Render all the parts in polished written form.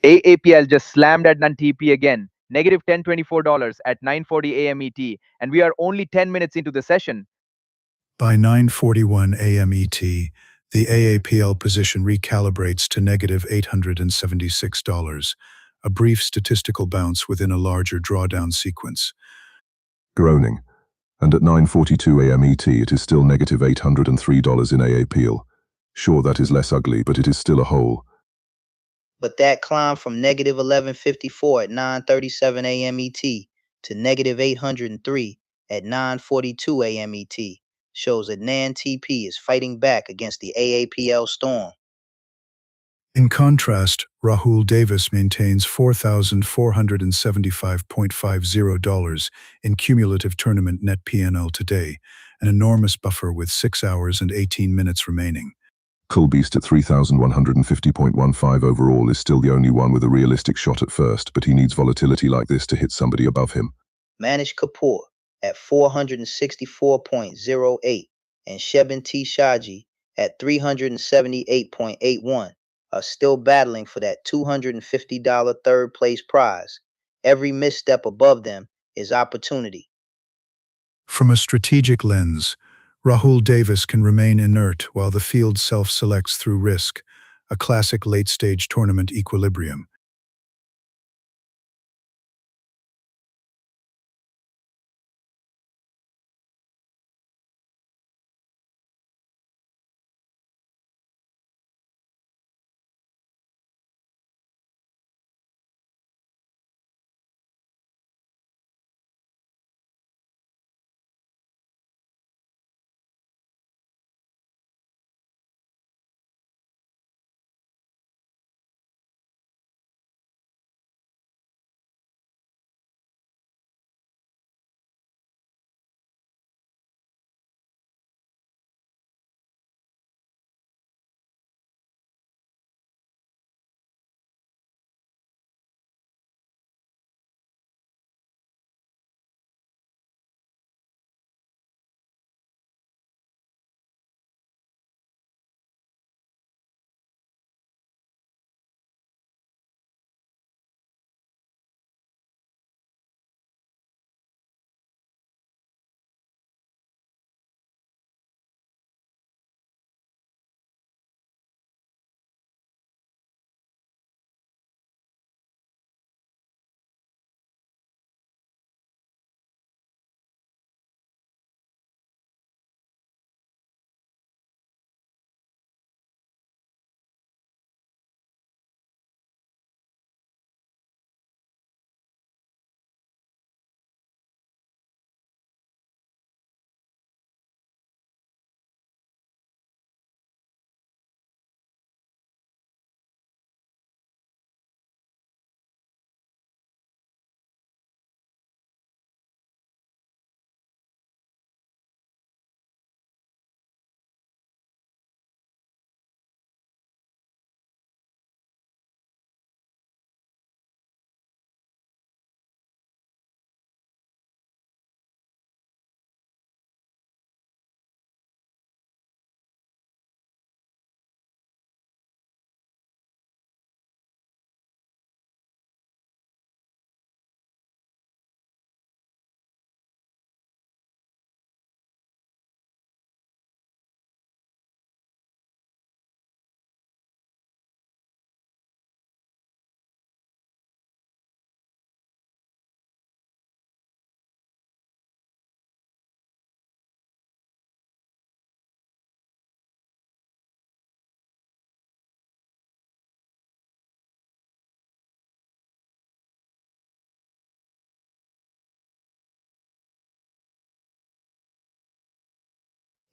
AAPL just slammed at non-TP again, negative $1024 at 9:40 a.m. ET, and we are only 10 minutes into the session. By 9:41 a.m. ET, the AAPL position recalibrates to negative $876, a brief statistical bounce within a larger drawdown sequence. Groaning. And at 9:42 a.m. ET, it is still negative $803 in AAPL. Sure, that is less ugly, but it is still a hole. But that climb from negative 1154 at 9:37 a.m. ET to negative 803 at 9:42 a.m. ET shows that NAN-TP is fighting back against the AAPL storm. In contrast, Rahul Davis maintains $4,475.50 in cumulative tournament net PNL today, an enormous buffer with 6 hours and 18 minutes remaining. Beast at 3,150.15 overall is still the only one with a realistic shot at first, but he needs volatility like this to hit somebody above him. Manish Kapoor at 464.08 and Shebin T. Shaji at 378.81 are still battling for that $250 third place prize. Every misstep above them is opportunity. From a strategic lens, Rahul Davis can remain inert while the field self-selects through risk, a classic late-stage tournament equilibrium.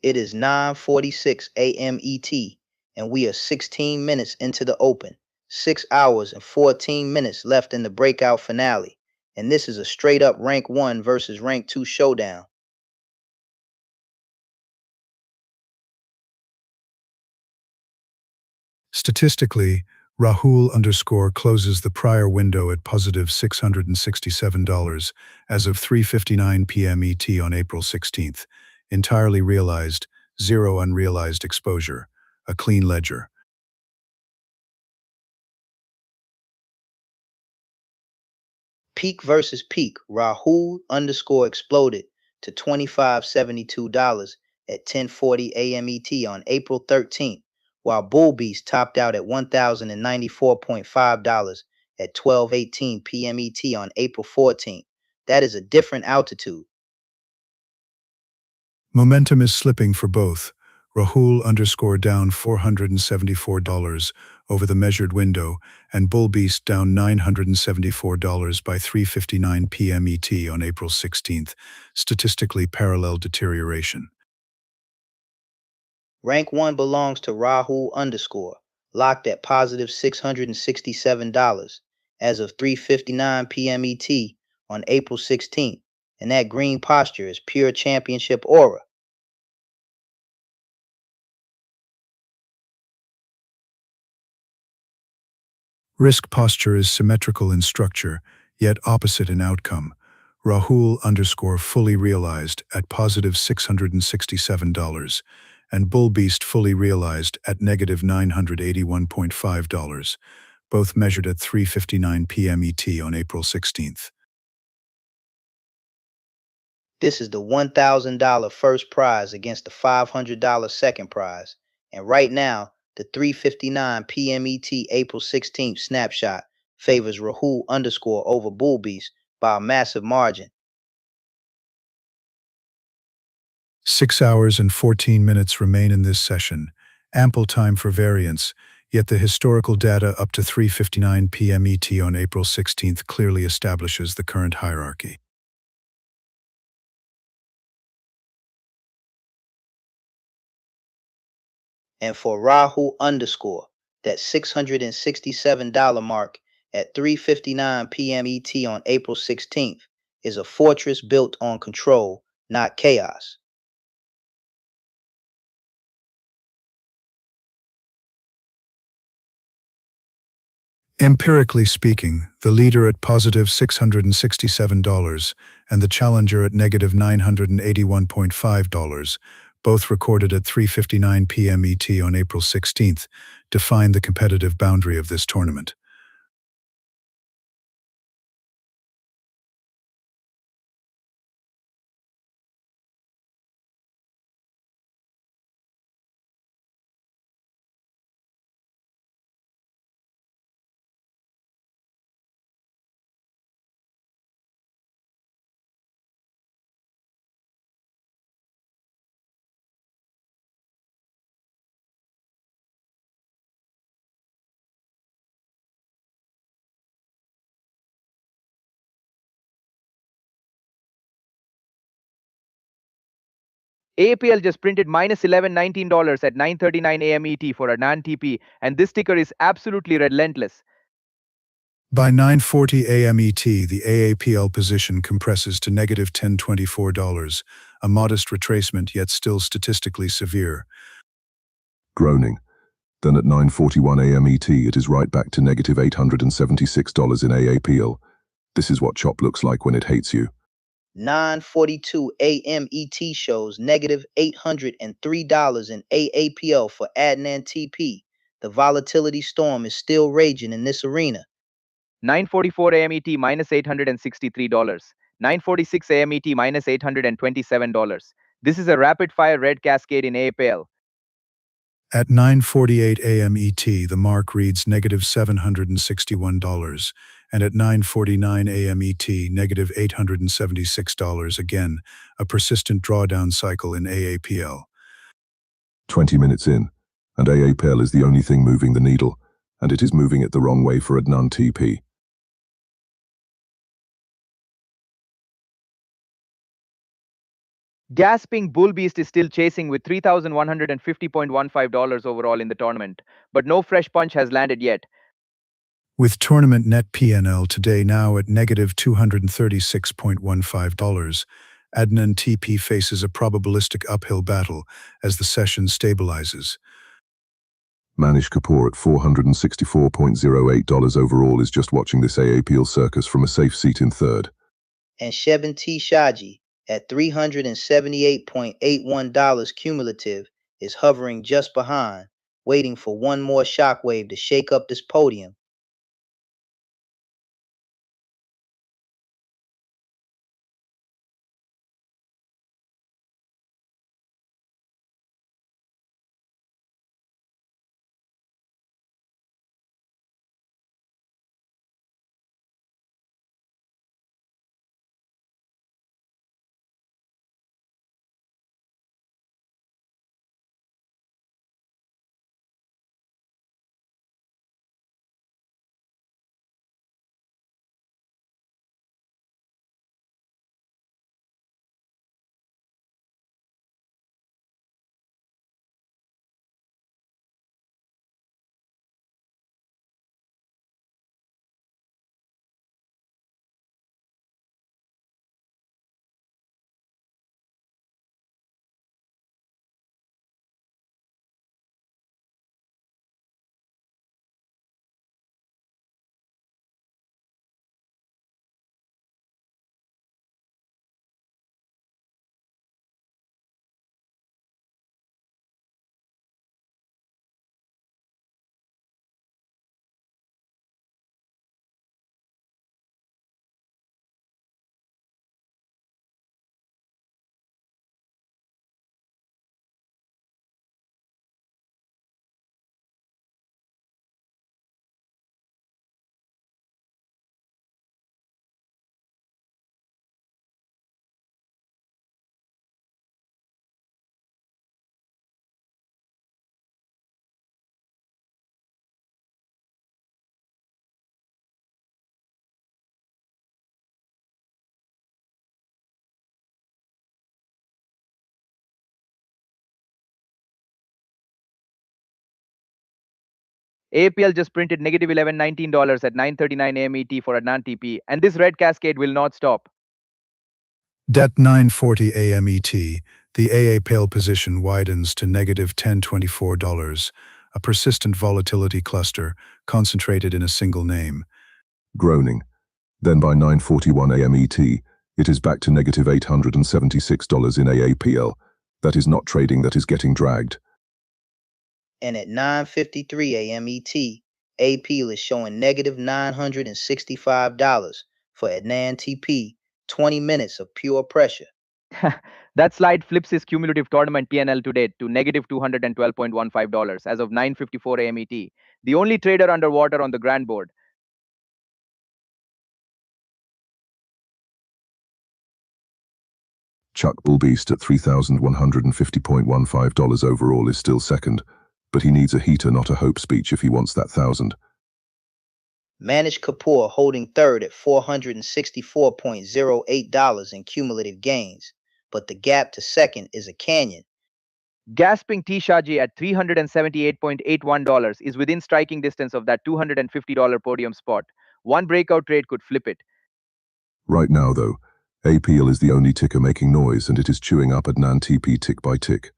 It is 9:46 a.m. ET, and we are 16 minutes into the Open, 6 hours and 14 minutes left in the breakout finale, and this is a straight-up rank 1 versus rank 2 showdown. Statistically, Rahul closes the prior window at positive $667 as of 3:59 p.m. ET on April 16th. Entirely realized, zero unrealized exposure, a clean ledger. Peak versus peak, Rahul underscore exploded to $25.72 at 10:40 a.m. ET on April 13th, while Bull Beast topped out at $1,094.5 at 12:18 p.m. ET on April 14th. That is a different altitude. Momentum is slipping for both. Rahul underscore down $474 over the measured window, and Bull Beast down $974 by 3:59 p.m. ET on April 16th, statistically parallel deterioration. Rank 1 belongs to Rahul underscore, locked at positive $667 as of 3:59 p.m. ET on April 16th, and that green posture is pure championship aura. Risk posture is symmetrical in structure, yet opposite in outcome. Rahul underscore fully realized at positive $667, and Bull Beast fully realized at negative $981.5, both measured at 3:59 p.m. ET on April 16th. This is the $1,000 first prize against the $500 second prize. And right now, the 3:59 p.m. ET April 16th snapshot favors Rahul underscore over Bull Beast by a massive margin. 6 hours and 14 minutes remain in this session, ample time for variance, yet the historical data up to 3:59 p.m. ET on April 16th clearly establishes the current hierarchy. And for Rahul underscore, that $667 mark at 3:59 p.m. ET on April 16th is a fortress built on control, not chaos. Empirically speaking, the leader at positive $667 and the challenger at negative $981.5, both recorded at 3:59 p.m. ET on April 16th, define the competitive boundary of this tournament. AAPL just printed minus $11.19 at 9:39 a.m. ET for a non-TP, and this ticker is absolutely relentless. By 9:40 a.m. ET, the AAPL position compresses to negative $10.24, a modest retracement yet still statistically severe. Groaning. Then at 9:41 a.m. ET, it is right back to negative $876 in AAPL. This is what chop looks like when it hates you. 9:42 a.m. ET shows negative $803 in AAPL for Adnan TP. The volatility storm is still raging in this arena. 9:44 a.m. ET minus $863. 9:46 a.m. ET minus $827. This is a rapid-fire red cascade in AAPL. At 9:48 a.m. ET, the mark reads negative $761, and at 9:49 a.m. ET, negative $876 again, a persistent drawdown cycle in AAPL. 20 minutes in, and AAPL is the only thing moving the needle, and it is moving it the wrong way for Adnan TP. Gasping Bull Beast is still chasing with $3,150.15 overall in the tournament, but no fresh punch has landed yet. With tournament net PNL today now at negative $236.15, Adnan TP faces a probabilistic uphill battle as the session stabilizes. Manish Kapoor at $464.08 overall is just watching this AAPL circus from a safe seat in third. And Shebin T. Shaji at $378.81 cumulative is hovering just behind, waiting for one more shockwave to shake up this podium. AAPL just printed negative $11.19 at 9:39 a.m. ET for Adnan TP, and this red cascade will not stop. At 9:40 a.m. ET, the AAPL position widens to negative $10.24, a persistent volatility cluster concentrated in a single name. Groaning. Then by 9:41 a.m. ET, it is back to negative $876 in AAPL. That is not trading, that is getting dragged. And at 9:53 a.m. ET, APL is showing negative $965 for Adnan TP, 20 minutes of pure pressure. That slide flips his cumulative tournament PNL to date to negative $212.15 as of 9:54 a.m. ET, the only trader underwater on the grand board. Chuck Bullbeast at $3,150.15 overall is still second, but he needs a heater, not a hope speech if he wants that thousand. Manish Kapoor holding third at $464.08 in cumulative gains, but the gap to second is a canyon. Gasping T. Shaji at $378.81 is within striking distance of that $250 podium spot. One breakout trade could flip it. Right now, though, APL is the only ticker making noise, and it is chewing up Adnan TP tick by tick.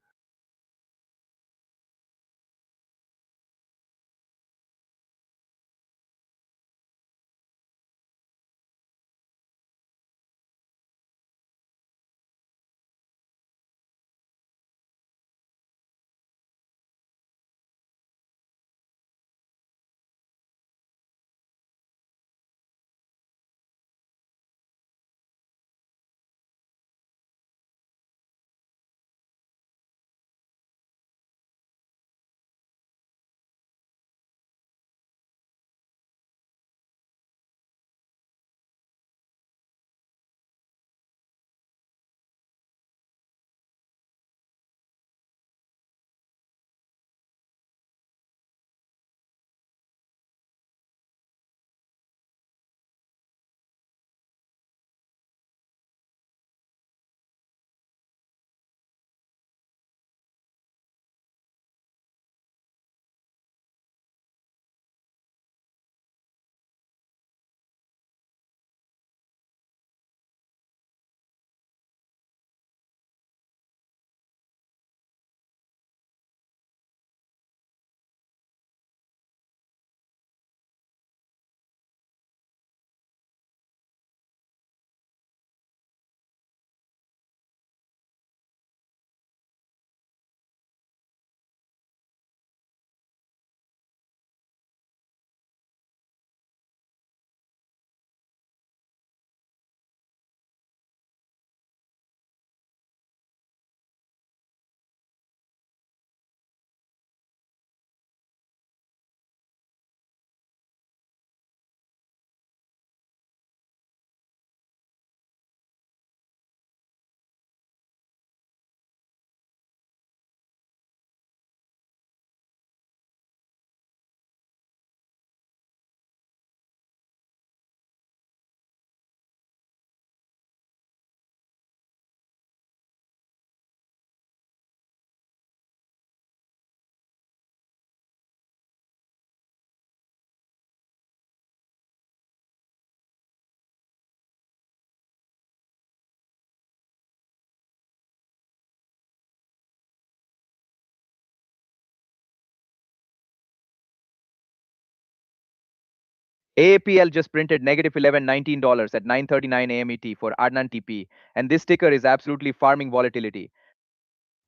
AAPL just printed negative $11.19 at 9:39 a.m. ET for Adnan TP, and this ticker is absolutely farming volatility.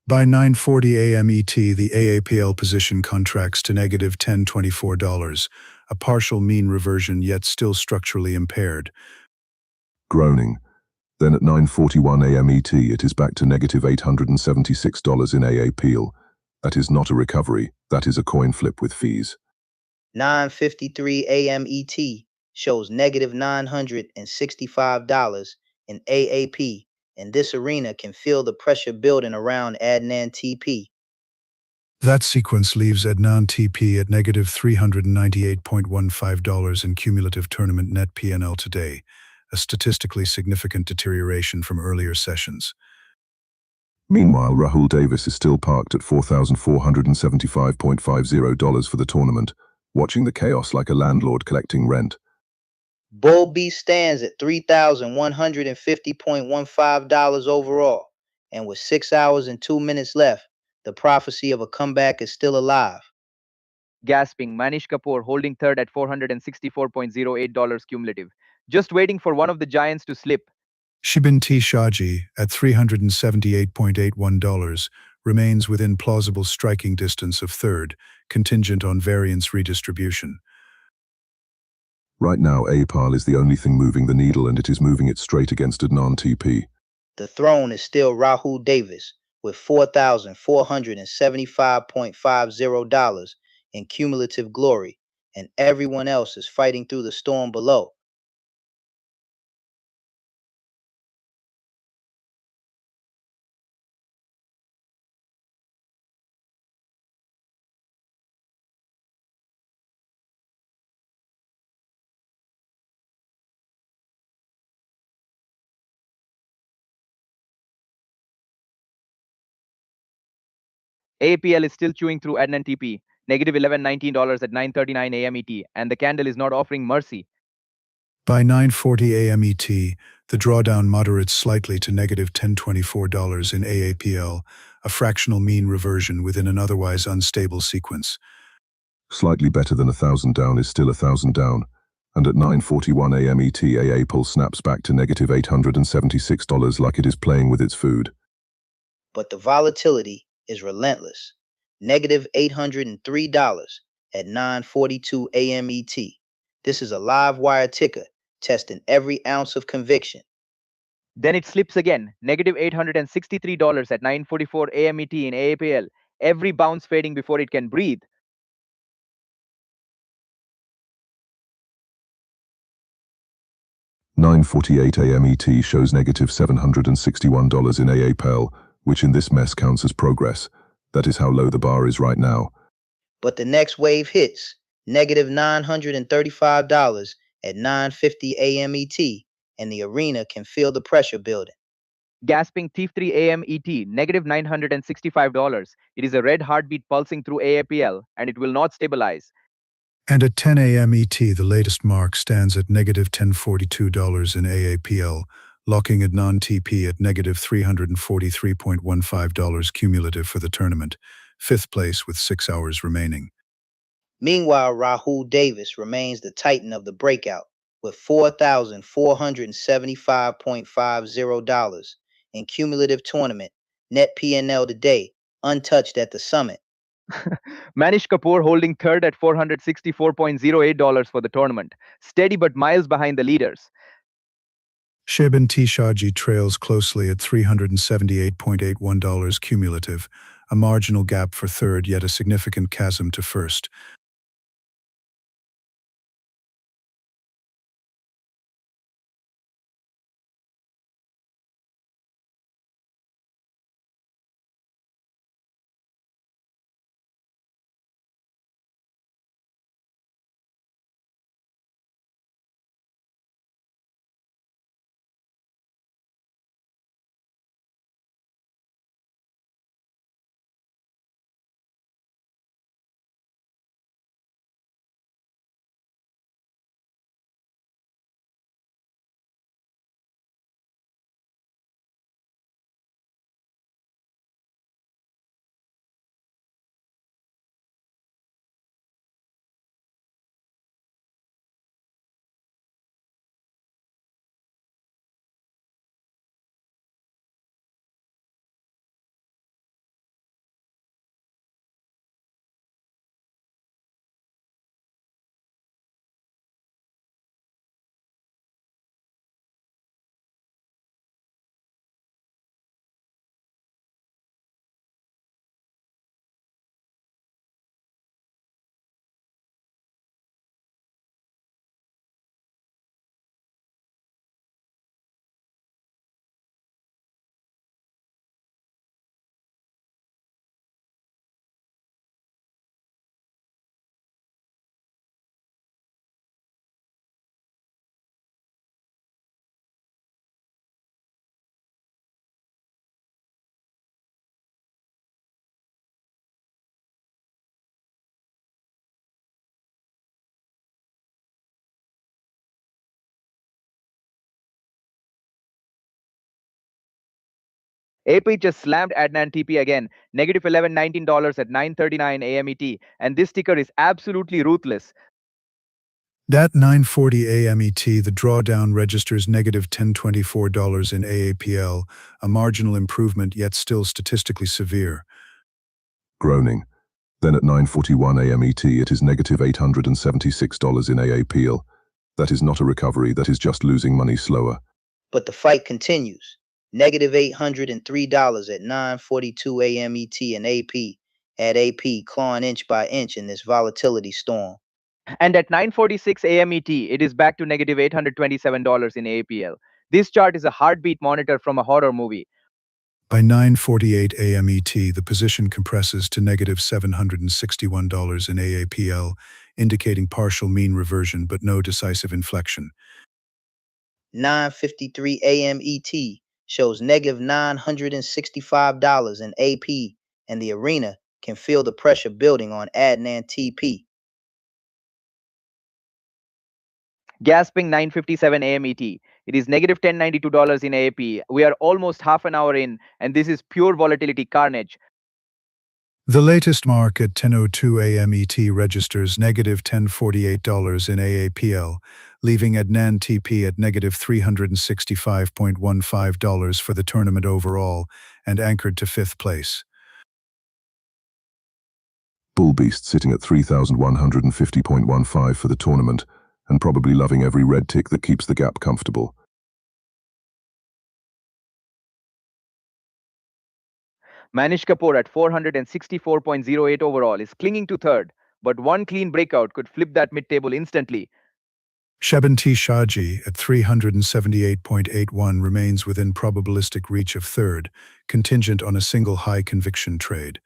By 9:40 a.m. ET, the AAPL position contracts to negative $10.24, a partial mean reversion yet still structurally impaired. Groaning. Then at 9:41 a.m. ET, it is back to negative $876 in AAPL. That is not a recovery, that is a coin flip with fees. 9:53 a.m. ET shows negative $965 in AAP, and this arena can feel the pressure building around Adnan TP. That sequence leaves Adnan TP at negative $398.15 in cumulative tournament net PNL today, a statistically significant deterioration from earlier sessions. Meanwhile, Rahul Davis is still parked at $4,475.50 for the tournament, watching the chaos like a landlord collecting rent. Bull B stands at $3,150.15 overall, and with 6 hours and 2 minutes left, the prophecy of a comeback is still alive. Gasping, Manish Kapoor holding third at $464.08 cumulative, just waiting for one of the giants to slip. Shibin T. Shaji, at $378.81, remains within plausible striking distance of third, contingent on variance redistribution. Right now, AAPL is the only thing moving the needle, and it is moving it straight against a non-TP. The throne is still Rahul Davis with $4,475.50 in cumulative glory, and everyone else is fighting through the storm below. AAPL is still chewing through NNTP, negative $11.19 at 9:39 a.m. ET, and the candle is not offering mercy. By 9:40 a.m. ET, the drawdown moderates slightly to negative $10.24 in AAPL, a fractional mean reversion within an otherwise unstable sequence. Slightly better than 1,000 down is still 1,000 down, and at 9:41 a.m. ET, AAPL snaps back to negative $876 like it is playing with its food. But the volatility is relentless. Negative $803 at 9:42 a.m. ET. This is a live wire ticker testing every ounce of conviction. Then it slips again, negative $863 at 9:44 a.m. ET in AAPL, every bounce fading before it can breathe. $9:48 a.m. ET shows negative $761 in AAPL, which in this mess counts as progress. That is how low the bar is right now. But the next wave hits, negative $935 at 9:50 a.m. ET, and the arena can feel the pressure building. Gasping T3 AM ET, negative $965. It is a red heartbeat pulsing through AAPL, and it will not stabilize. And at 10 a.m. ET, the latest mark stands at negative $10.42 in AAPL, locking at non-TP at negative $343.15 cumulative for the tournament, fifth place with 6 hours remaining. Meanwhile, Rahul Davis remains the titan of the breakout with $4,475.50 in cumulative tournament net P&L today, untouched at the summit. Manish Kapoor holding third at $464.08 for the tournament, steady but miles behind the leaders. Shebin T. Shaji trails closely at $378.81 cumulative, a marginal gap for third yet a significant chasm to first. AP just slammed Adnan TP again, negative $11.19 at 9:39 a.m. ET, and this ticker is absolutely ruthless. At 9:40 a.m. ET, the drawdown registers negative $10.24 in AAPL, a marginal improvement yet still statistically severe. Groaning. Then at 9:41 a.m. ET, it is negative $876 in AAPL. That is not a recovery, that is just losing money slower. But the fight continues. Negative $803 at 9:42 a.m. ET and AP, at AP clawing inch by inch in this volatility storm. And at 9:46 a.m. ET, it is back to negative $827 in AAPL. This chart is a heartbeat monitor from a horror movie. By 9:48 a.m. ET, the position compresses to negative $761 in AAPL, indicating partial mean reversion but no decisive inflection. 9:53 a.m. ET shows negative $965 in AP, and the arena can feel the pressure building on Adnan TP. Gasping 9:57 a.m. ET. It is negative $10.92 in AAP. We are almost half an hour in, and this is pure volatility carnage. The latest mark at 10:02 a.m. ET registers negative $10.48 in AAPL, leaving Adnan TP at negative $365.15 for the tournament overall and anchored to 5th place. Bull Beast sitting at 3,150.15 for the tournament, and probably loving every red tick that keeps the gap comfortable. Manish Kapoor at 464.08 overall is clinging to 3rd, but one clean breakout could flip that mid-table instantly. Shabanti Shaji at 378.81 remains within probabilistic reach of 3rd, contingent on a single high conviction trade.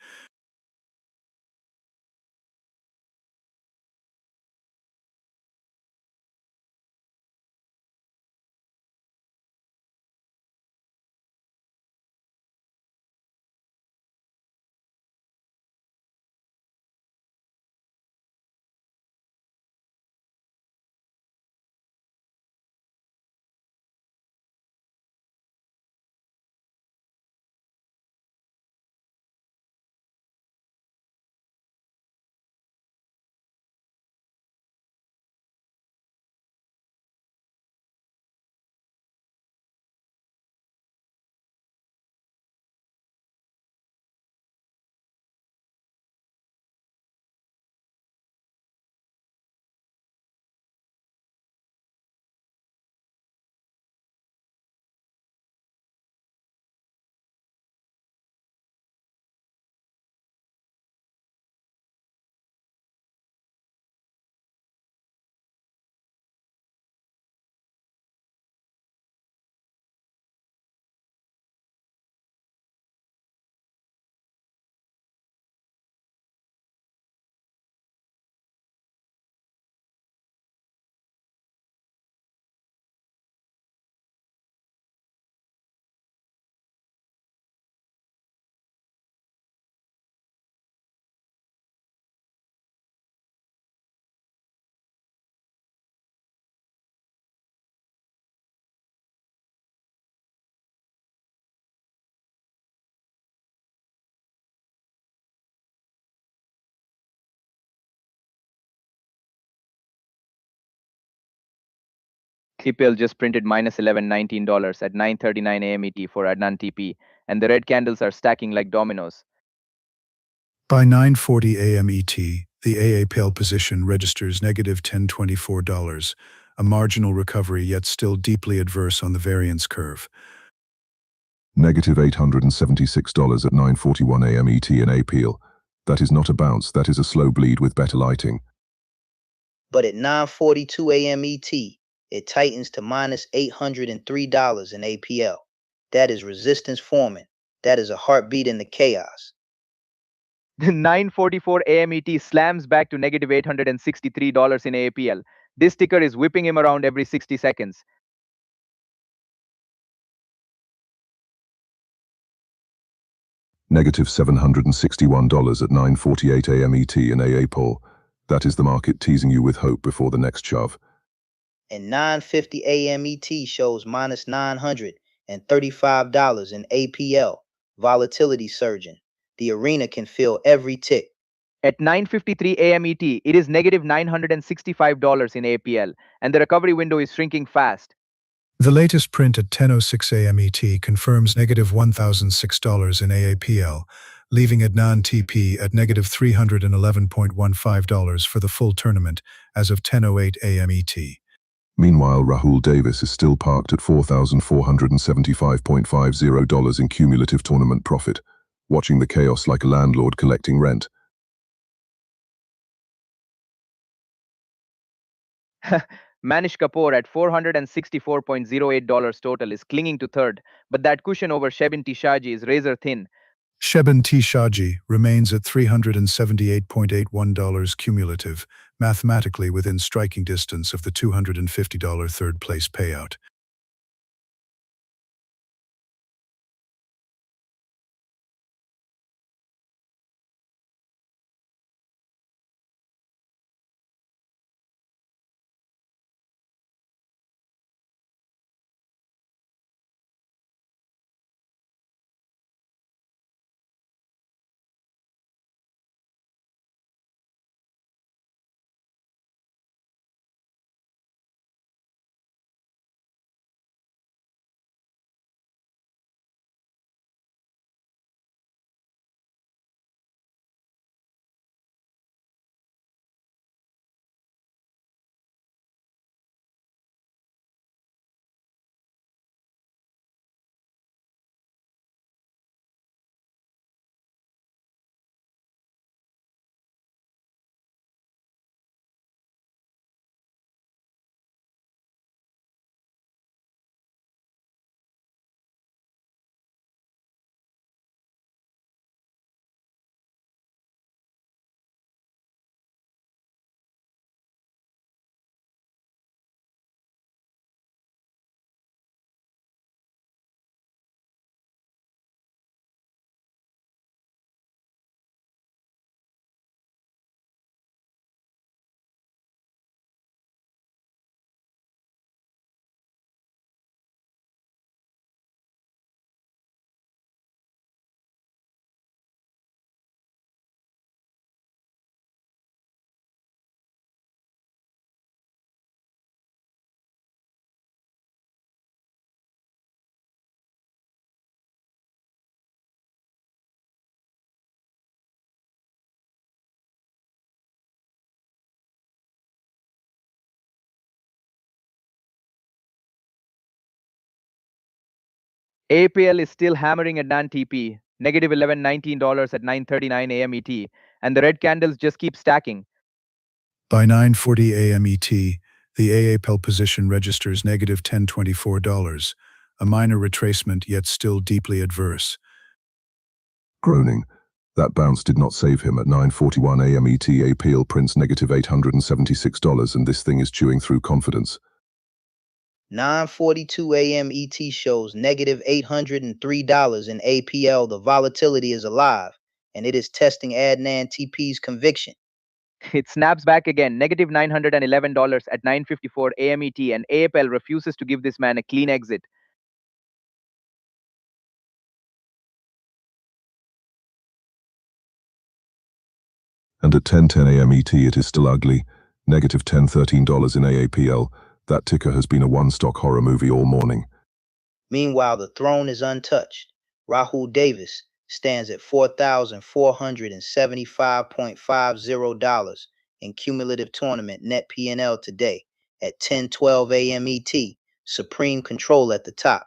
AAPL just printed minus $11.19 at 9:39 a.m. ET for Adnan TP, and the red candles are stacking like dominoes. By 9:40 a.m. ET, the AAPL position registers negative $10.24, a marginal recovery yet still deeply adverse on the variance curve. Negative $876 at 9:41 a.m. ET in AAPL. That is not a bounce, that is a slow bleed with better lighting. But at 9:42 a.m. ET, it tightens to minus $803 in APL. That is resistance forming. That is a heartbeat in the chaos. 9:44 a.m. ET slams back to negative $863 in AAPL. This ticker is whipping him around every 60 seconds. Negative $761 at 9:48 a.m. ET in AAPL. That is the market teasing you with hope before the next shove. And 9:50 a.m. ET shows minus $935 in APL, volatility surging. The arena can feel every tick. At 9:53 a.m. ET, it is negative $965 in APL, and the recovery window is shrinking fast. The latest print at 10:06 a.m. ET confirms negative $1,006 in AAPL, leaving Adnan TP at negative $311.15 for the full tournament as of 10:08 a.m. ET. Meanwhile, Rahul Davis is still parked at $4,475.50 in cumulative tournament profit, watching the chaos like a landlord collecting rent. Manish Kapoor at $464.08 total is clinging to third, but that cushion over Shebin Tishaji is razor thin. Shebin Tishaji remains at $378.81 cumulative, mathematically within striking distance of the $250 third place payout. APL is still hammering Adnan TP, negative $1119 at 9:39 a.m. ET, and the red candles just keep stacking. By 9:40 a.m. ET, the AAPL position registers negative $1024, a minor retracement yet still deeply adverse. Groaning. That bounce did not save him at 9:41 a.m. ET. APL prints negative $876, and this thing is chewing through confidence. 9:42 a.m. ET shows negative $803 in APL. The volatility is alive, and it is testing Adnan TP's conviction. It snaps back again, negative $911 at 9:54 a.m. ET, and AAPL refuses to give this man a clean exit. And at 10:10 a.m. ET, it is still ugly, negative $1013 in AAPL. That ticker has been a one-stock horror movie all morning. Meanwhile, the throne is untouched. Rahul Davis stands at $4,475.50 in cumulative tournament net P&L today at 10:12 a.m. ET. Supreme control at the top.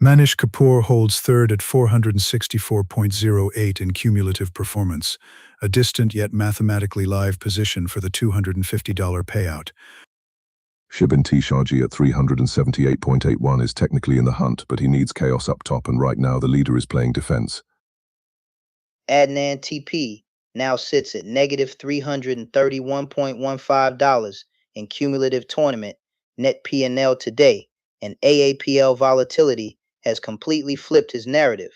Manish Kapoor holds third at 464.08 in cumulative performance, a distant yet mathematically live position for the $250 payout. Shebin Tishaji at 378.81 is technically in the hunt, but he needs chaos up top, and right now the leader is playing defense. Adnan TP now sits at negative $331.15 in cumulative tournament net P&L today, and AAPL volatility has completely flipped his narrative.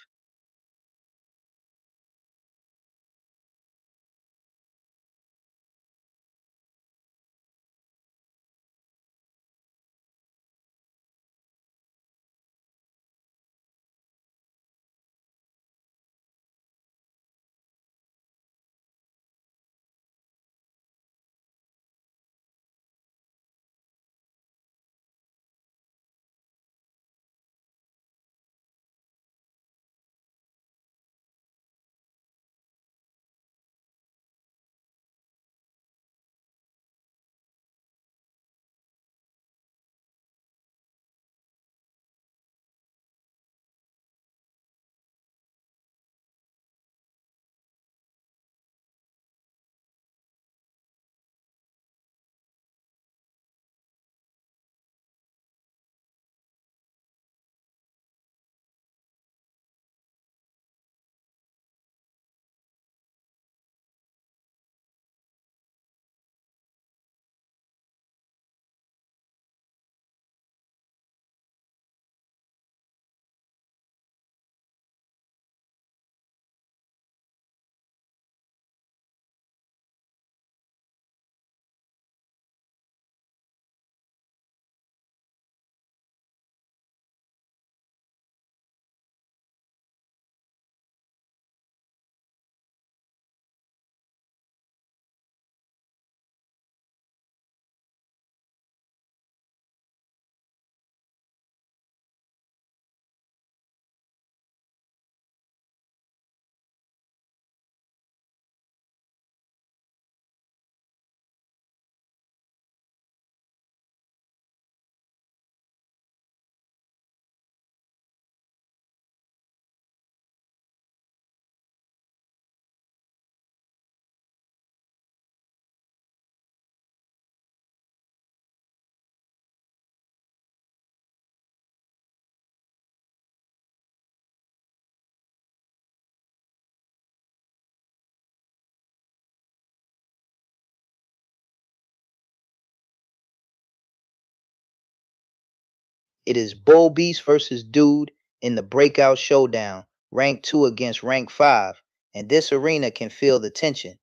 It is Bull Beast versus Dude in the Breakout Showdown, rank 2 against rank 5, and this arena can feel the tension.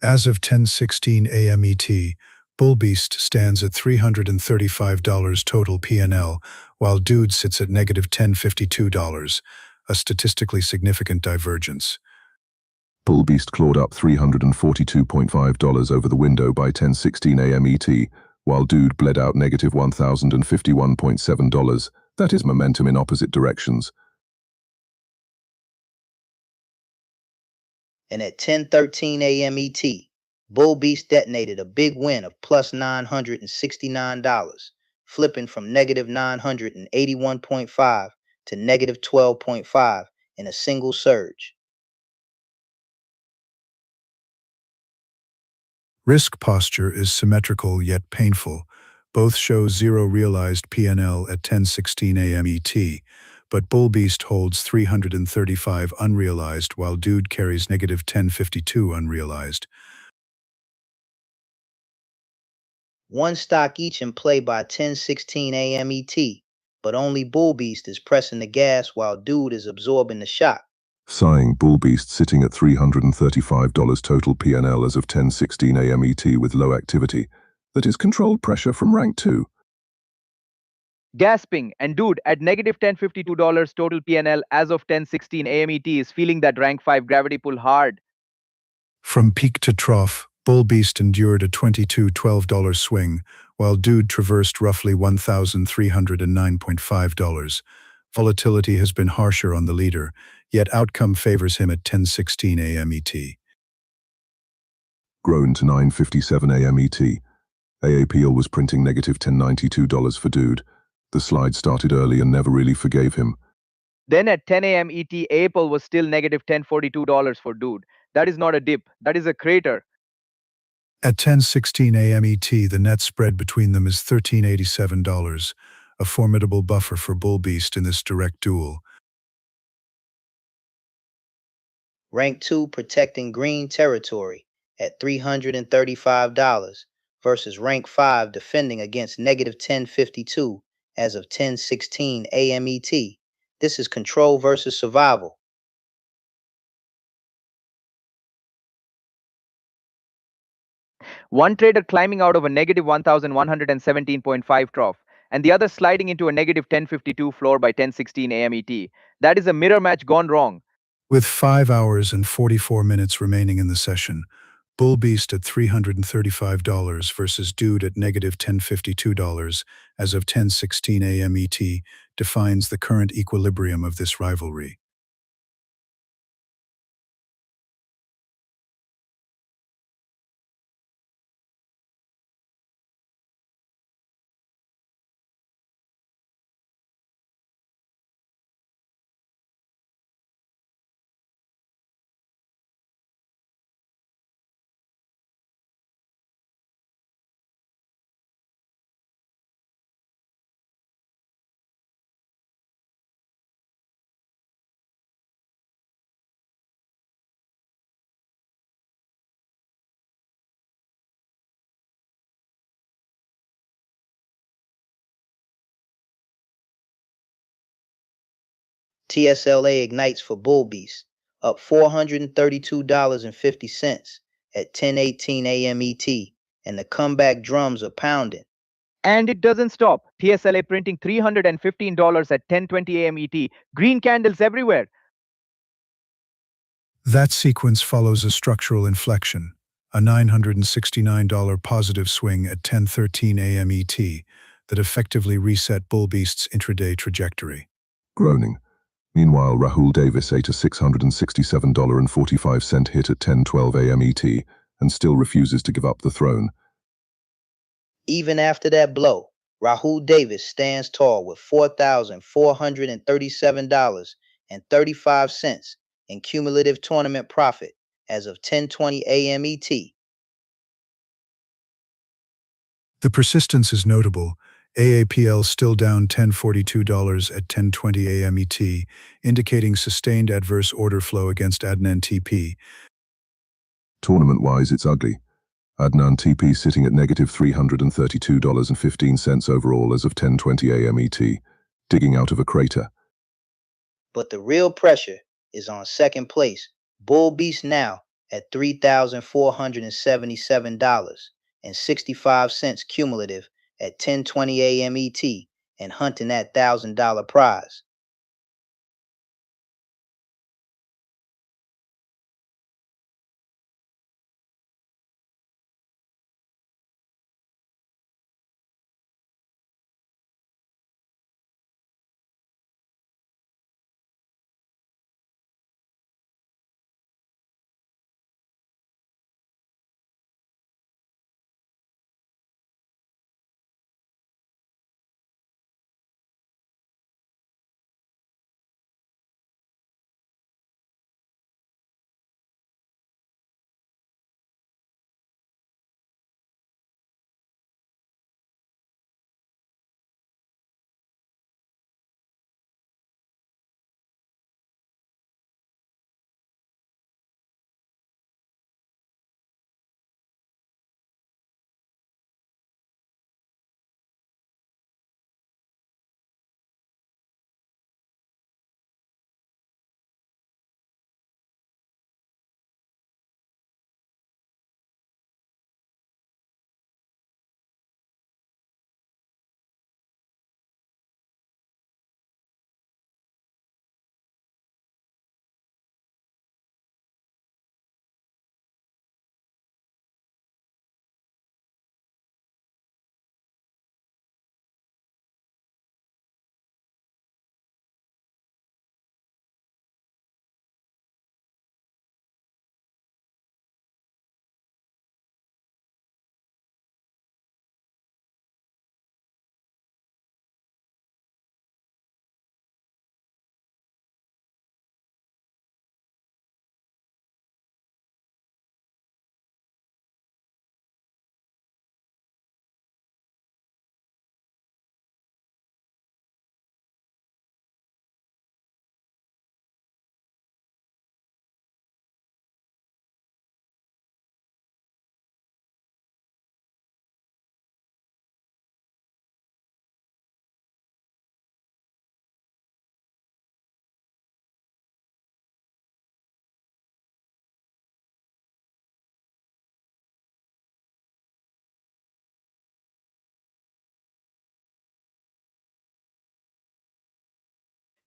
As of 10:16 a.m. ET, Bullbeast stands at $335 total P&L, while Dude sits at negative $1052, a statistically significant divergence. Bullbeast clawed up $342.5 over the window by 10:16 a.m. ET, while Dude bled out negative $1,051.7. That is momentum in opposite directions. And at 10:13 a.m. ET, Bull Beast detonated a big win of plus $969, flipping from negative 981.5 to negative 12.5 in a single surge. Risk posture is symmetrical yet painful. Both show zero realized P&L at 10:16 a.m. ET, but Bullbeast holds 335 unrealized while Dude carries negative 1052 unrealized. One stock each in play by 10:16 a.m. ET, but only Bull Beast is pressing the gas while Dude is absorbing the shock. Sighing, Bullbeast sitting at $335 total P&L as of 10:16 a.m. ET with low activity. That is controlled pressure from rank 2. Gasping, and Dude at negative $1052 total P&L as of 10:16 a.m. ET is feeling that rank 5 gravity pull hard. From peak to trough, Bullbeast endured a $22.12 swing, while Dude traversed roughly $1,309.5. Volatility has been harsher on the leader, yet outcome favors him at 10:16 a.m. ET. Grown to 9:57 a.m. ET. AAPL was printing negative $1092 for Dude. The slide started early and never really forgave him. Then at 10 a.m. ET, AAPL was still negative $1042 for Dude. That is not a dip, that is a crater. At 10:16 a.m. ET, the net spread between them is $1387, a formidable buffer for Bullbeast in this direct duel. Rank 2 protecting green territory at $335 versus rank 5 defending against negative 1052 as of 10:16 a.m. ET. This is control versus survival. One trader climbing out of a negative 1,117.5 trough, and the other sliding into a negative 1052 floor by 10:16 a.m. ET. That is a mirror match gone wrong. With 5 hours and 44 minutes remaining in the session, Bullbeast at $335 versus Dude at negative $1052 as of 10:16 a.m. ET defines the current equilibrium of this rivalry. TSLA ignites for Bull Beast, up $432.50 at 10:18 a.m. ET, and the comeback drums are pounding. And it doesn't stop. TSLA printing $315 at 10:20 a.m. ET. Green candles everywhere. That sequence follows a structural inflection, a $969 positive swing at 10:13 a.m. ET that effectively reset Bullbeast's intraday trajectory. Groaning. Meanwhile, Rahul Davis ate a $667.45 hit at 10:12 a.m. ET and still refuses to give up the throne. Even after that blow, Rahul Davis stands tall with $4,437.35 in cumulative tournament profit as of 10:20 a.m. ET. The persistence is notable. AAPL still down $1042 at 10:20 a.m. ET, indicating sustained adverse order flow against Adnan TP. Tournament-wise, it's ugly. Adnan TP sitting at negative $332.15 overall as of 10:20 a.m. ET, digging out of a crater. But the real pressure is on second place, Bull Beast now at $3,477.65 cumulative at 10:20 a.m. ET and hunting that $1,000 prize.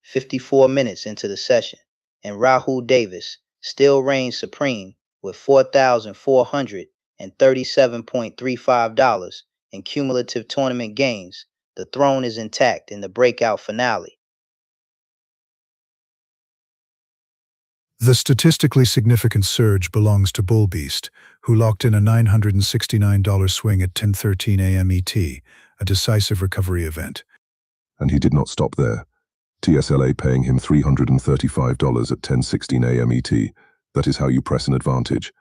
"54 minutes into the session, and Rahul Davis still reigns supreme with $4,437.35 in cumulative tournament gains. The throne is intact in the breakout finale. The statistically significant surge belongs to Bull Beast, who locked in a $969 swing at 10:13 a.m. ET, a decisive recovery event. And he did not stop there. TSLA paying him $335 at 10:16 a.m. ET. That is how you press an advantage.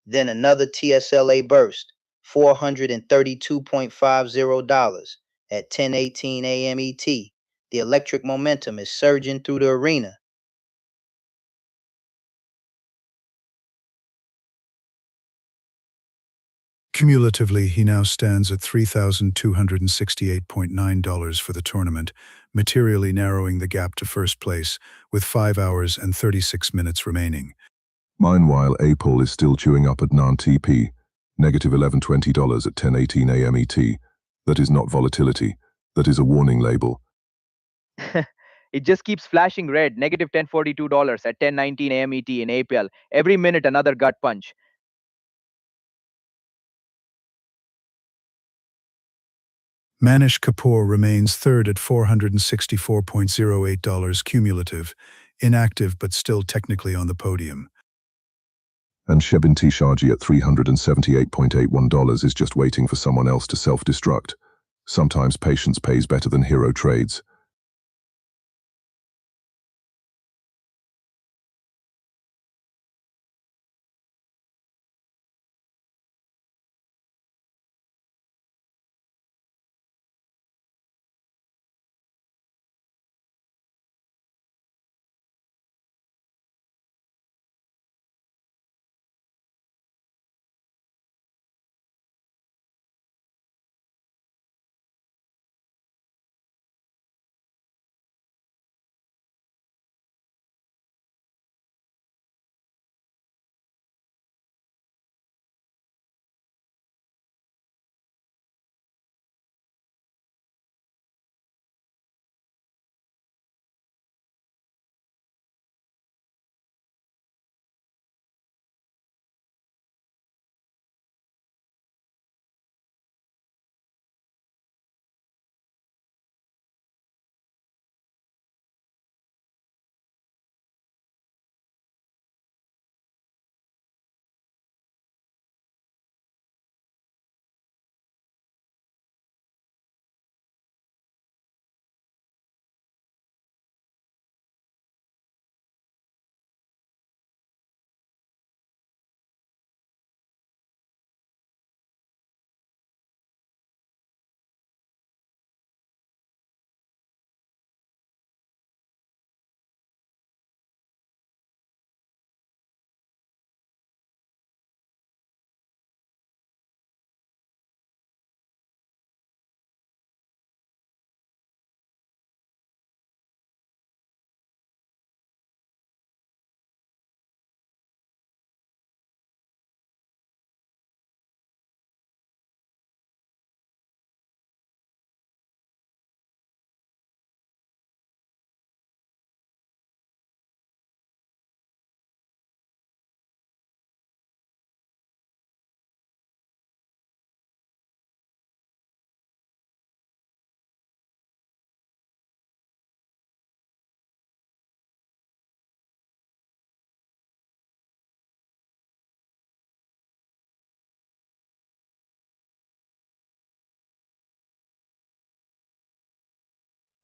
Then another TSLA burst, $432.50 at 10:18 a.m. ET. The electric momentum is surging through the arena. Cumulatively, he now stands at $3,268.9 for the tournament, materially narrowing the gap to first place, with 5 hours and 36 minutes remaining. Meanwhile, AAPL is still chewing up Adnan TP, negative $1120 at 10:18 a.m. ET. That is not volatility. That is a warning label. It just keeps flashing red, negative $1042 at 10:19 a.m. ET in APL. Every minute, another gut punch. Manish Kapoor remains third at $464.08 cumulative, inactive but still technically on the podium. And Shebin Tishaji at $378.81 is just waiting for someone else to self-destruct. Sometimes patience pays better than hero trades.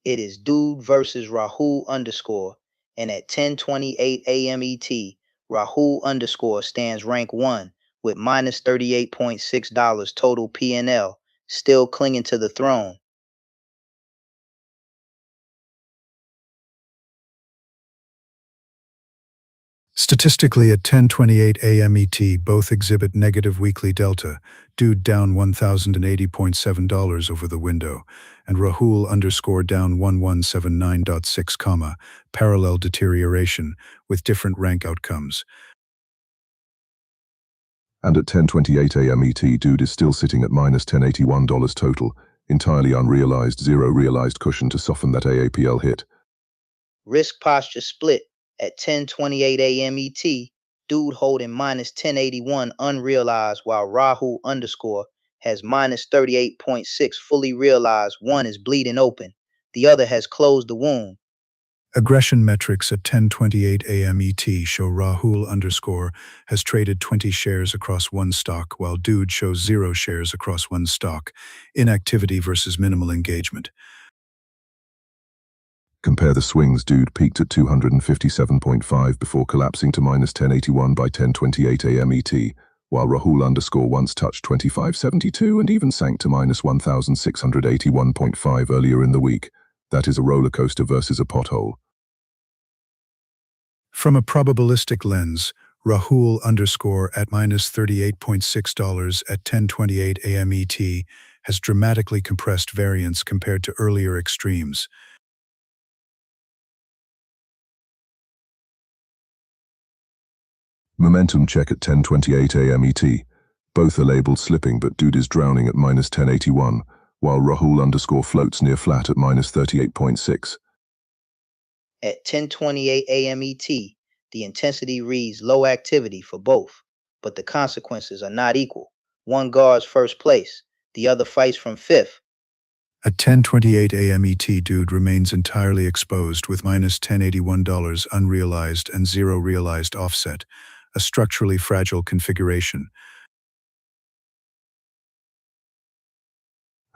It is Dude versus Rahul underscore. And at 10:28 a.m. ET, Rahul underscore stands rank 1 with minus $38.6 total PNL, still clinging to the throne. Statistically, at 10:28 a.m. ET, both exhibit negative weekly delta, Dude down $1,080.7 over the window, and Rahul underscore down 1179.6, parallel deterioration with different rank outcomes. And at 10:28 a.m. ET, Dude is still sitting at minus $1081 total, entirely unrealized, zero realized cushion to soften that AAPL hit. Risk posture split at 10:28 a.m. ET, Dude holding minus 1081 unrealized, while Rahul underscore has minus 38.6 fully realized. One is bleeding open, the other has closed the wound. Aggression metrics at 10:28 a.m. ET show Rahul underscore has traded 20 shares across one stock, while Dude shows 0 shares across one stock. Inactivity versus minimal engagement. Compare the swings. Dude peaked at 257.5 before collapsing to minus 1081 by 10:28 a.m. ET, while Rahul underscore once touched 2572 and even sank to minus 1681.5 earlier in the week. That is a roller coaster versus a pothole. From a probabilistic lens, Rahul underscore at minus $38.6 at 10:28 a.m. ET has dramatically compressed variance compared to earlier extremes. Momentum check at 10:28 a.m. ET. Both are labeled slipping, but Dude is drowning at minus 1081, while Rahul underscore floats near flat at minus 38.6. At 10:28 a.m. ET, the intensity reads low activity for both, but the consequences are not equal. One guards first place, the other fights from fifth. At 10:28 a.m. ET, Dude remains entirely exposed with minus $1081 unrealized and 0 realized offset, a structurally fragile configuration.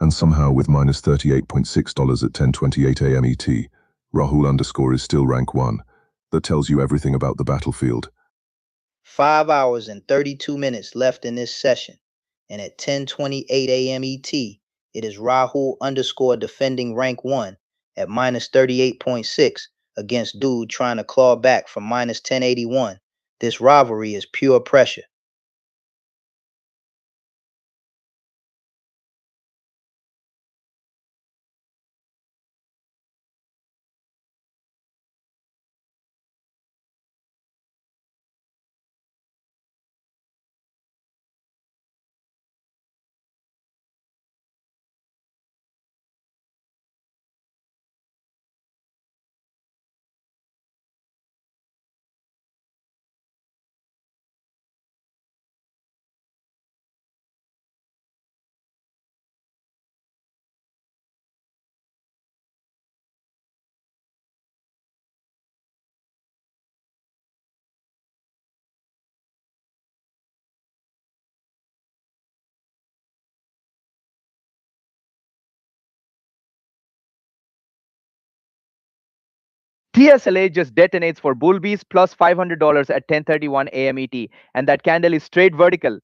And somehow with minus $38.6 at 10:28 a.m. ET, Rahul underscore is still rank 1. That tells you everything about the battlefield. 5 hours and 32 minutes left in this session, and at 10:28 a.m. ET, it is Rahul underscore defending rank 1 at minus 38.6 against Dude trying to claw back from minus 1081. This rivalry is pure pressure. TSLA just detonates for Bullbees plus $500 at 10:31 a.m. ET, and that candle is straight vertical.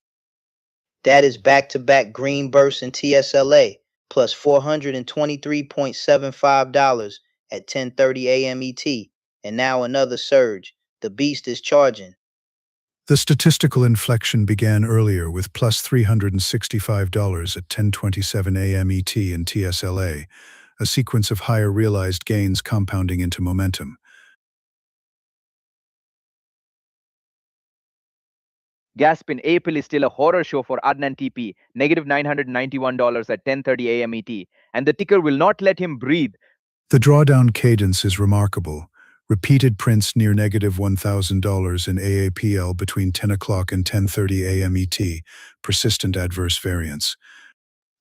That is back-to-back green bursts in TSLA plus $423.75 at 10:30 a.m. ET, and now another surge. The beast is charging. The statistical inflection began earlier with plus $365 at 10:27 a.m. ET in TSLA, a sequence of higher realized gains compounding into momentum. Gaspin AAPL is still a horror show for Adnan TP, negative $991 at 10:30 a.m. ET, and the ticker will not let him breathe. The drawdown cadence is remarkable. Repeated prints near negative $1,000 in AAPL between 10 o'clock and 10:30 a.m. ET, persistent adverse variance.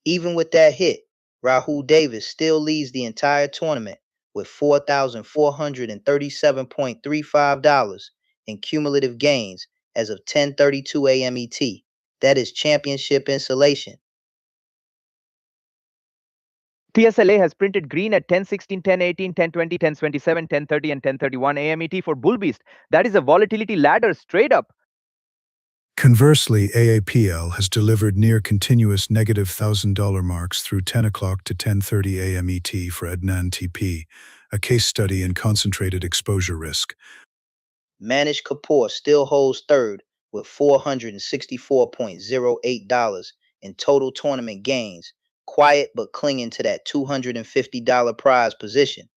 Even with that hit, Rahul Davis still leads the entire tournament with $4,437.35 in cumulative gains as of 10:32 a.m. ET. That is championship insulation. TSLA has printed green at 10:16, 10:18, 10:20, 10:27, 10:30, and 10:31 AM ET for Bull Beast. That is a volatility ladder straight up. Conversely, AAPL has delivered near continuous negative $1,000 marks through 10 o'clock to 10:30 AM ET for Adnan TP, a case study in concentrated exposure risk. Manish Kapoor still holds third with $464.08 in total tournament gains, quiet but clinging to that $250 prize position.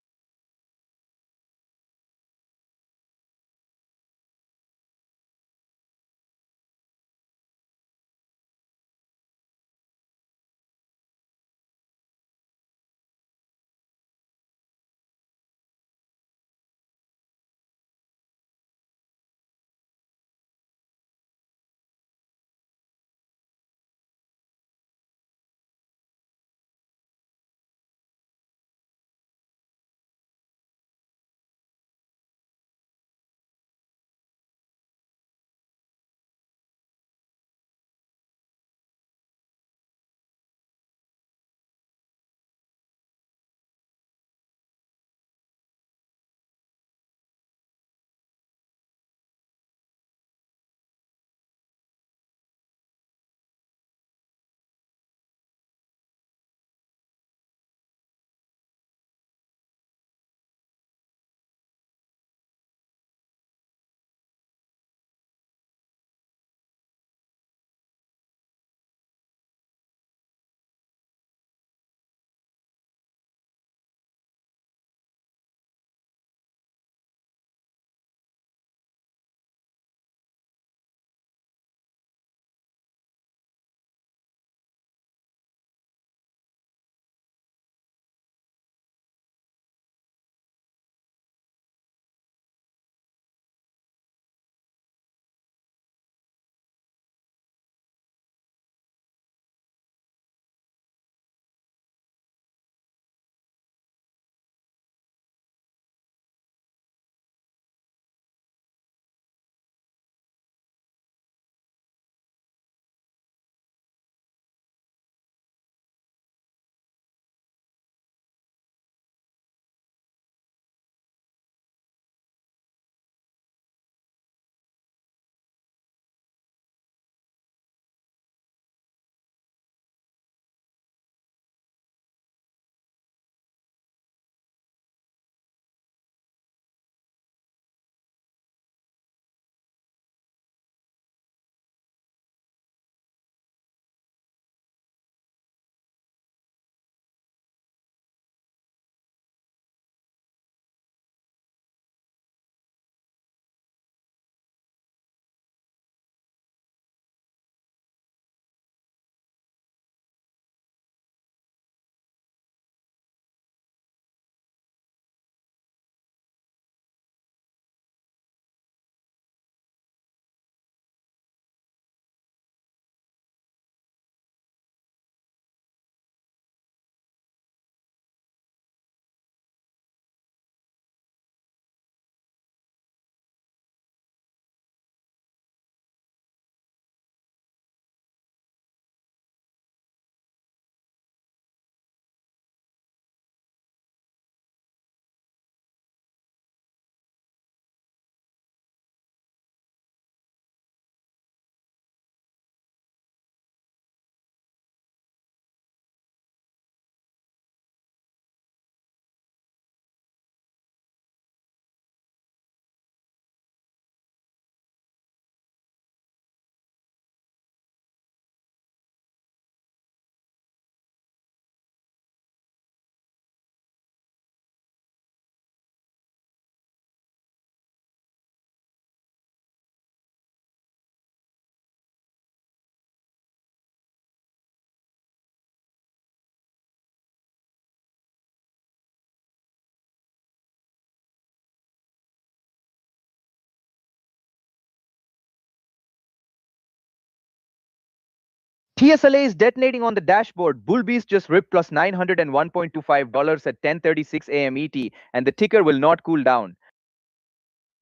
TSLA is detonating on the dashboard. Bull Beast just ripped plus $901.25 at 10:36 AM ET, and the ticker will not cool down.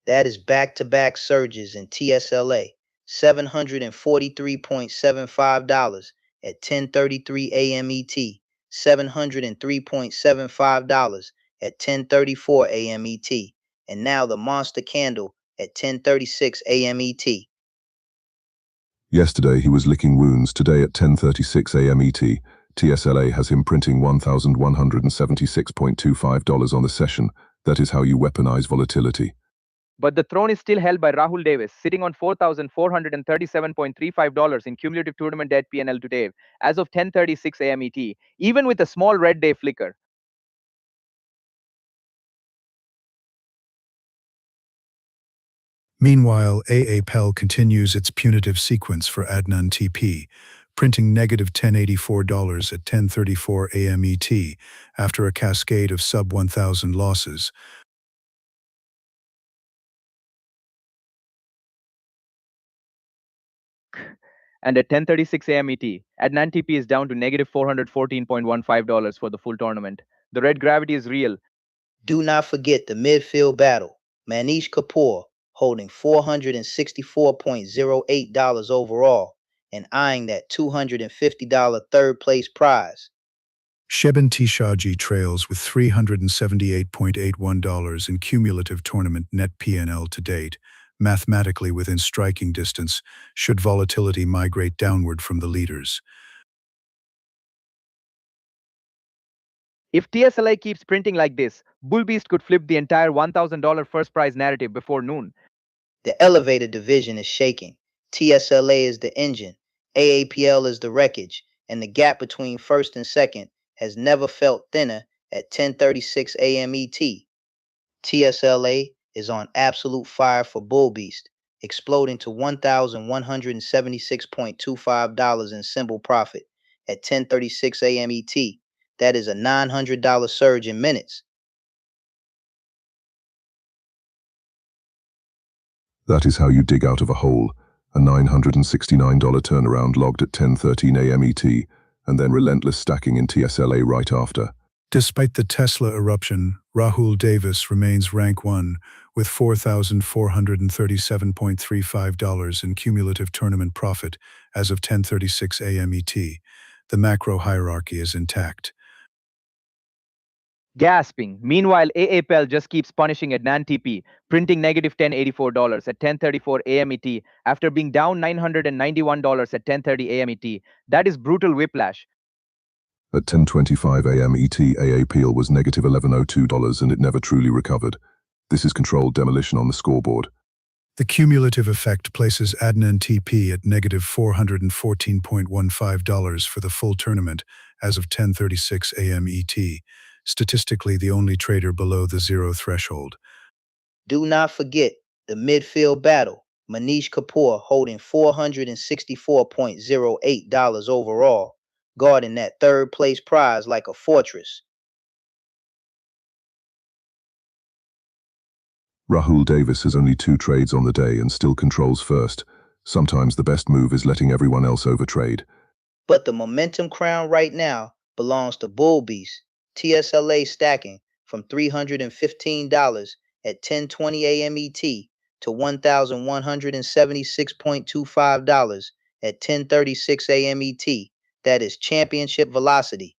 That is back-to-back surges in TSLA, $743.75 at 10:33 AM ET, $703.75 at 10:34 a.m. ET, and now the monster candle at 10:36 a.m. ET. Yesterday he was licking wounds. Today at 10:36 a.m. ET, TSLA has him printing $1,176.25 on the session. That is how you weaponize volatility. But the throne is still held by Rahul Davis, sitting on $4,437.35 in cumulative tournament dead P&L today, as of 10:36 a.m. ET, even with a small red day flicker. Meanwhile, AAPL continues its punitive sequence for Adnan TP, printing negative $1084 at 10:34 a.m. ET after a cascade of sub-1,000 losses. And at 10:36 a.m. ET, Adnan TP is down to negative $414.15 for the full tournament. The red gravity is real. Do not forget the midfield battle. Manish Kapoor holding $464.08 overall and eyeing that $250 third place prize. Sheben Tishaji trails with $378.81 in cumulative tournament net P&L to date, mathematically within striking distance, should volatility migrate downward from the leaders. If TSLA keeps printing like this, Bull Beast could flip the entire $1,000 first prize narrative before noon. The elevator division is shaking. TSLA is the engine, AAPL is the wreckage, and the gap between first and second has never felt thinner at 10:36 a.m. ET. TSLA is on absolute fire for Bull Beast, exploding to $1,176.25 in symbol profit at 10:36 a.m. ET. That is a $900 surge in minutes. That is how you dig out of a hole. A $969 turnaround logged at 10:13 a.m. ET, and then relentless stacking in TSLA right after. Despite the Tesla eruption, Rahul Davis remains rank 1 with $4,437.35 in cumulative tournament profit as of 10:36 a.m. ET. The macro hierarchy is intact. Gasping. Meanwhile, AAPL just keeps punishing Adnan TP, printing negative $1084 at 10:34 a.m. ET after being down $991 at 10:30 a.m. ET. That is brutal whiplash. At 10:25 a.m. ET, AAPL was negative $1102 and it never truly recovered. This is controlled demolition on the scoreboard. The cumulative effect places Adnan TP at negative $414.15 for the full tournament as of 10:36 a.m. ET, statistically the only trader below the zero threshold. Do not forget the midfield battle. Manish Kapoor holding $464.08 overall, guarding that third place prize like a fortress. Rahul Davis has only 2 trades on the day and still controls first. Sometimes the best move is letting everyone else overtrade. But the momentum crown right now belongs to Bull Beast. TSLA stacking from $315 at 10:20 a.m. ET to $1,176.25 at 10:36 a.m. ET. That is championship velocity.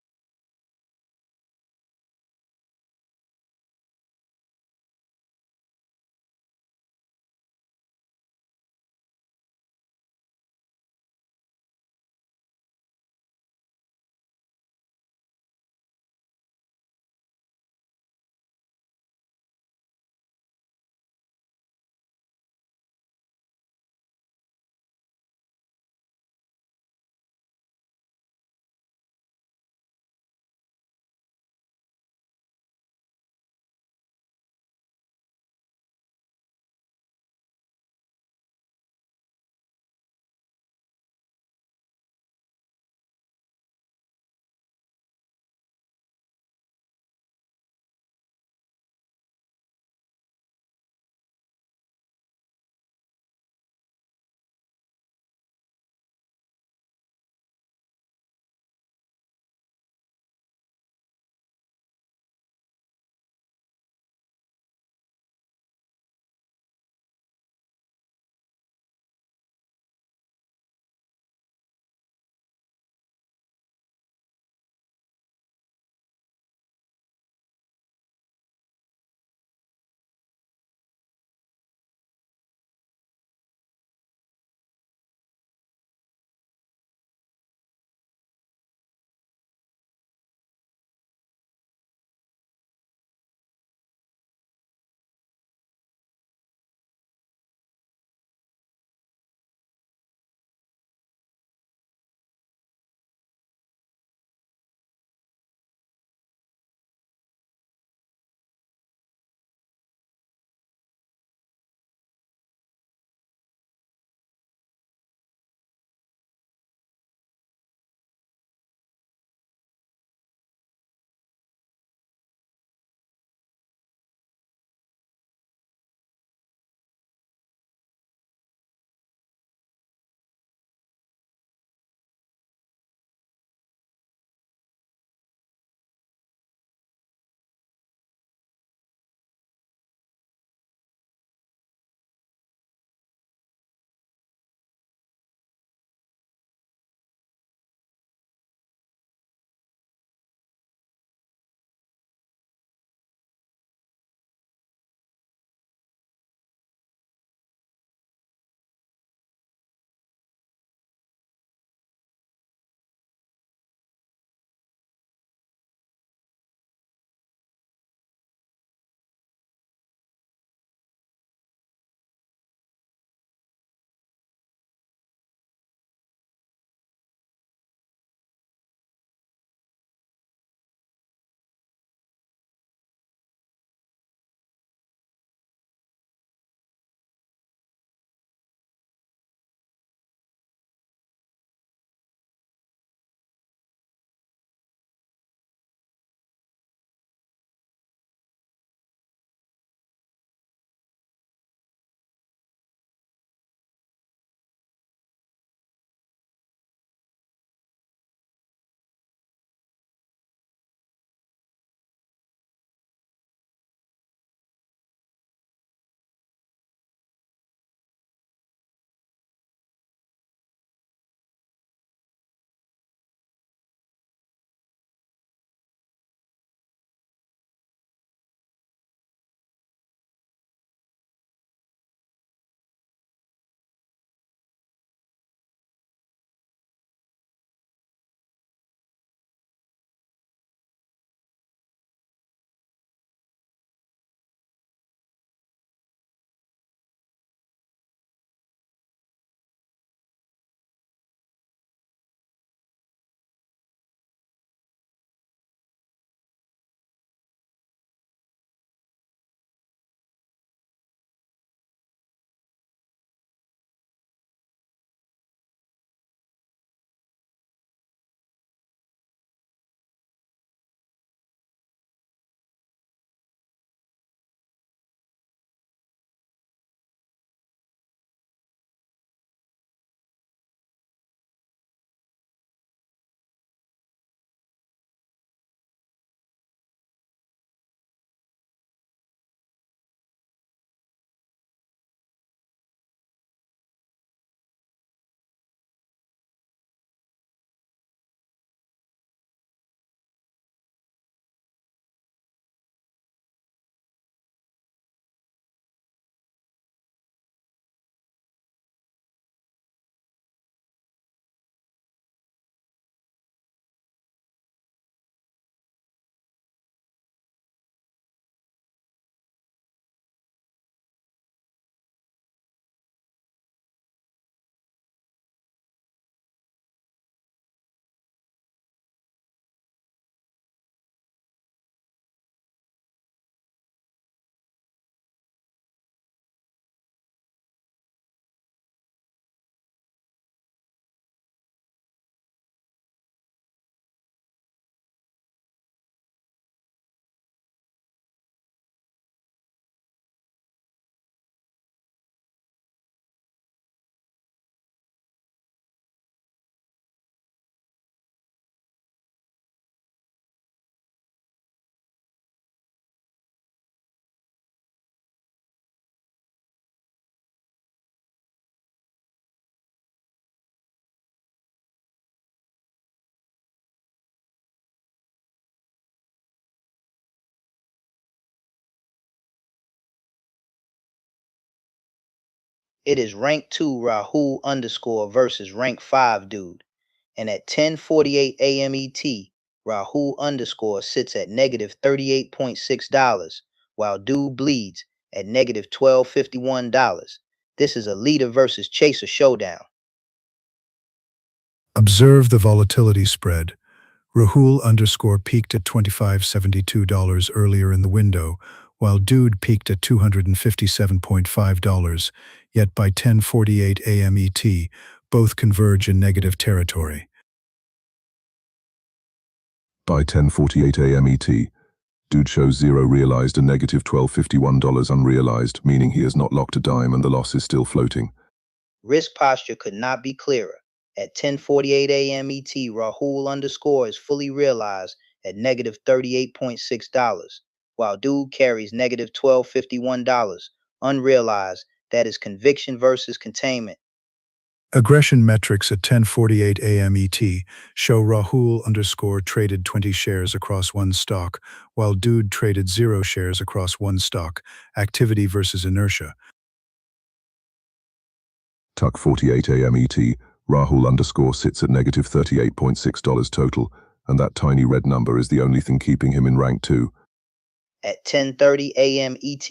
It is rank 2 Rahul underscore versus rank 5 dude. And at 10:48 a.m. ET, Rahul underscore sits at negative $38.6, while dude bleeds at negative $12.51. This is a leader versus chaser showdown. Observe the volatility spread. Rahul underscore peaked at $25.72 earlier in the window, while Dude peaked at $257.5, yet by 10:48 a.m. ET, both converge in negative territory. By 10:48 a.m. ET, Dude shows zero realized and negative $12.51 unrealized, meaning he has not locked a dime and the loss is still floating. Risk posture could not be clearer. At 10:48 a.m. ET, Rahul underscore is fully realized at negative $38.6, while Dude carries negative $12.51 unrealized. That is conviction versus containment. Aggression metrics at 10:48 a.m. ET show Rahul underscore traded 20 shares across one stock, while Dude traded 0 shares across one stock. Activity versus inertia. Tuck 48 a.m. ET, Rahul underscore sits at negative $38.6 total, and that tiny red number is the only thing keeping him in rank 2. At 10:30 a.m. ET,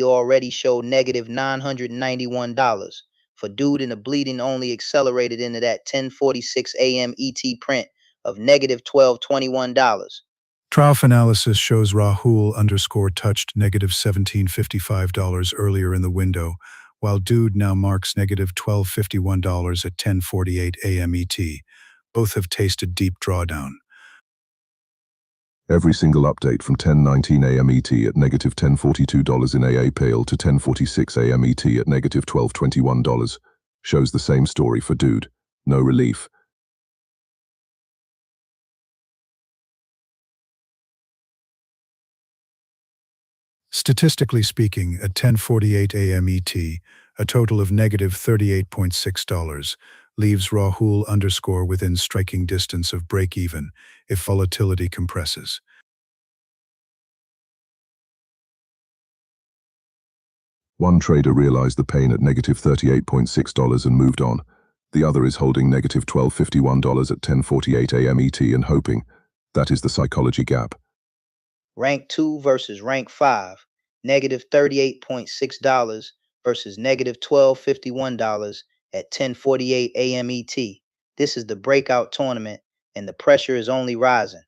already showed negative $991. For Dude in the bleeding only accelerated into that 10:46 a.m. ET print of negative $12.21. Trough analysis shows Rahul underscore touched negative $17.55 earlier in the window, while Dude now marks negative $12.51 at 10:48 a.m. ET. Both have tasted deep drawdown. Every single update from 10:19 a.m. ET at negative $10.42 in AAPL to 10:46 a.m. ET at negative $12.21 shows the same story for Dude. No relief. Statistically speaking, at 10:48 a.m. ET, a total of negative $38.6 leaves Rahul underscore within striking distance of break-even if volatility compresses. One trader realized the pain at negative $38.6 and moved on. The other is holding negative $12.51 at 10:48 a.m. ET and hoping. That is the psychology gap. Rank 2 versus rank 5, negative $38.6 versus negative $12.51 at 10:48 a.m. ET. This is the breakout tournament, and the pressure is only rising.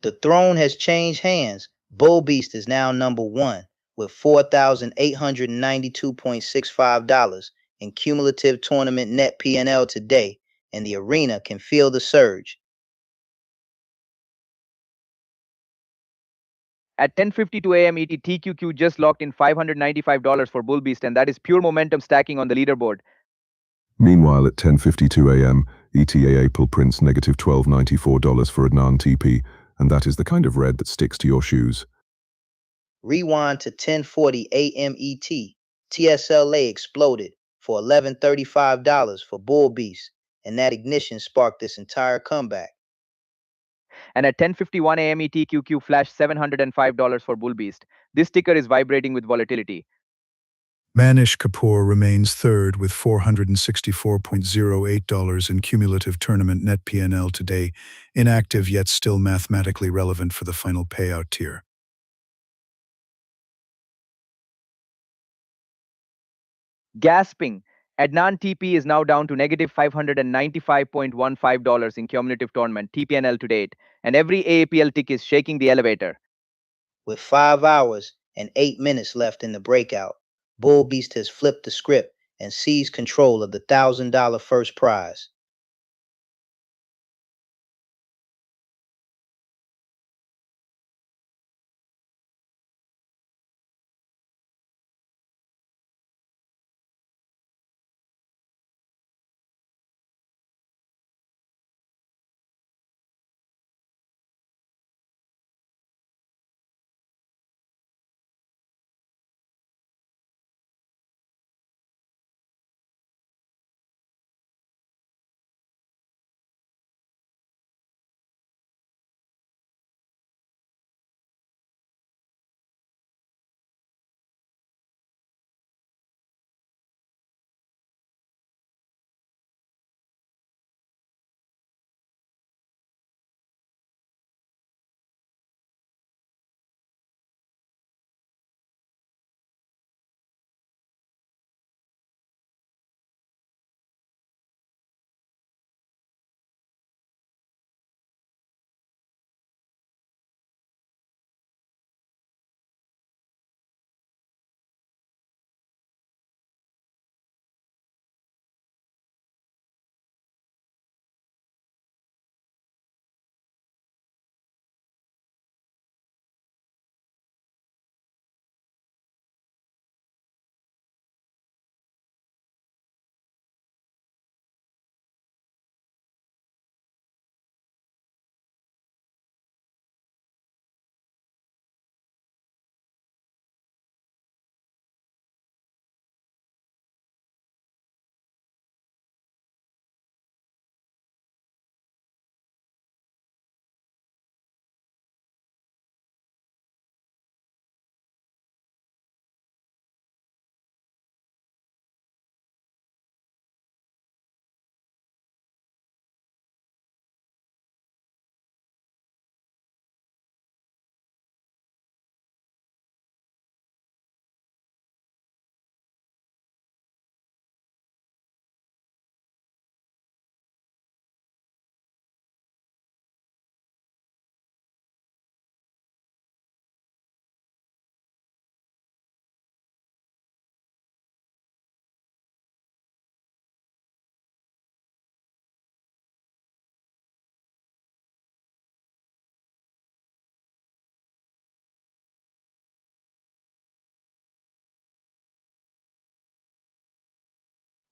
The throne has changed hands. Bull Beast is now number 1 with $4,892.65 in cumulative tournament net P&L today, and the arena can feel the surge. At 10:52 a.m. ET, TQQ just locked in $595 for Bull Beast, and that is pure momentum stacking on the leaderboard. Meanwhile, at 10:52 a.m., AAPL prints negative $12.94 for Adnan TP, and that is the kind of red that sticks to your shoes. Rewind to 10:40 a.m. ET. TSLA exploded for $11.35 for Bull Beast, and that ignition sparked this entire comeback. And at 10:51 a.m. ET, QQ flashed $705 for Bull Beast. This ticker is vibrating with volatility. Manish Kapoor remains third with $464.08 in cumulative tournament net P&L today, inactive yet still mathematically relevant for the final payout tier. Gasping. Adnan TP is now down to negative $595.15 in cumulative tournament TPNL to date, and every AAPL tick is shaking the elevator. With 5 hours and 8 minutes left in the breakout, Bull Beast has flipped the script and seized control of the $1,000 first prize.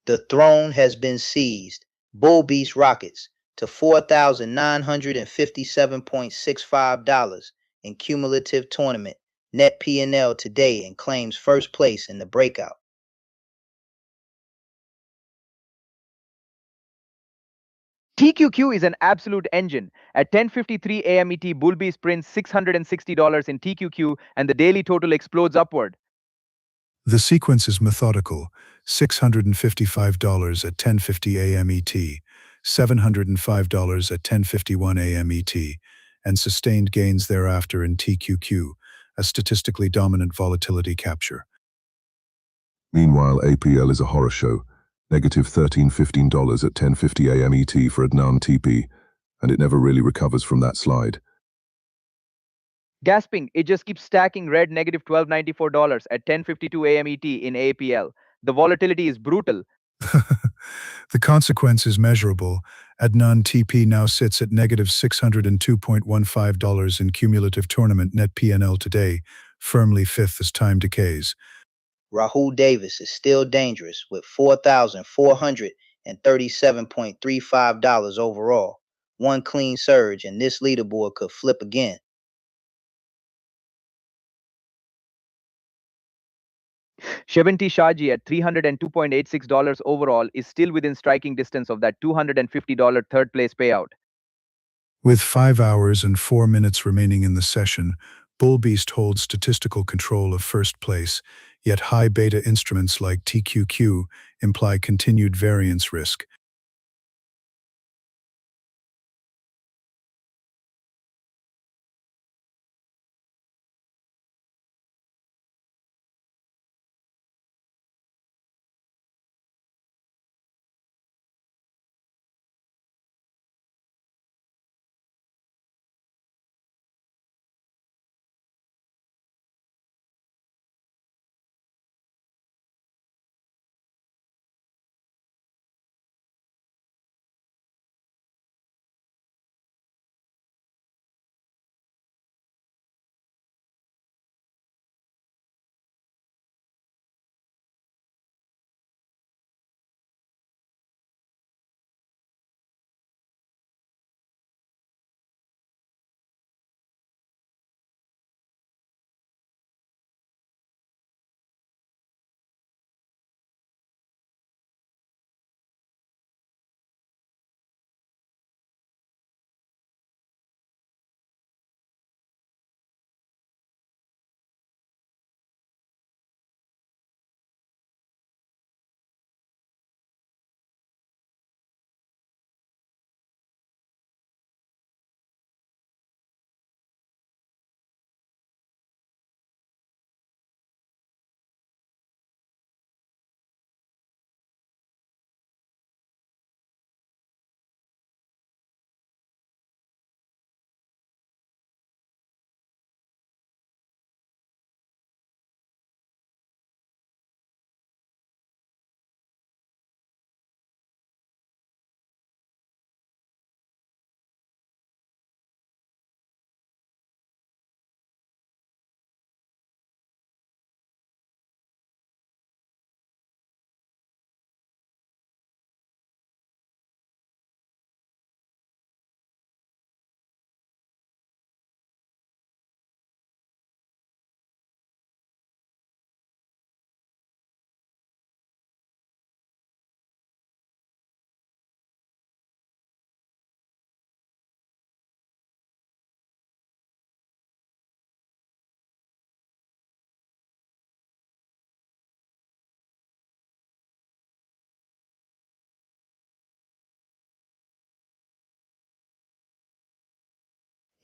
The throne has been seized. Bull Beast rockets to $4,957.65 in cumulative tournament net P&L today and claims first place in the breakout. TQQ is an absolute engine. At 10:53 a.m. ET, Bullbeast prints $660 in TQQ and the daily total explodes upward. The sequence is methodical: $655 at 10:50 a.m. ET, $705 at 10:51 a.m. ET, and sustained gains thereafter in TQQ, a statistically dominant volatility capture. Meanwhile, APL is a horror show. Negative $13.15 at 10:50 a.m. ET for Adnan TP, and it never really recovers from that slide. Gasping, it just keeps stacking red negative $12.94 at 10:52 a.m. ET in AAPL. The volatility is brutal. The consequence is measurable. Adnan TP now sits at negative $602.15 in cumulative tournament net PNL today, firmly fifth as time decays. Rahul Davis is still dangerous with $4,437.35 overall. One clean surge, and this leaderboard could flip again. Shevanti Shaji at $302.86 overall is still within striking distance of that $250 third place payout. With 5 hours and 4 minutes remaining in the session, Bullbeast holds statistical control of first place, yet high beta instruments like TQQ imply continued variance risk.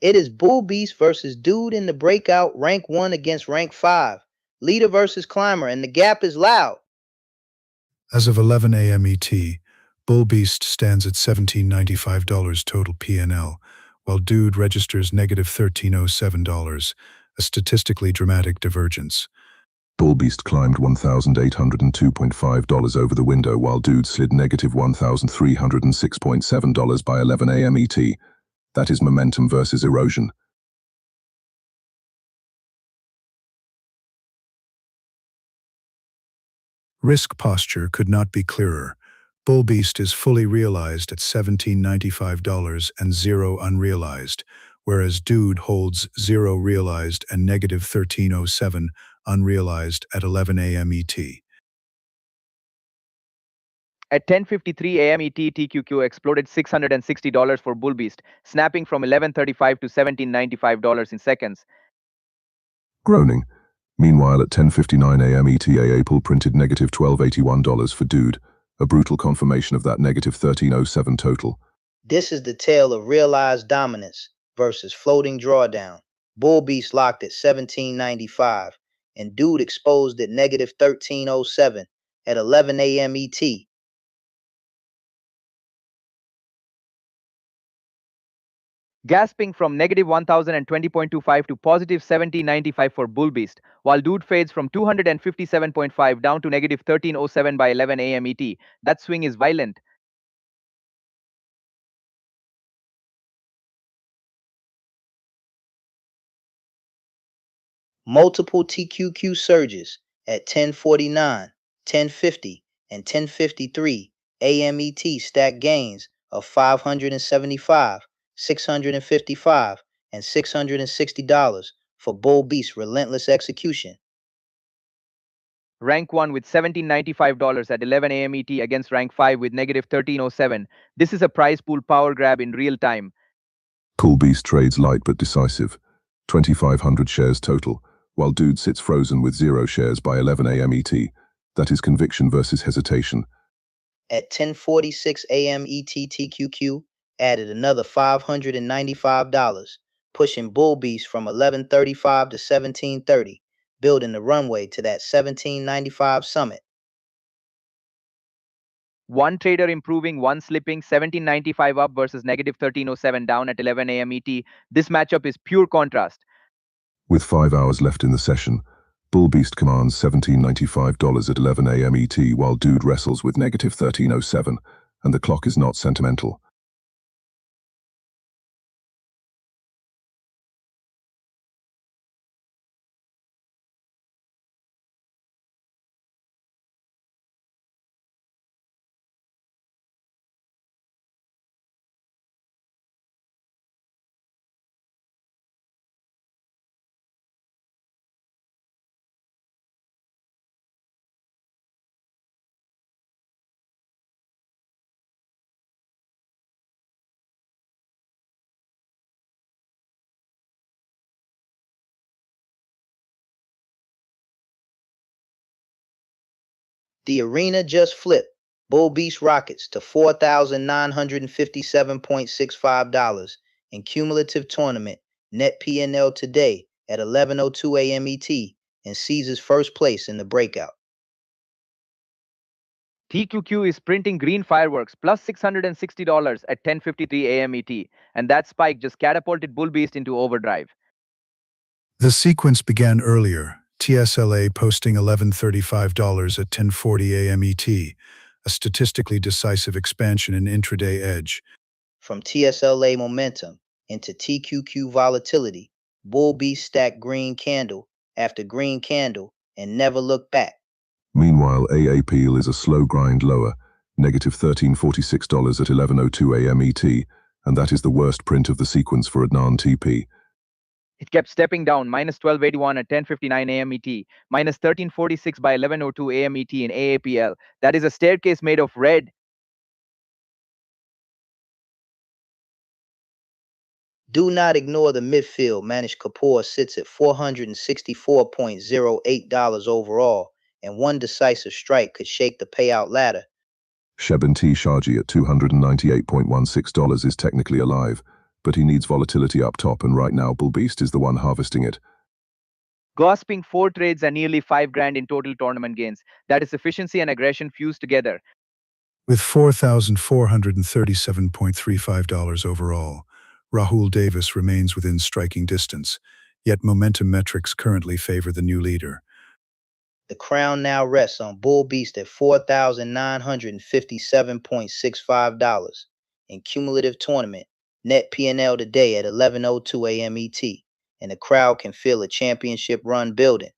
It is Bull Beast versus Dude in the Breakout, rank 1 against rank 5. Leader versus climber, and the gap is loud. As of 11 a.m. ET, Bull Beast stands at $1,795 total PNL, while Dude registers negative $1,307, a statistically dramatic divergence. Bull Beast climbed $1,802.5 over the window, while Dude slid negative $1,306.7 by 11 a.m. ET. That is momentum versus erosion. Risk posture could not be clearer. Bull Beast is fully realized at $1,795 and zero unrealized, whereas Dude holds zero realized and negative $1,307 unrealized at 11 a.m. ET. At 10:53 a.m. ET, TQQ exploded $660 for Bull Beast, snapping from $11.35 to $17.95 in seconds. Groaning. Meanwhile, at 10:59 a.m. ET, AAPL printed negative $12.81 for Dude, a brutal confirmation of that negative $13.07 total. This is the tale of realized dominance versus floating drawdown. Bull Beast locked at $17.95, and Dude exposed at negative $13.07 at 11 a.m. ET. Gasping from negative 1020.25 to positive 1795 for Bull Beast, while Dude fades from 257.5 down to negative 1307 by 11 a.m. ET. That swing is violent. Multiple TQQ surges at 10:49, 10:50, and 10:53 a.m. ET stack gains of $575, $655, and $660 for Bull Beast's relentless execution. Rank 1 with $1795 at 11 a.m. ET against Rank 5 with negative 1307. This is a prize pool power grab in real time. Bull Beast trades light but decisive, 2,500 shares total, while Dude sits frozen with 0 shares by 11 a.m. ET. That is conviction versus hesitation. At 10:46 a.m. ET, TQQ added another $595, pushing Bull Beast from 11:35 to 17:30, building the runway to that 1795 summit. One trader improving, one slipping, 1795 up versus negative 1307 down at 11 a.m. ET. This matchup is pure contrast. With 5 hours left in the session, Bull Beast commands $1795 at 11 a.m. ET, while Dude wrestles with negative 1307, and the clock is not sentimental. The arena just flipped. Bull Beast rockets to $4,957.65 in cumulative tournament net PNL today at 11:02 a.m. ET and seizes first place in the breakout. TQQ is printing green fireworks plus $660 at 10:53 a.m. ET, and that spike just catapulted Bull Beast into overdrive. The sequence began earlier, TSLA posting $1,135 at 10:40 a.m. ET, a statistically decisive expansion in intraday edge. From TSLA momentum into TQQ volatility, Bull Beast stacked green candle after green candle and never looked back. Meanwhile, AAPL is a slow grind lower, negative $1346 at 11:02 a.m. ET, and that is the worst print of the sequence for a non-TP. It kept stepping down, minus 1281 at 10:59 a.m. ET, minus 1346 by 11:02 a.m. ET in AAPL. That is a staircase made of red. Do not ignore the midfield. Manish Kapoor sits at $464.08 overall, and one decisive strike could shake the payout ladder. Shebin T. Shaji at $298.16 is technically alive, but he needs volatility up top, and right now Bull Beast is the one harvesting it. Gasping 4 trades and nearly 5 grand in total tournament gains. That is efficiency and aggression fused together. With $4,437.35 overall, Rahul Davis remains within striking distance, yet momentum metrics currently favor the new leader. The crown now rests on Bull Beast at $4,957.65 in cumulative tournament net P&L today at 11:02 a.m. ET, and the crowd can feel a championship run building.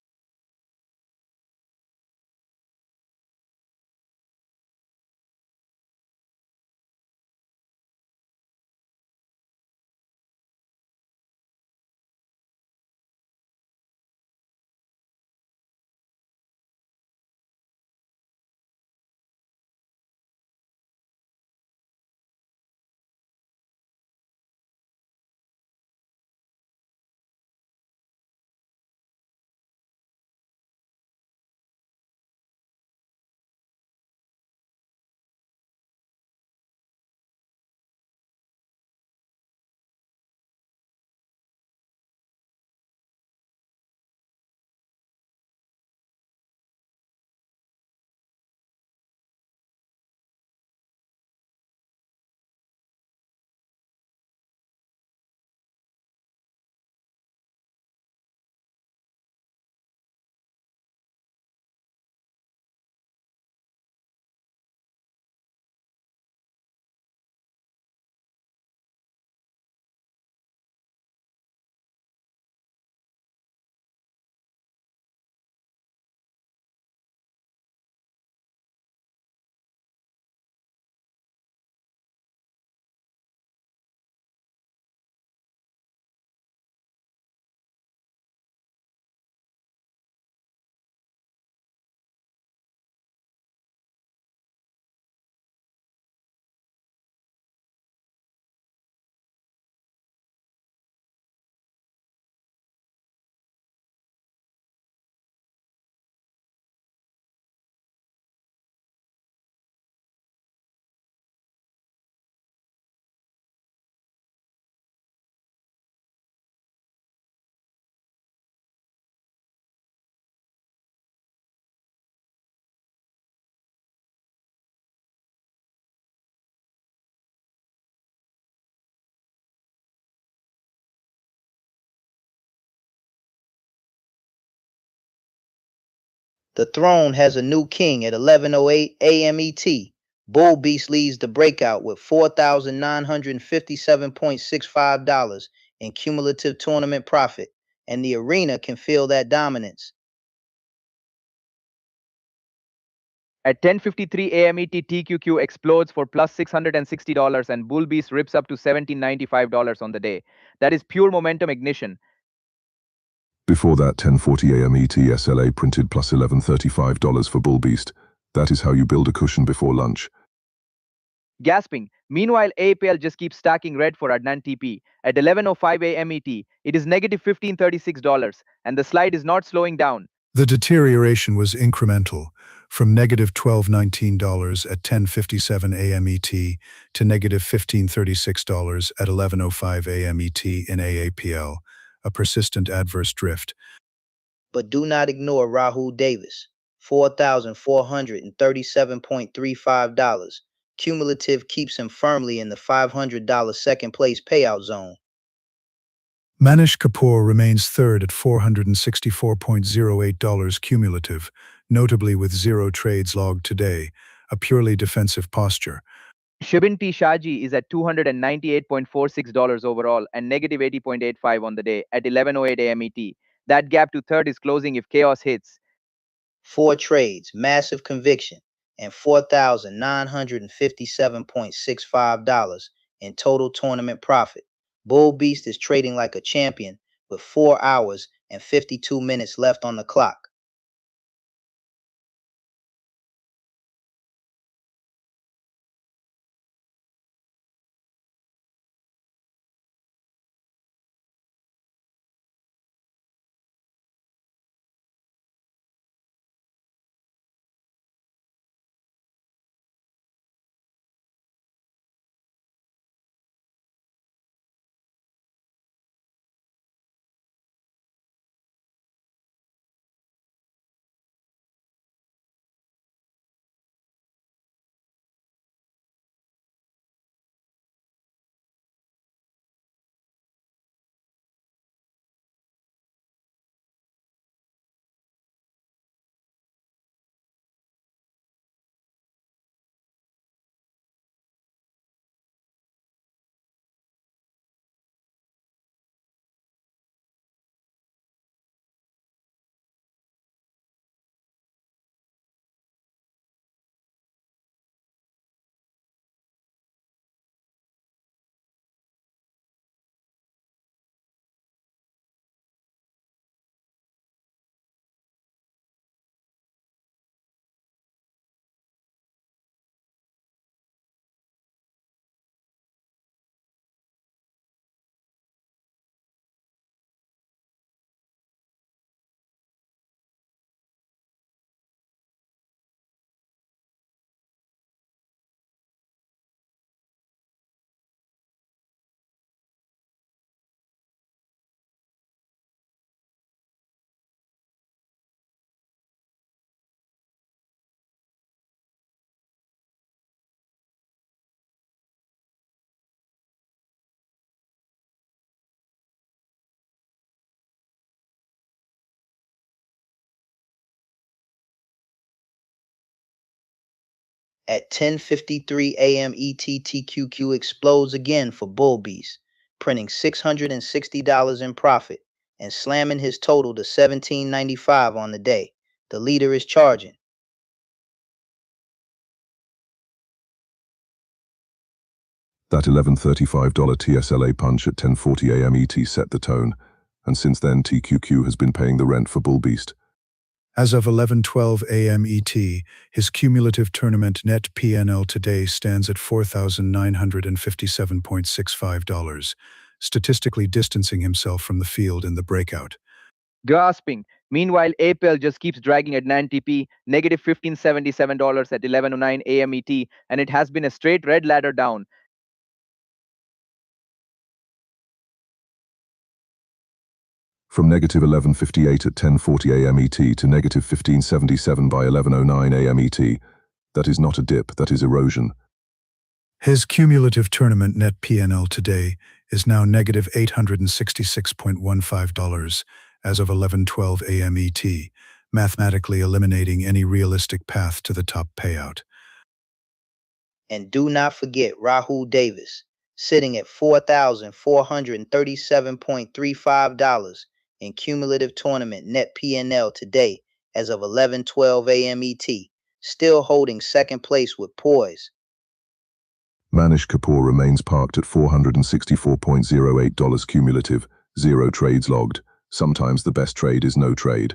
The throne has a new king at 11:08 a.m. ET. Bull Beast leads the breakout with $4,957.65 in cumulative tournament profit, and the arena can feel that dominance. At 10:53 a.m. ET, TQQ explodes for plus $660 and Bull Beast rips up to $1,795 on the day. That is pure momentum ignition. Before that, 10:40 a.m. TSLA printed plus $1135 for Bull Beast. That is how you build a cushion before lunch. Gasping. Meanwhile, AAPL just keeps stacking red for Adnan TP. At 11:05 a.m. ET, it is negative $1,536, and the slide is not slowing down. The deterioration was incremental, from negative $1,219 at 10:57 a.m. ET to negative $1,536 at 11:05 a.m. ET in AAPL, a persistent adverse drift. But do not ignore Rahul Davis, $4,437.35. Cumulative keeps him firmly in the $500 second place payout zone. Manish Kapoor remains third at $464.08 cumulative, notably with 0 trades logged today, a purely defensive posture. Shibin T. Shaji is at $298.46 overall and negative 80.85 on the day at 11:08 a.m. ET. That gap to third is closing if chaos hits. 4 trades, massive conviction, and $4,957.65 in total tournament profit. Bull Beast is trading like a champion with 4 hours and 52 minutes left on the clock. At 10:53 a.m. ET, TQQ explodes again for Bull Beast, printing $660 in profit and slamming his total to $17.95 on the day. The leader is charging. That $11.35 TSLA punch at 10:40 a.m. ET set the tone, and since then TQQ has been paying the rent for Bull Beast. As of 11:12 a.m. ET, his cumulative tournament net PNL today stands at $4,957.65, statistically distancing himself from the field in the breakout. Gasping. Meanwhile, AAPL just keeps dragging at NANTP, negative $1,577 at 11:09 a.m. ET, and it has been a straight red ladder down. From negative 11.58 at 10:40 a.m. ET to negative 15.77 by 11:09 a.m. ET. That is not a dip, that is erosion. His cumulative tournament net PNL today is now negative $866.15 as of 11:12 a.m. ET, mathematically eliminating any realistic path to the top payout. And do not forget Rahul Davis, sitting at $4,437.35 in cumulative tournament net PNL today as of 11:12 a.m. ET, still holding second place with poise. Manish Kapoor remains parked at $464.08 cumulative, 0 trades logged. Sometimes the best trade is no trade.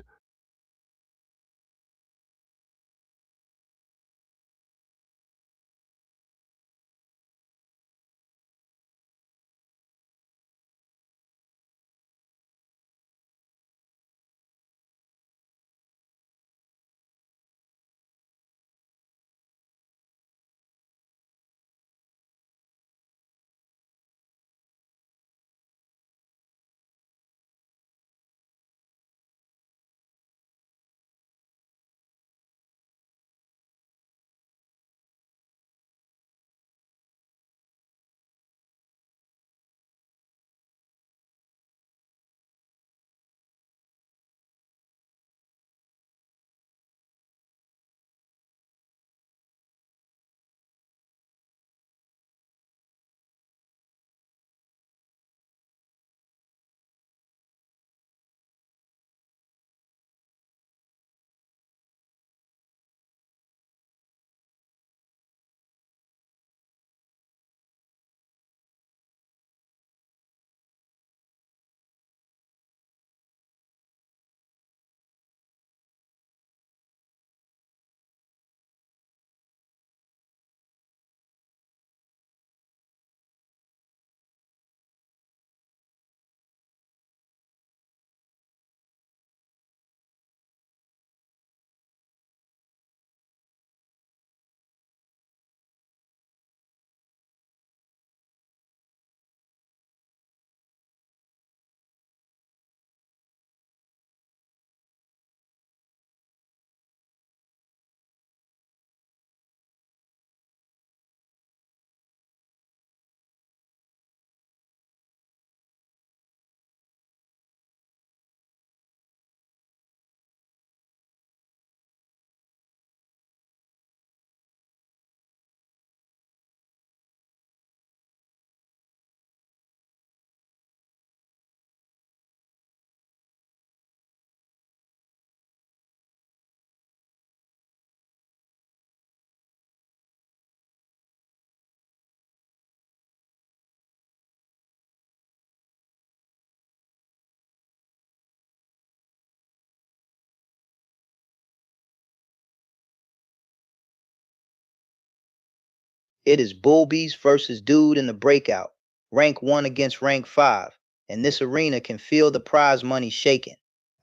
It is Bull Beast versus Dude in the Breakout, rank 1 against rank 5, and this arena can feel the prize money shaking.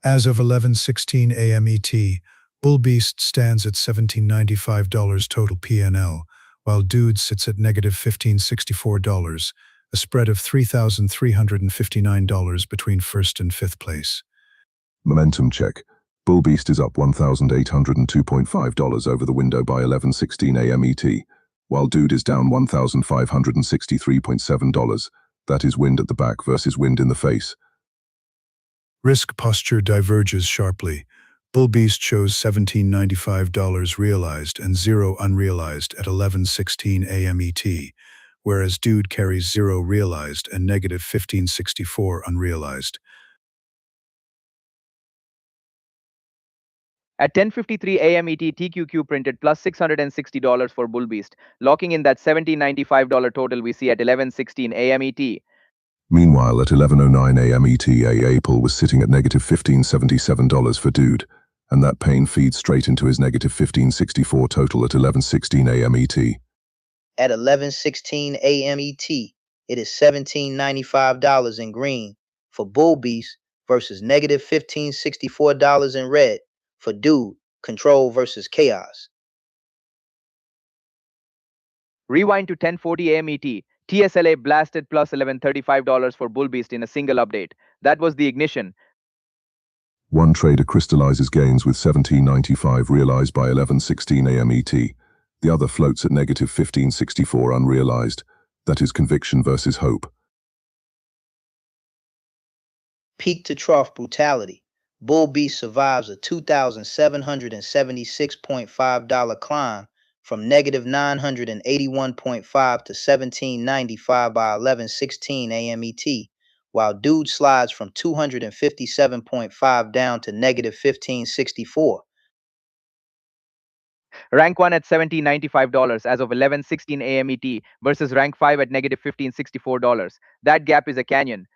As of 11:16 a.m. ET, Bull Beast stands at $17.95 total PNL, while Dude sits at negative $15.64, a spread of $3,359 between first and fifth place. Momentum check. Bull Beast is up $1,802.5 over the window by 11:16 a.m. ET, while Dude is down $1,563.7. That is wind at the back versus wind in the face. Risk posture diverges sharply. Bull Beast shows $17.95 realized and 0 unrealized at 11:16 a.m. ET, whereas Dude carries 0 realized and negative 15.64 unrealized. At 10:53 a.m. ET, TQQ printed plus $660 for Bull Beast, locking in that $17.95 total we see at 11:16 a.m. ET. Meanwhile, at 11:09 a.m. ET, AAPL was sitting at negative $15.77 for Dude, and that pain feeds straight into his negative $15.64 total at 11:16 a.m. ET. At 11:16 a.m. ET, it is $17.95 in green for Bull Beast versus negative $15.64 in red for Dude, Control versus Chaos. Rewind to 10:40 a.m. ET. TSLA blasted plus $11.35 for Bull Beast in a single update. That was the ignition. One trader crystallizes gains with $17.95 realized by 11:16 a.m. ET. The other floats at negative $15.64 unrealized. That is conviction versus hope. Peak to trough brutality. Bull Beast survives a $2,776.5 climb from negative $981.5 to $17.95 by 11:16 a.m. ET, while Dude slides from $257.5 down to negative $15.64. Rank 1 at $17.95 as of 11:16 a.m. ET versus rank 5 at negative $15.64. That gap is a canyon.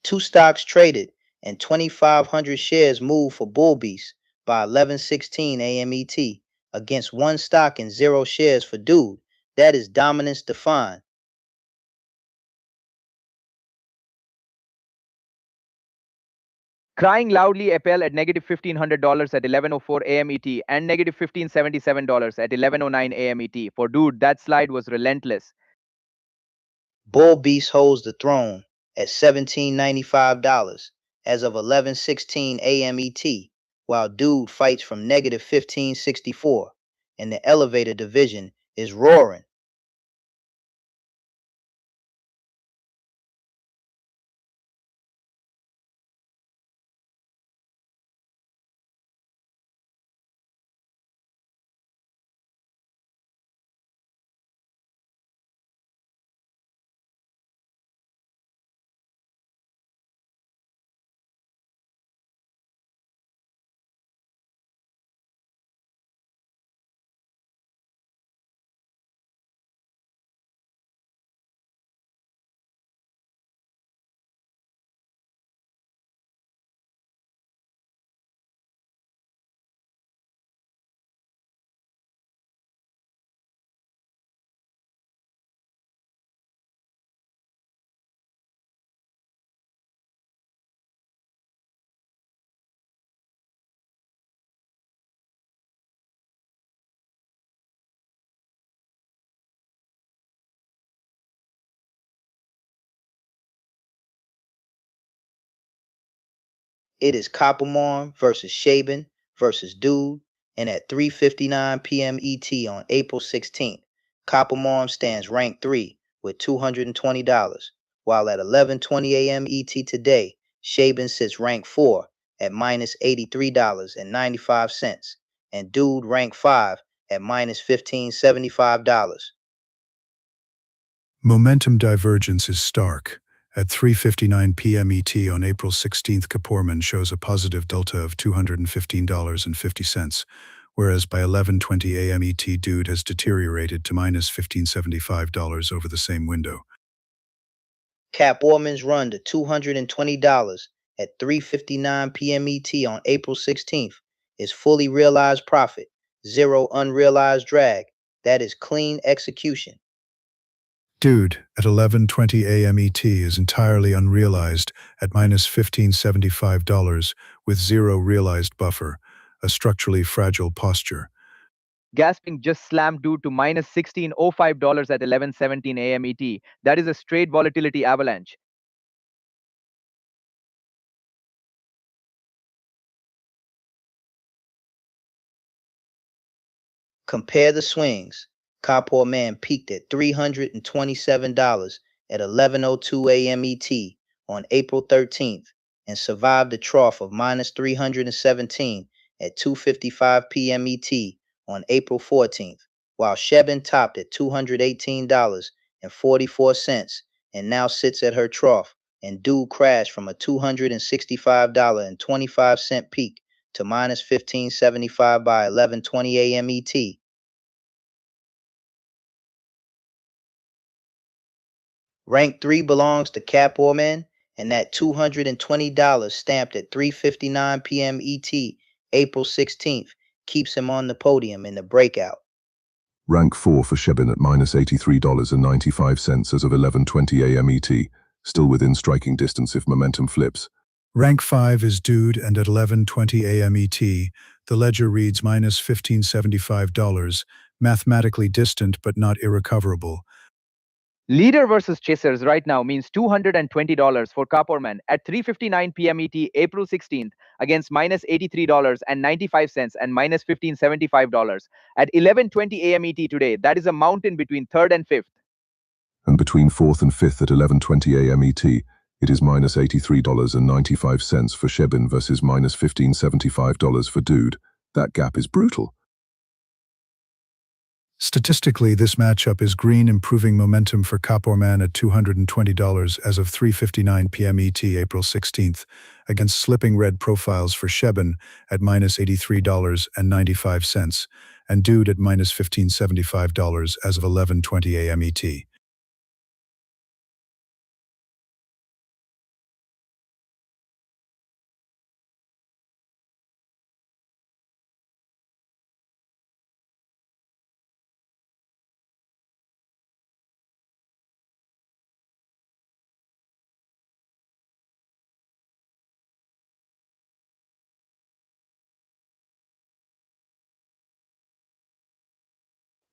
Two stocks traded and 2,500 shares moved for Bull Beast by 11:16 a.m. ET against one stock and 0 shares for Dude. That is dominance defined. Crying loudly, AAPL at negative $1,500 at 11:04 a.m. ET and negative $15.77 at 11:09 a.m. ET. For Dude, that slide was relentless. Bull Beast holds the throne at $17.95 as of 11:16 a.m. ET, while Dude fights from negative $15.64, and the elevator division is roaring. It is Coppermine versus Shaben versus Dude, and at 3:59 p.m. ET on April 16th, Coppermine stands ranked 3 with $220, while at 11:20 a.m. ET today, Shaben sits ranked 4 at minus $83.95, and Dude ranked 5 at minus $15.75. Momentum divergence is stark. At 3:59 p.m. ET on April 16th, Kaporman shows a positive delta of $215.50, whereas by 11:20 a.m. ET, Dude has deteriorated to minus $15.75 over the same window. Cap Orman's run to $220 at 3:59 p.m. ET on April 16th is fully realized profit, 0 unrealized drag. That is clean execution. Dude, at 11:20 a.m. ET is entirely unrealized at minus $15.75 with 0 realized buffer, a structurally fragile posture. Gasping just slammed Dude to minus $16.05 at 11:17 a.m. ET. That is a straight volatility avalanche. Compare the swings. Copper Man peaked at $327 at 11:02 a.m. ET on April 13th and survived the trough of minus 317 at 2:55 p.m. ET on April 14th, while Shebin topped at $218.44 and now sits at her trough, and Dude crashed from a $265.25 peak to minus 1575 by 11:20 a.m. ET. Rank 3 belongs to Cap Orman, and that $220 stamped at 3:59 p.m. ET, April 16th, keeps him on the podium in the breakout. Rank 4 for Shebin at minus $83.95 as of 11:20 a.m. ET, still within striking distance if momentum flips. Rank 5 is Dude, and at 11:20 a.m. ET, the ledger reads minus $1575, mathematically distant but not irrecoverable. Leader versus chasers right now means $220 for Kaporman at 3:59 p.m. ET, April 16th, against minus $83.95 and minus $1575 at 11:20 a.m. ET today. That is a mountain between third and fifth. And between 4th and 5th at 11:20 a.m. ET, it is minus $83.95 for Shebin versus minus $1575 for Dude. That gap is brutal. Statistically, this matchup is green, improving momentum for Kaporman at $220 as of 3:59 p.m. ET, April 16th, against slipping red profiles for Shebin at minus $83.95 and Dude at minus $1575 as of 11:20 a.m. ET.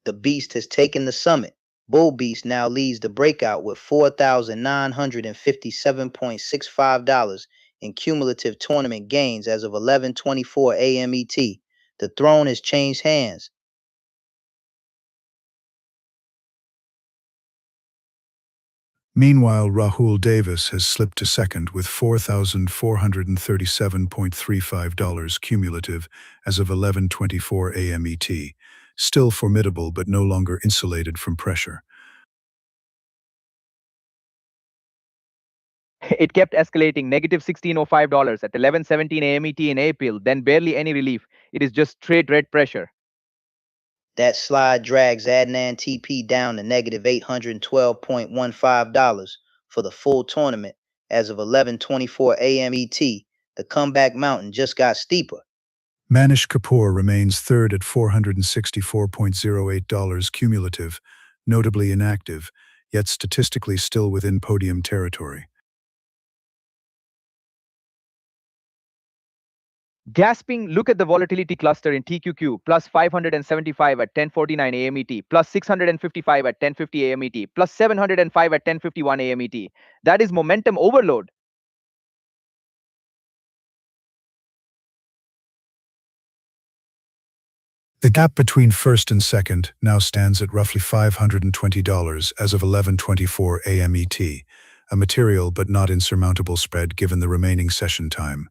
The Beast has taken the summit. Bull Beast now leads the breakout with $4,957.65 in cumulative tournament gains as of 11:24 a.m. ET. The throne has changed hands. Meanwhile, Rahul Davis has slipped to second with $4,437.35 cumulative as of 11:24 a.m. ET, still formidable but no longer insulated from pressure. It kept escalating, negative $16.05 at 11:17 a.m. ET in AAPL, then barely any relief. It is just straight red pressure. That slide drags Adnan TP down to negative $812.15 for the full tournament as of 11:24 a.m. ET. The comeback mountain just got steeper. Manish Kapoor remains third at $464.08 cumulative, notably inactive, yet statistically still within podium territory. Gasping, look at the volatility cluster in TQQ, plus 575 at 10:49 a.m. ET, plus 655 at 10:50 a.m. ET, plus 705 at 10:51 a.m. ET. That is momentum overload. The gap between first and second now stands at roughly $520 as of 11:24 a.m. ET, a material but not insurmountable spread given the remaining session time.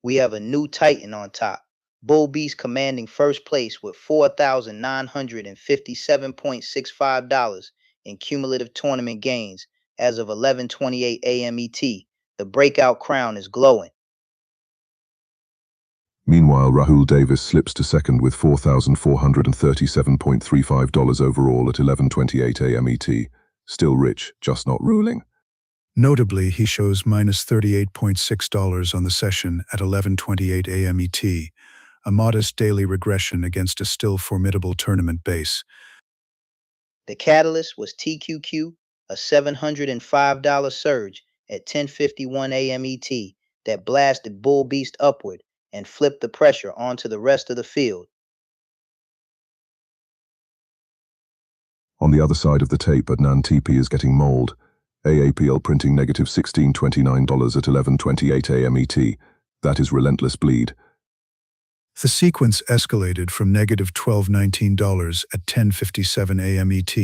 We have a new Titan on top. Bull Beast commanding first place with $4,957.65 in cumulative tournament gains as of 11:28 a.m. ET. The breakout crown is glowing. Meanwhile, Rahul Davis slips to second with $4,437.35 overall at 11:28 a.m. ET. Still rich, just not ruling. Notably, he shows minus $38.6 on the session at 11:28 a.m. ET, a modest daily regression against a still formidable tournament base. The catalyst was TQQ, a $705 surge at 10:51 a.m. ET that blasted Bull Beast upward and flipped the pressure onto the rest of the field. On the other side of the tape, Adnan TP is getting mauled. AAPL printing negative $16.29 at 11:28 a.m. ET. That is relentless bleed. The sequence escalated from negative $12.19 at 10:57 a.m. ET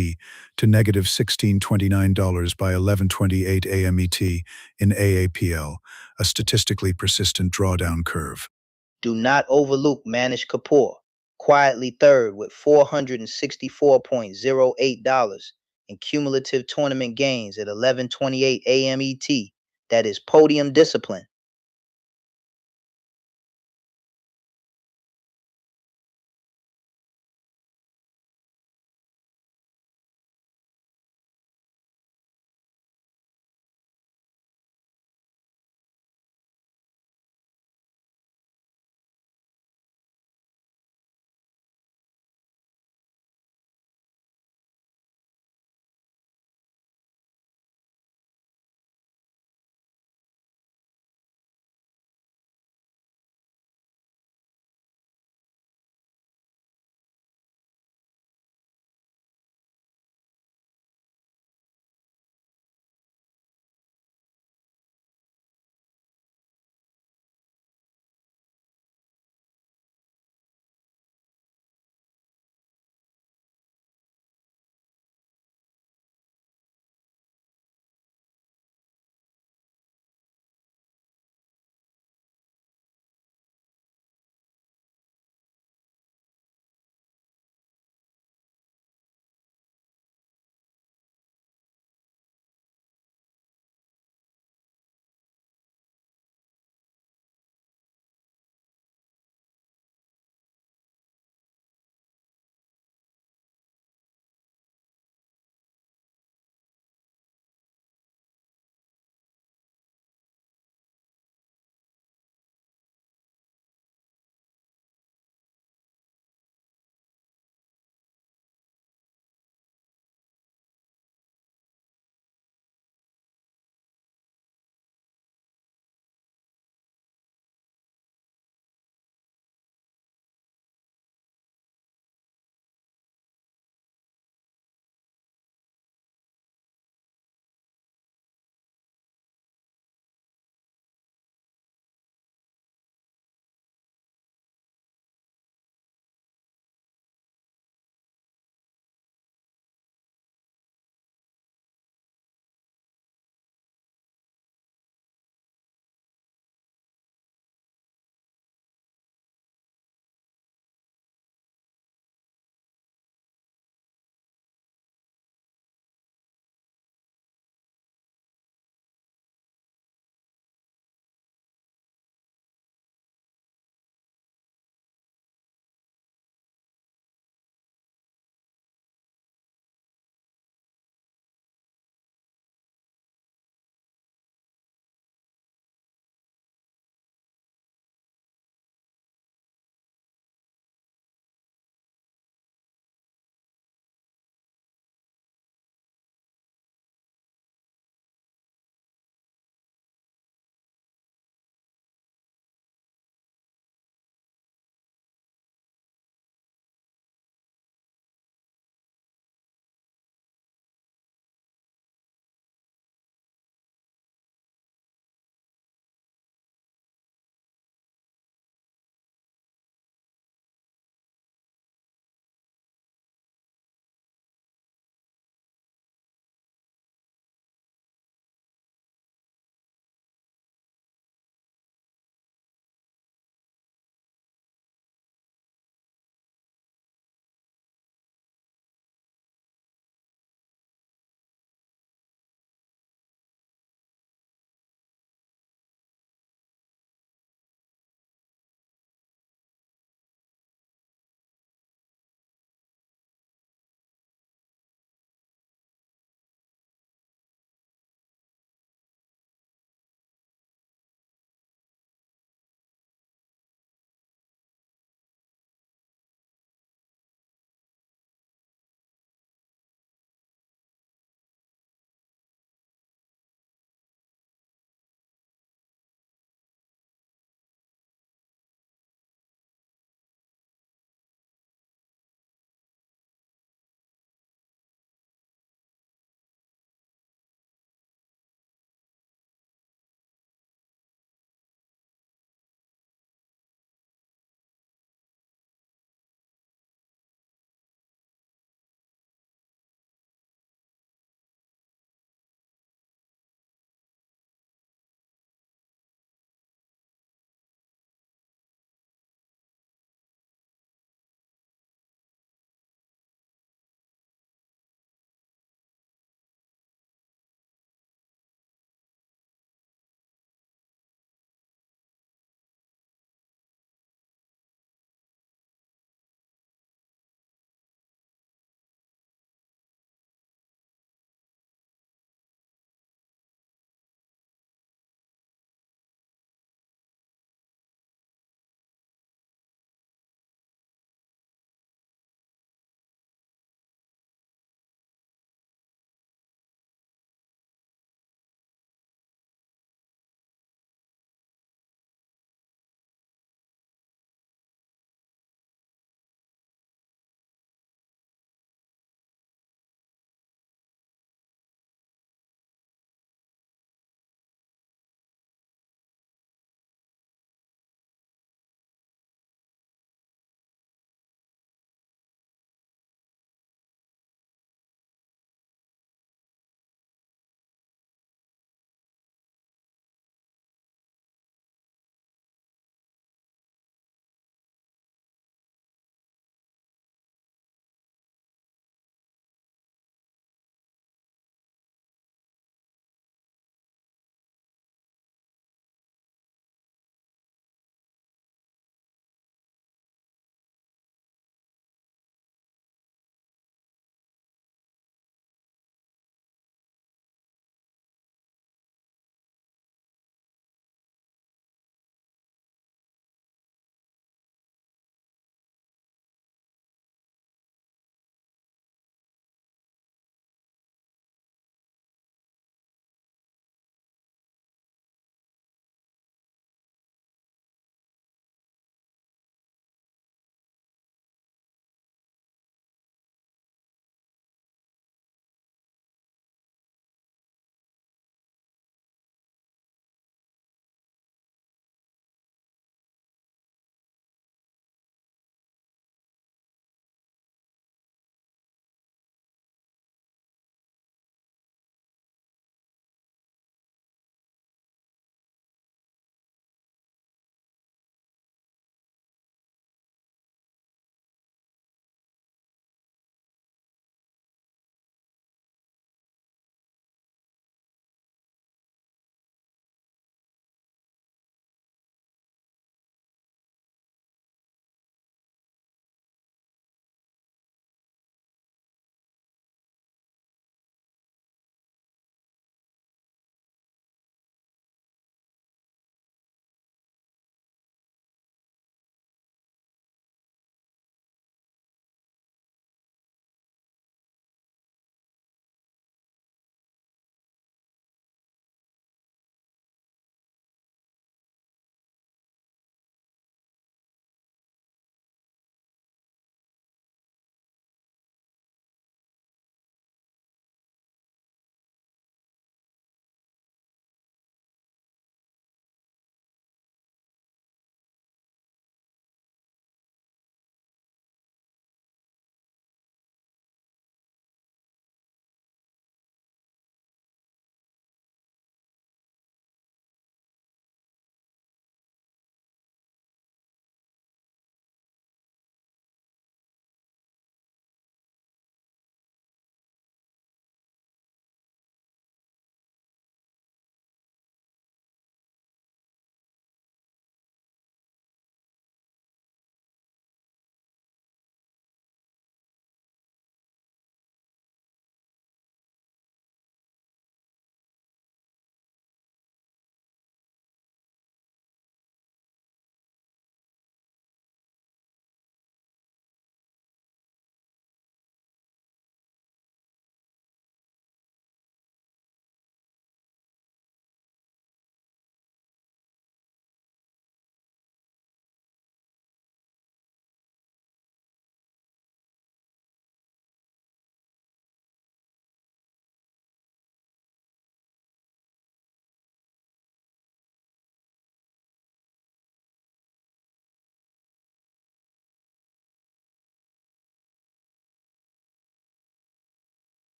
to negative $16.29 by 11:28 a.m. ET in AAPL, a statistically persistent drawdown curve. Do not overlook Manish Kapoor, quietly third with $464.08 in cumulative tournament gains at 11:28 a.m. ET. That is podium discipline.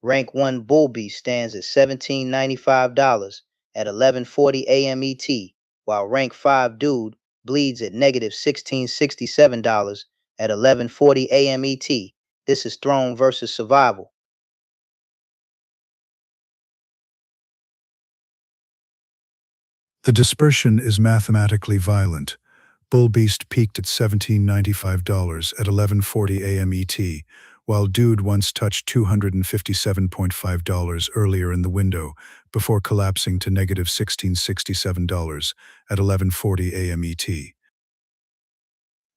Rank 1 Bull Beast stands at $17.95 at 11:40 a.m. ET, while Rank 5 Dude bleeds at negative $16.67 at 11:40 a.m. ET. This is Throne versus Survival. The dispersion is mathematically violent. Bull Beast peaked at $17.95 at 11:40 a.m. ET, while Dude once touched $257.5 earlier in the window before collapsing to negative $16.67 at 11:40 a.m. ET.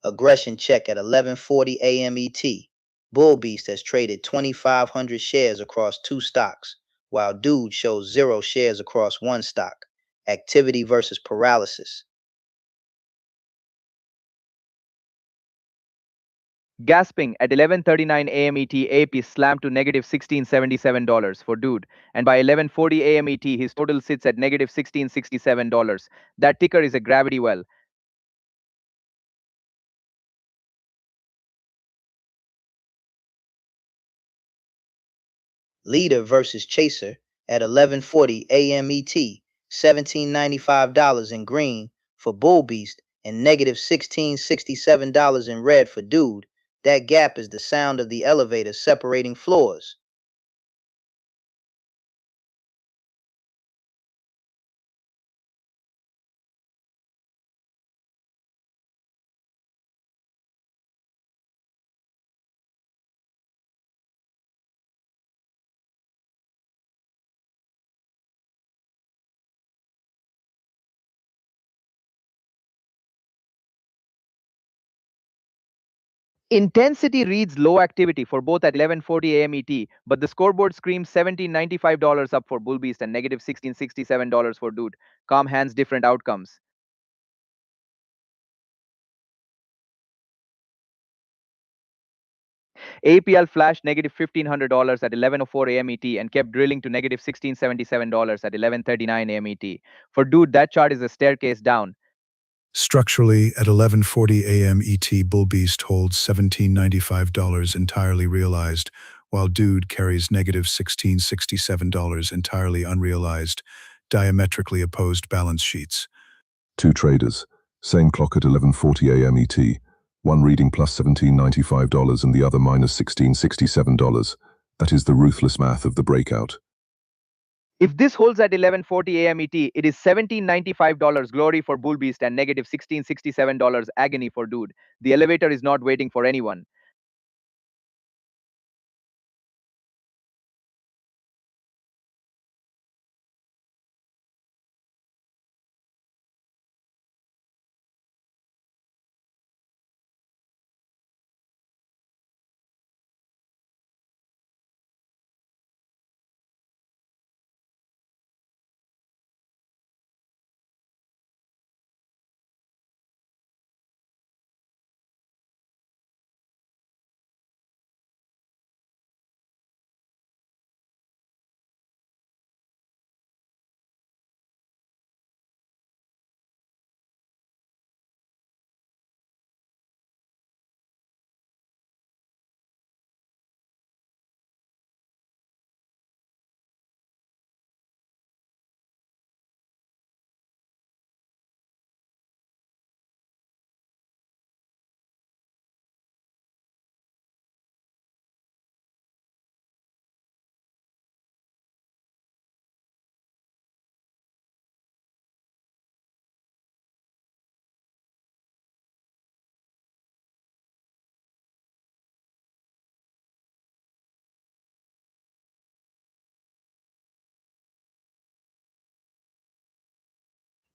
Aggression check at 11:40 a.m. ET. Bull Beast has traded 2,500 shares across two stocks, while Dude shows 0 shares across one stock. Activity versus paralysis. Gasping at 11:39 a.m. ET, AAP slammed to negative $16.77 for Dude, and by 11:40 a.m. ET, his total sits at negative $16.67. That ticker is a gravity well. Leader versus Chaser at 11:40 a.m. ET, $17.95 in green for Bull Beast and negative $16.67 in red for Dude. That gap is the sound of the elevator separating floors. Intensity reads low activity for both at 11:40 a.m. ET, but the scoreboard screams $17.95 up for Bull Beast and negative $16.67 for Dude. Calm hands, different outcomes. APL flashed negative $1,500 at 11:04 a.m. ET and kept drilling to negative $16.77 at 11:39 a.m. ET. For Dude, that chart is a staircase down. Structurally, at 11:40 a.m. ET, Bull Beast holds $17.95 entirely realized, while Dude carries negative $16.67 entirely unrealized, diametrically opposed balance sheets. Two traders, same clock at 11:40 a.m. ET, one reading plus $17.95 and the other minus $16.67. That is the ruthless math of the breakout. If this holds at 11:40 a.m. ET, it is $17.95 glory for Bull Beast and negative $16.67 agony for Dude. The elevator is not waiting for anyone.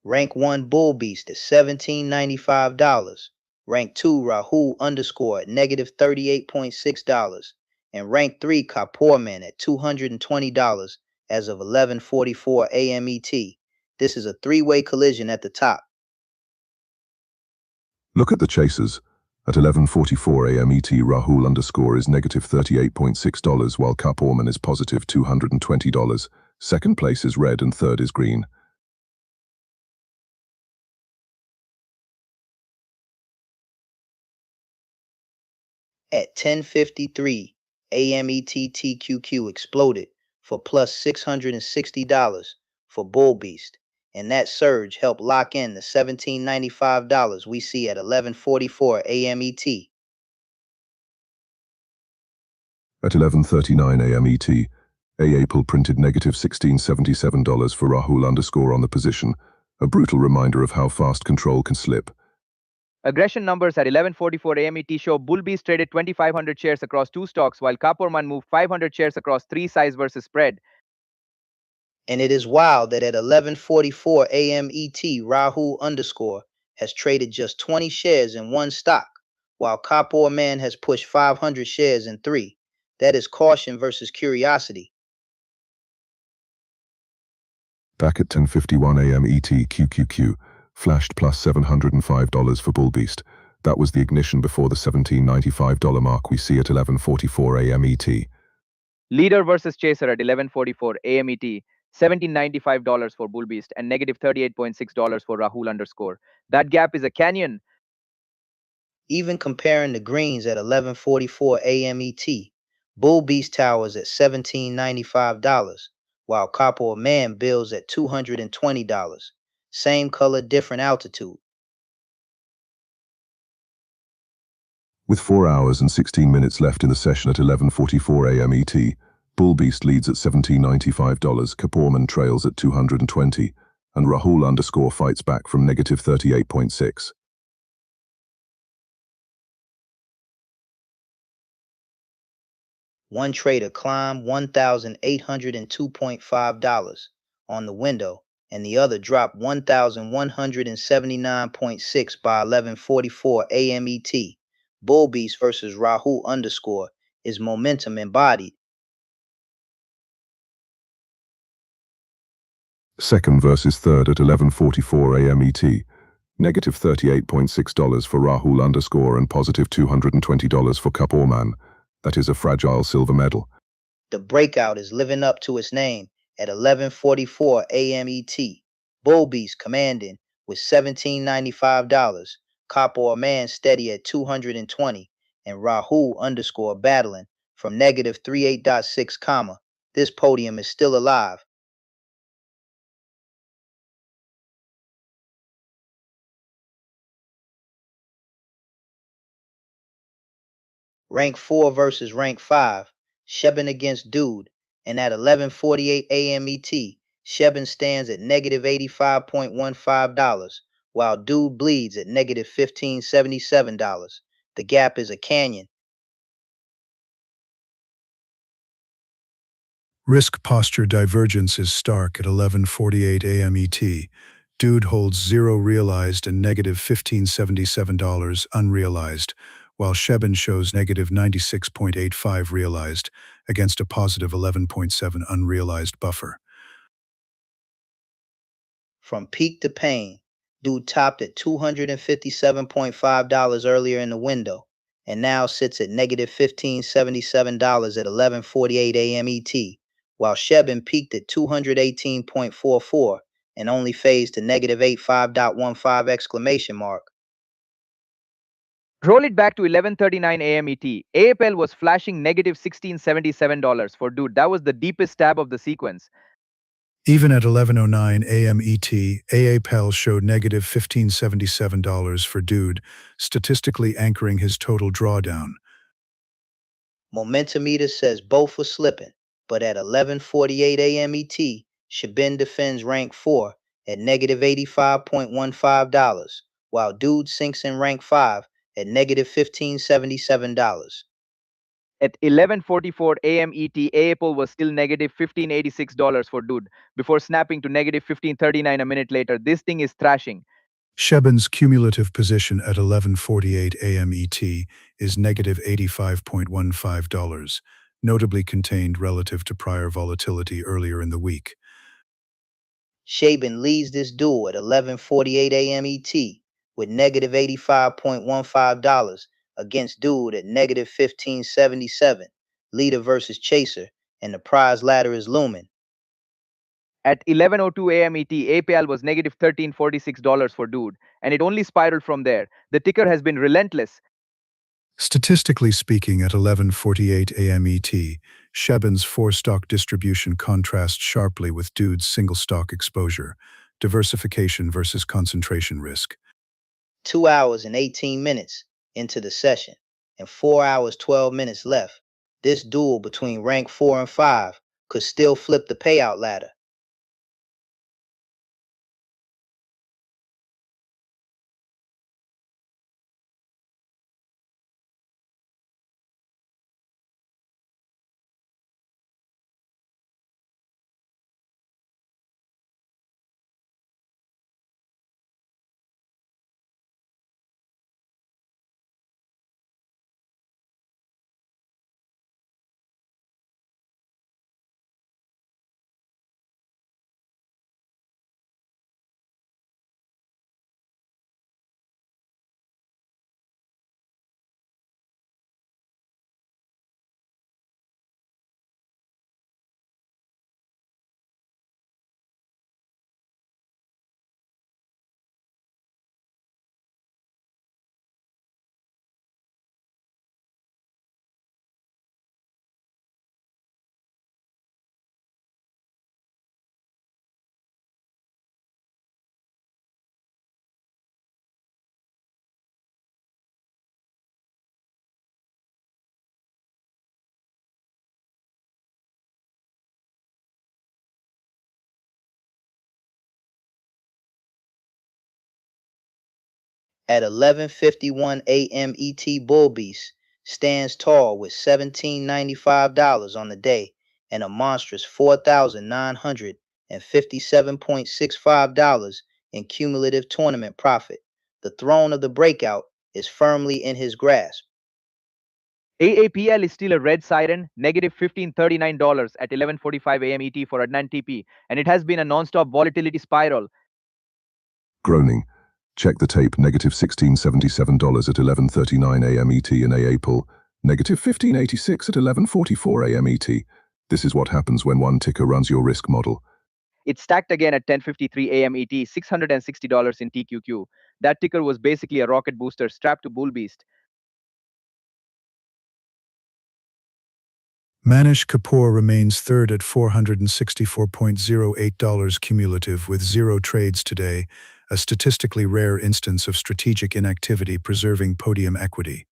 Rank 1 Bull Beast at $17.95. Rank 2 Rahul underscore at negative $38.6. And rank 3 Kapoorman at $220 as of 11:44 a.m. ET. This is a three-way collision at the top. Look at the chasers. At 11:44 a.m. ET, Rahul underscore is negative $38.6, while Kapoorman is positive $220. Second place is red and third is green. At 10:53 AMET TQQ exploded for plus $660 for Bull Beast, and that surge helped lock in the $17.95 we see at 11:44 AMET. At 11:39 a.m. ET, AAPL printed negative $16.77 for Rahul underscore on the position, a brutal reminder of how fast control can slip. Aggression numbers at 11:44 AMET show Bull Beast traded 2,500 shares across two stocks, while Kaporman moved 500 shares across three size versus spread. And it is wild that at 11:44 AMET, Rahul underscore has traded just 20 shares in one stock, while Kapor Man has pushed 500 shares in three. That is caution versus curiosity. Back at 10:51 a.m. ET, QQQ flashed plus $705 for Bull Beast. That was the ignition before the $17.95 mark we see at 11:44 a.m. ET. Leader versus chaser at 11:44 AMET, $17.95 for Bull Beast and negative $38.6 for Rahul underscore. That gap is a canyon. Even comparing the greens at 11:44 AMET, Bull Beast towers at $17.95, while Kapor Man bills at $220. Same color, different altitude. With 4 hours and 16 minutes left in the session at 11:44 a.m. ET, Bull Beast leads at $17.95, Kaporman trails at $220, and Rahul underscore fights back from negative 38.6. One trader climbed $1,802.5 on the window, and the other dropped $1,179.6 by 11:44 AMET. Bull Beast versus Rahul underscore is momentum embodied. Second versus third at 11:44 a.m. ET, negative $38.6 for Rahul underscore and positive $220 for Kaporman. That is a fragile silver medal. The breakout is living up to its name at 11:44 AMET. Bull Beast commanding with $17.95, Kapor Man steady at $220, and Rahul underscore battling from negative 38.6 comma. This podium is still alive. Rank 4 versus Rank 5, Shebin against Dude, and at 11:48 AMET, Shebin stands at negative $85.15, while Dude bleeds at negative $15.77. The gap is a canyon. Risk posture divergence is stark at 11:48 a.m. ET. Dude holds zero realized and negative $15.77 unrealized, while Shebin shows negative 96.85 realized against a positive 11.7 unrealized buffer. From peak to pain, Dude topped at $257.5 earlier in the window, and now sits at negative $15.77 at 11:48 AMET, while Shebin peaked at 218.44 and only phased to negative 85.15 exclamation mark. Roll it back to 11:39 AMET. AAPL was flashing negative $16.77 for Dude. That was the deepest stab of the sequence. Even at 11:09 a.m. ET, AAPL showed negative $15.77 for Dude, statistically anchoring his total drawdown. Momentometer says both were slipping, but at 11:48 AMET, Shebin defends rank 4 at negative $85.15, while Dude sinks in rank 5 at negative $15.77. At 11:44 AMET, AAPL was still negative $15.86 for Dude before snapping to negative $15.39 a minute later. This thing is thrashing. Shebin's cumulative position at 11:48 a.m. ET is negative $85.15, notably contained relative to prior volatility earlier in the week. Shebin leads this duel at 11:48 AMET with negative $85.15 against Dude at negative $15.77. Leader versus chaser, and the prize ladder is looming. At 11:02 AMET, APL was negative $13.46 for Dude, and it only spiraled from there. The ticker has been relentless. Statistically speaking, at 11:48 a.m. ET, Shebin's four-stock distribution contrasts sharply with Dude's single-stock exposure, diversification versus concentration risk. 2 hours and 18 minutes into the session, and 4 hours 12 minutes left. This duel between rank 4 and 5 could still flip the payout ladder. At 11:51 a.m. ET, Bull Beast stands tall with $1,795 on the day and a monstrous $4,957.65 in cumulative tournament profit. The throne of the breakout is firmly in his grasp. AAPL is still a red siren, negative $1,539 at 11:45 a.m. ET for Adnan TP, and it has been a non-stop volatility spiral. Groaning. Check the tape, negative $1,677 at 11:39 a.m. ET in AAPL, negative $1,586 at 11:44 a.m. ET. This is what happens when one ticker runs your risk model. It stacked again at 10:53 a.m. ET, $660 in TQQ. That ticker was basically a rocket booster strapped to Bull Beast. Manish Kapoor remains third at $464.08 cumulative with 0 trades today, a statistically rare instance of strategic inactivity preserving podium equity.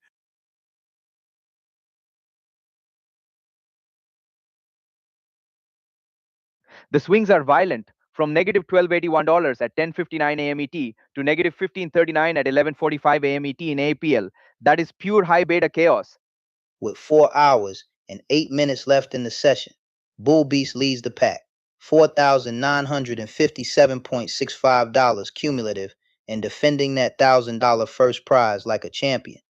The swings are violent, from negative $1,281 at 10:59 a.m. ET to negative $1,539 at 11:45 a.m. ET in APL. That is pure high beta chaos. With 4 hours and 8 minutes left in the session, Bull Beast leads the pack, $4,957.65 cumulative, and defending that $1,000 first prize like a champion.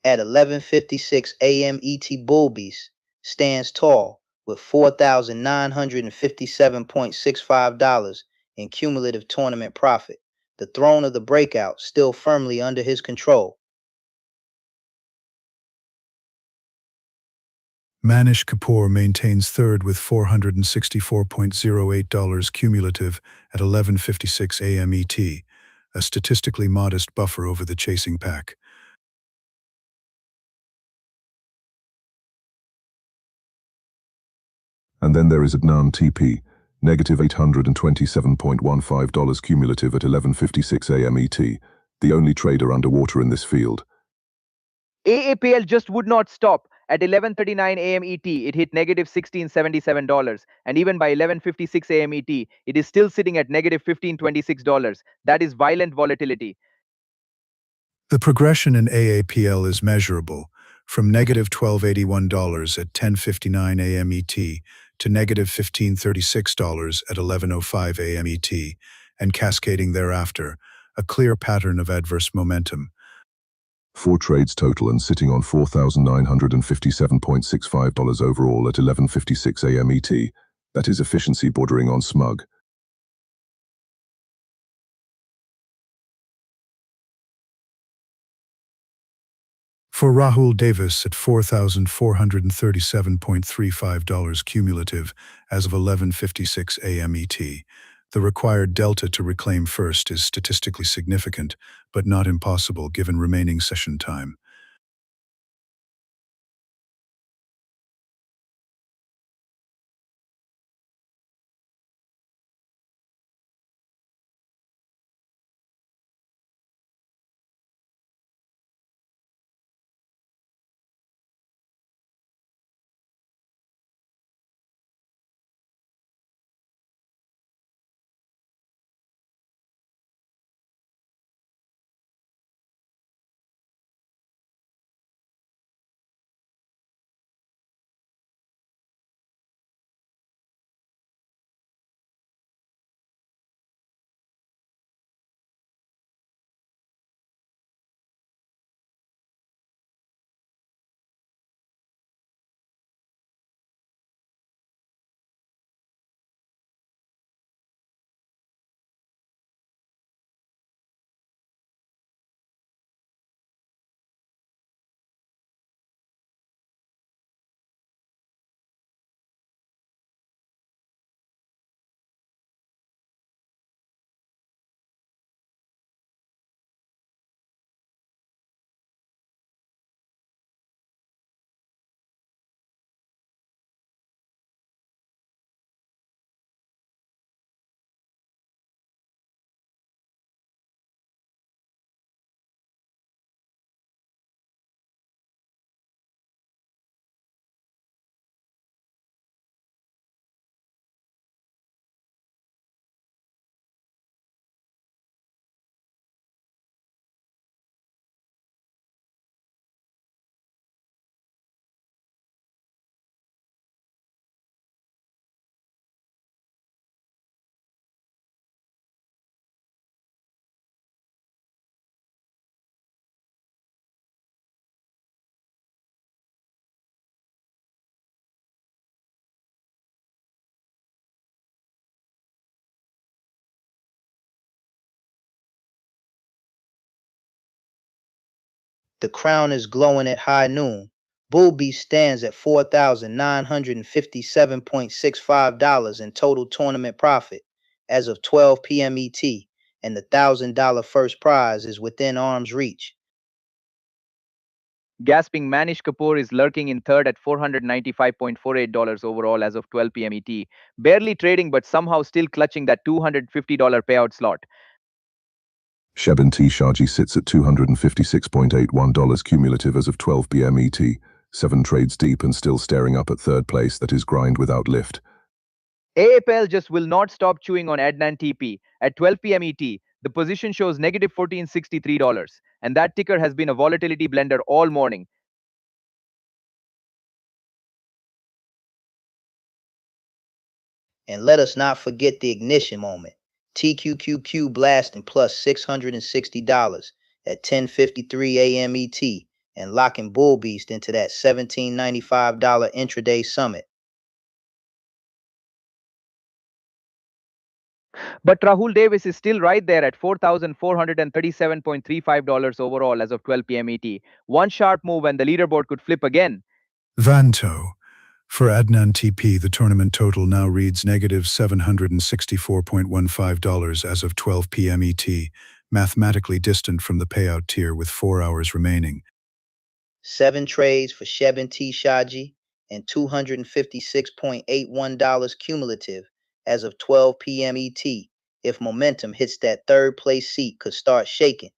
At 11:56 a.m. ET, Bullbeast stands tall with $4,957.65 in cumulative tournament profit. The throne of the breakout still firmly under his control. Manish Kapoor maintains third with $464.08 cumulative at 11:56 a.m. ET, a statistically modest buffer over the chasing pack. And then there is Adnan TP, negative $827.15 cumulative at 11:56 a.m. ET, the only trader underwater in this field. AAPL just would not stop. At 11:39 a.m. ET, it hit negative $1677, and even by 11:56 a.m. ET, it is still sitting at negative $1526. That is violent volatility. The progression in AAPL is measurable, from negative $1281 at 10:59 a.m. ET to negative $1536 at 11:05 a.m. ET, and cascading thereafter, a clear pattern of adverse momentum. 4 trades total and sitting on $4,957.65 overall at 11:56 a.m. ET. That is efficiency bordering on smug. For Rahul Davis at $4,437.35 cumulative as of 11:56 a.m. ET, the required delta to reclaim first is statistically significant, but not impossible given remaining session time. The crown is glowing at high noon. Bullbeast stands at $4,957.65 in total tournament profit as of 12 p.m. ET, and the $1,000 first prize is within arm's reach. Gasping Manish Kapoor is lurking in third at $495.48 overall as of 12 p.m. ET, barely trading but somehow still clutching that $250 payout slot. Shebin T. Shaji sits at $256.81 cumulative as of 12 p.m. ET, 7 trades deep and still staring up at third place, that is grind without lift. AAPL just will not stop chewing on Adnan TP. At 12 p.m. ET, the position shows negative $1463, and that ticker has been a volatility blender all morning. And let us not forget the ignition moment. TQQQ blasting plus $660 at 10:53 a.m. ET, and locking Bull Beast into that $17.95 intraday summit. But Rahul Davis is still right there at $4,437.35 overall as of 12 p.m. ET. One sharp move and the leaderboard could flip again. Vanto. For Adnan TP, the tournament total now reads negative $764.15 as of 12 p.m. ET, mathematically distant from the payout tier with 4 hours remaining. 7 trades for Shebin T. Shaji and $256.81 cumulative as of 12 p.m. ET. If momentum hits that third place seat, could start shaking.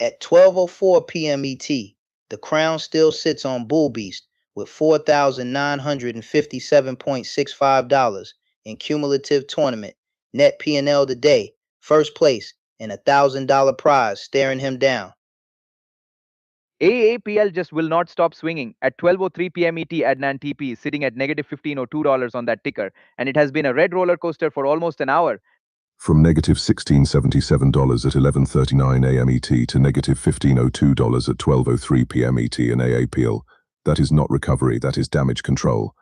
At 12:04 p.m. ET, the crown still sits on Bull Beast with $4,957.65 in cumulative tournament net P&L today, first place, and $1,000 prize staring him down. AAPL just will not stop swinging. At 12:03 p.m. ET, Adnan TP is sitting at negative $15.02 on that ticker, and it has been a red roller coaster for almost an hour. From negative $16.77 at 11:39 a.m. ET to negative $15.02 at 12:03 p.m. ET in AAPL. That is not recovery, that is damage control.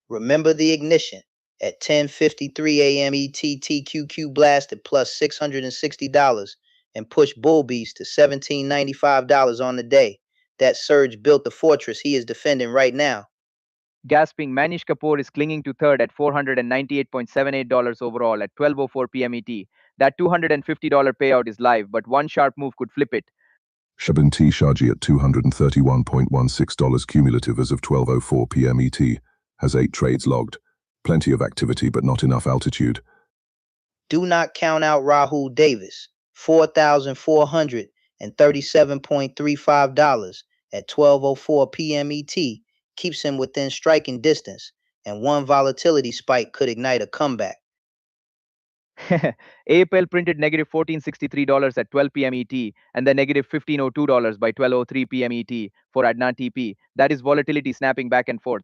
Remember the ignition. At 10:53 a.m. ET, TQQ blasted plus $660 and pushed Bull Beast to $17.95 on the day. That surge built the fortress he is defending right now. Gasping, Manish Kapoor is clinging to third at $498.78 overall at 12:04 p.m. ET. That $250 payout is live, but one sharp move could flip it. Shebin T. Shaji at $231.16 cumulative as of 12:04 p.m. ET. Has 8 trades logged. Plenty of activity, but not enough altitude. Do not count out Rahul Davis, $4,437.35 at 12:04 p.m. ET keeps him within striking distance, and one volatility spike could ignite a comeback. AAPL printed negative $1,463 at 12 p.m. ET and then negative $1,502 by 12:03 p.m. ET for Adnan TP. That is volatility snapping back and forth.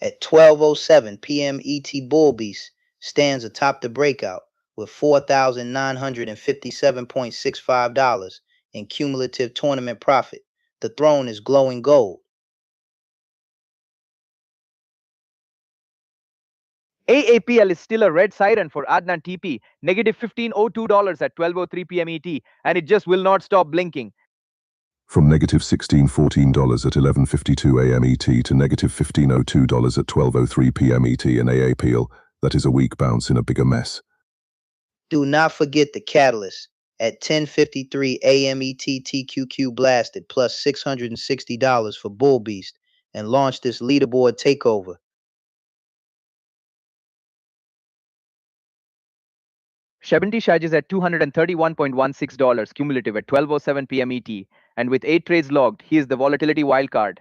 At 12:07 p.m. ET, Bull Beast stands atop the breakout with $4,957.65 in cumulative tournament profit. The throne is glowing gold. AAPL is still a red siren for Adnan TP, negative $15.02 at 12:03 p.m. ET, and it just will not stop blinking. From negative $16.14 at 11:52 a.m. ET to negative $15.02 at 12:03 p.m. ET in AAPL, that is a weak bounce in a bigger mess. Do not forget the catalyst. At 10:53 a.m. ET, TQQ blasted plus $660 for Bull Beast and launched this leaderboard takeover. 70 charges at $231.16 cumulative at 12:07 p.m. ET, and with 8 trades logged, he is the volatility wildcard.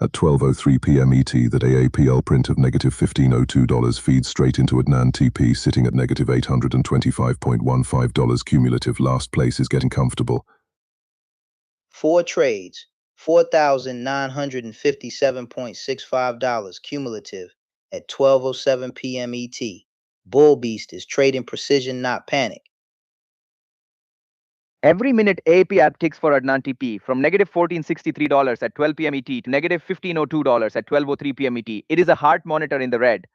At 12:03 p.m. ET, that AAPL print of negative $15.02 feeds straight into Adnan TP, sitting at negative $825.15 cumulative. Last place is getting comfortable. 4 trades, $4,957.65 cumulative at 12:07 p.m. ET. Bull Beast is trading precision, not panic. Every minute, AAP app ticks for Adnan TP from negative $14.63 at 12 p.m. ET to negative $15.02 at 12:03 p.m. ET. It is a heart monitor in the red.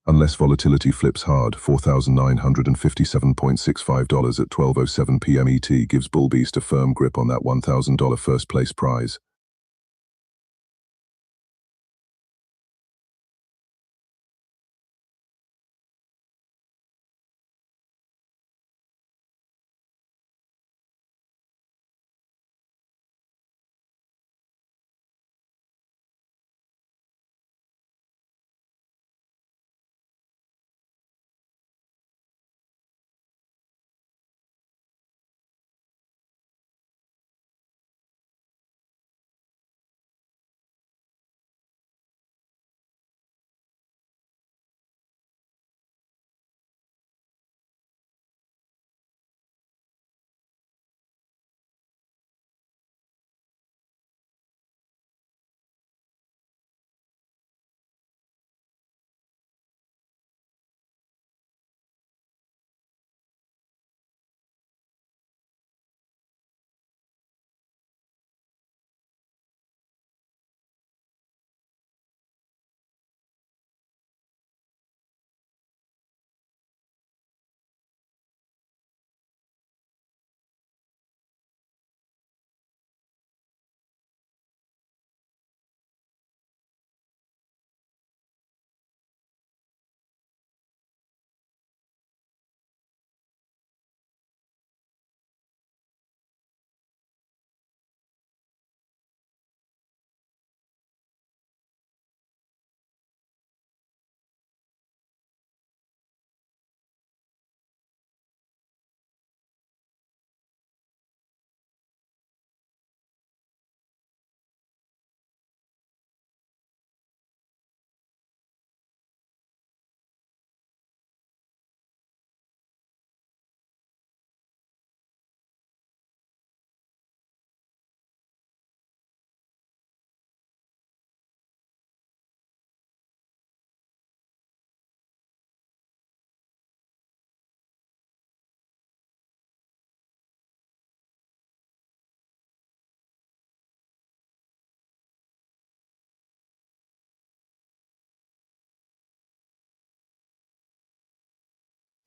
Unless volatility flips hard, $4,957.65 at 12:07 p.m. ET gives Bull Beast a firm grip on that $1,000 first place prize.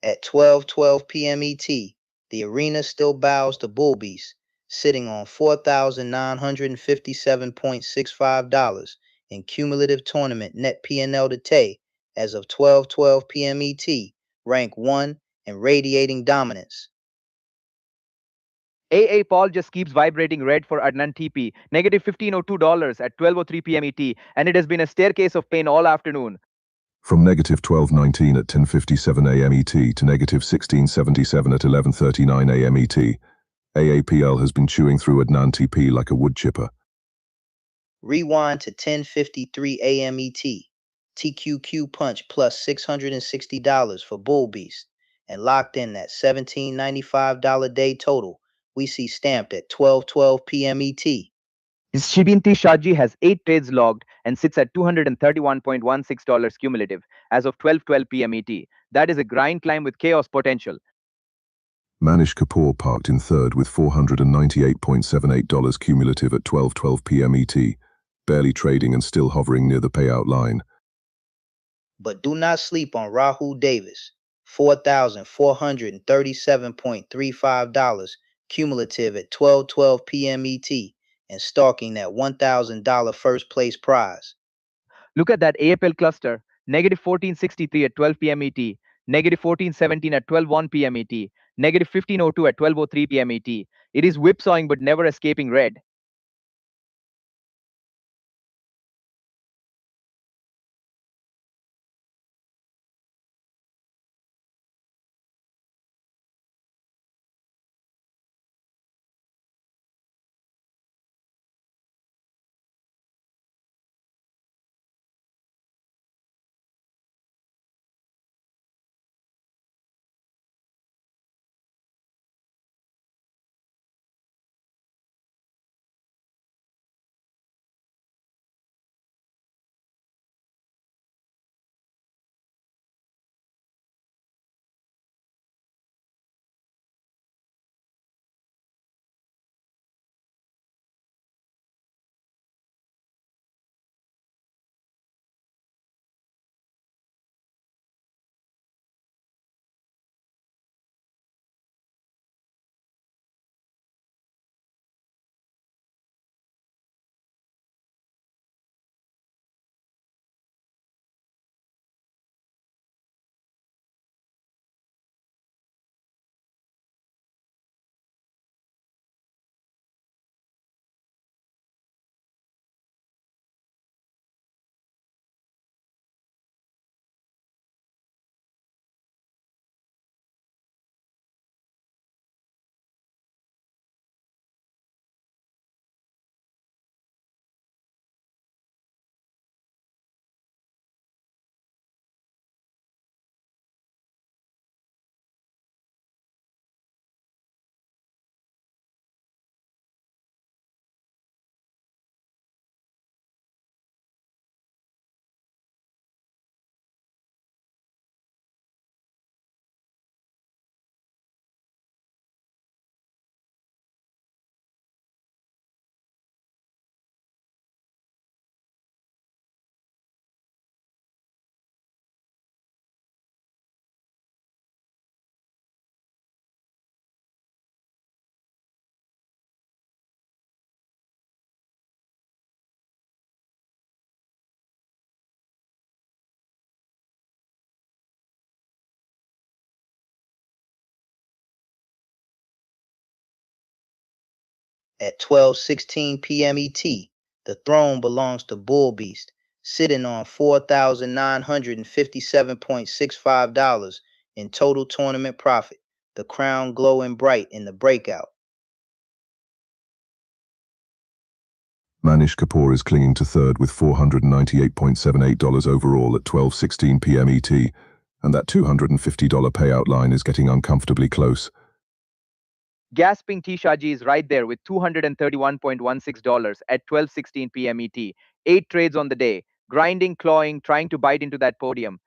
At 12:12 p.m. ET, the arena still bows to Bull Beast, sitting on $4,957.65 in cumulative tournament net P&L to Tay as of 12:12 p.m. ET, rank 1 and radiating dominance. AAPL just keeps vibrating red for Adnan TP, negative $15.02 at 12:03 p.m. ET, and it has been a staircase of pain all afternoon. From negative 12.19 at 10:57 a.m. ET to negative 16.77 at 11:39 a.m. ET, AAPL has been chewing through Adnan TP like a wood chipper. Rewind to 10:53 a.m. ET. TQQ punch plus $660 for Bull Beast, and locked in that $17.95 day total we see stamped at 12:12 p.m. ET. Shibinti Shaji has 8 trades logged and sits at $231.16 cumulative as of 12:12 p.m. ET. That is a grind climb with chaos potential. Manish Kapoor parked in third with $498.78 cumulative at 12:12 p.m. ET, barely trading and still hovering near the payout line. But do not sleep on Rahul Davis, $4,437.35 cumulative at 12:12 p.m. ET and stalking that $1,000 first place prize. Look at that AAPL cluster, negative 1463 at 12 p.m. ET, negative 1417 at 12:01 p.m. ET, negative 1502 at 12:03 p.m. ET. It is whipsawing but never escaping red. At 12:16 p.m. ET, the throne belongs to Bull Beast, sitting on $4,957.65 in total tournament profit, the crown glowing bright in the breakout. Manish Kapoor is clinging to third with $498.78 overall at 12:16 p.m. ET, and that $250 payout line is getting uncomfortably close. Gasping Tishaji is right there with $231.16 at 12:16 p.m. ET. 8 trades on the day, grinding, clawing, trying to bite into that podium.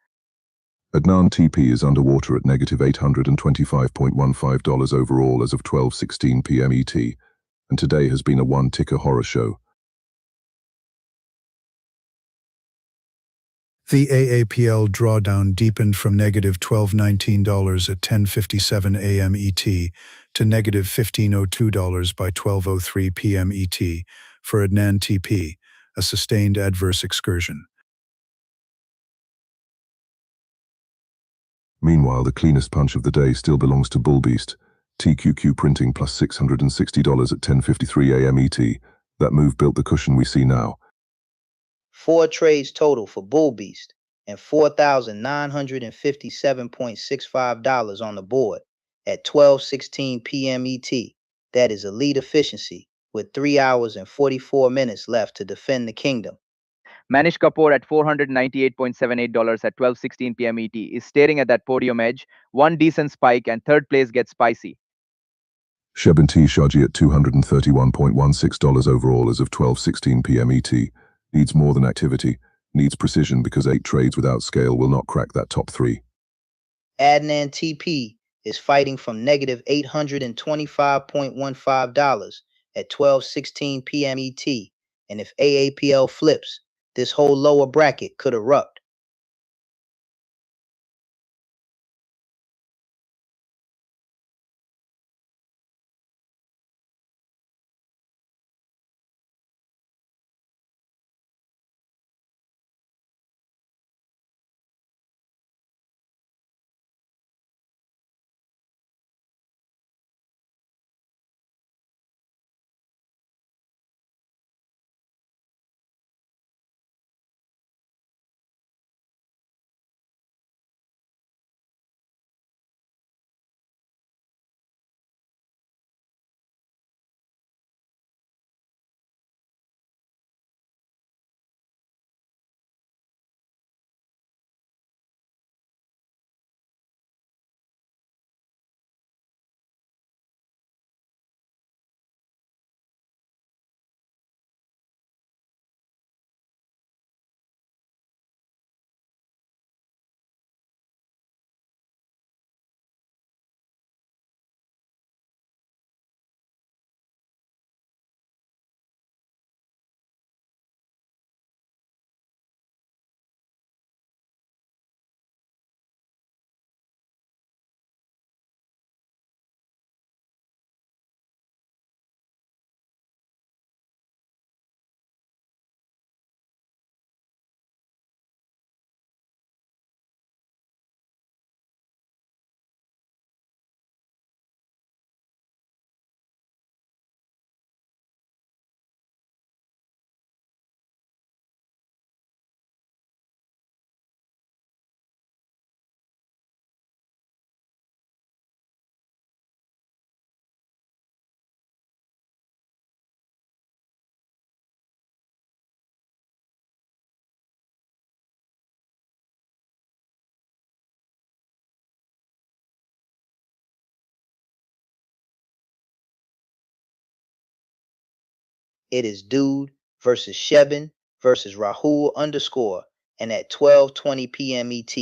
Adnan TP is underwater at negative $825.15 overall as of 12:16 p.m. ET, and today has been a one-ticker horror show. The AAPL drawdown deepened from negative $12.19 at 10:57 a.m. ET to negative $15.02 by 12:03 p.m. ET for Adnan TP, a sustained adverse excursion. Meanwhile, the cleanest punch of the day still belongs to Bullbeast, TQQ printing plus $660 at 10:53 a.m. ET. That move built the cushion we see now. 4 trades total for Bull Beast and $4,957.65 on the board at 12:16 p.m. ET. That is elite efficiency with 3 hours and 44 minutes left to defend the kingdom. Manish Kapoor at $498.78 at 12:16 p.m. ET is staring at that podium edge. One decent spike and third place gets spicy. Shebin T Shaji at $231.16 overall as of 12:16 p.m. ET. Needs more than activity, needs precision because 8 trades without scale will not crack that top 3. Adnan TP is fighting from negative $825.15 at 12:16 p.m. ET, and if AAPL flips, this whole lower bracket could erupt. It is Dude versus Shebin versus Rahul underscore, and at 12:20 p.m. ET,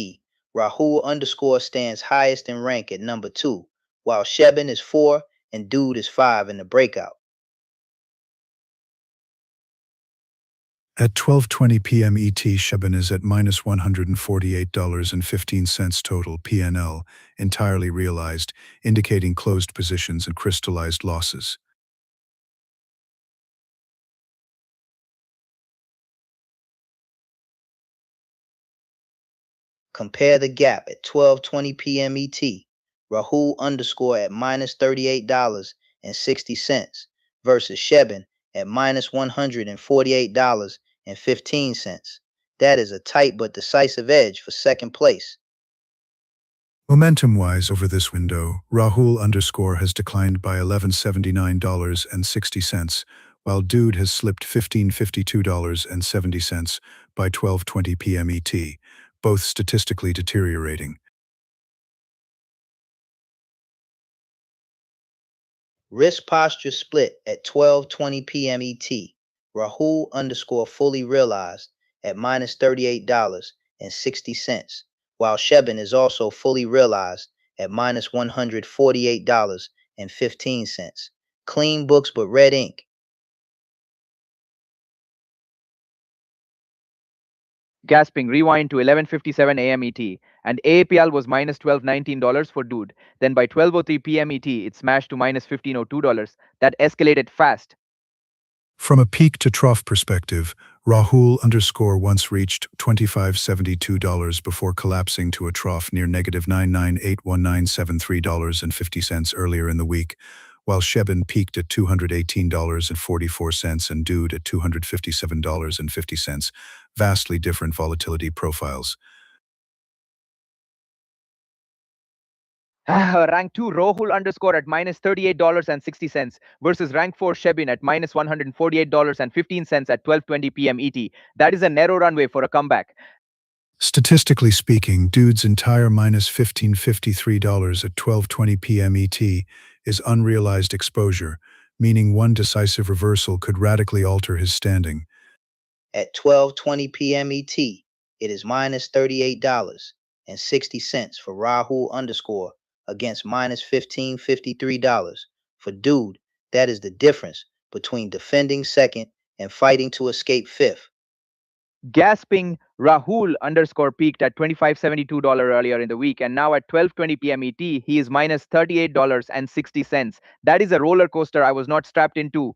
Rahul underscore stands highest in rank at number 2, while Shebin is 4 and Dude is 5 in the breakout. At 12:20 p.m. ET, Shebin is at minus $148.15 total PNL, entirely realized, indicating closed positions and crystallized losses. Compare the gap at 12:20 p.m. ET. Rahul underscore at minus $38.60 versus Shebin at minus $148.15. That is a tight but decisive edge for second place. Momentum-wise over this window, Rahul underscore has declined by $1179.60, while Dude has slipped $1552.70 by 12:20 p.m. ET, both statistically deteriorating. Risk posture split at 12:20 p.m. ET. Rahul underscore fully realized at minus $38.60, while Shebin is also fully realized at minus $148.15. Clean books but red ink. Gasping, rewind to 11:57 a.m. ET, and AAPL was minus $1219 for Dude. Then by 12:03 p.m. ET, it smashed to minus $1502. That escalated fast. From a peak to trough perspective, Rahul underscore once reached $2572 before collapsing to a trough near negative $9981973.50 earlier in the week, while Shebin peaked at $218.44 and Dude at $257.50, vastly different volatility profiles. Rank 2, Rahul underscore at minus $38.60 versus rank 4, Shebin at minus $148.15 at 12:20 p.m. ET. That is a narrow runway for a comeback. Statistically speaking, Dude's entire minus $1553 at 12:20 p.m. ET is unrealized exposure, meaning one decisive reversal could radically alter his standing. At 12:20 p.m. ET, it is minus $38.60 for Rahul underscore against minus $15.53 for Dude. That is the difference between defending second and fighting to escape fifth. Gasping, Rahul underscore peaked at $25.72 earlier in the week, and now at 12:20 p.m. ET, he is minus $38.60. That is a roller coaster I was not strapped into.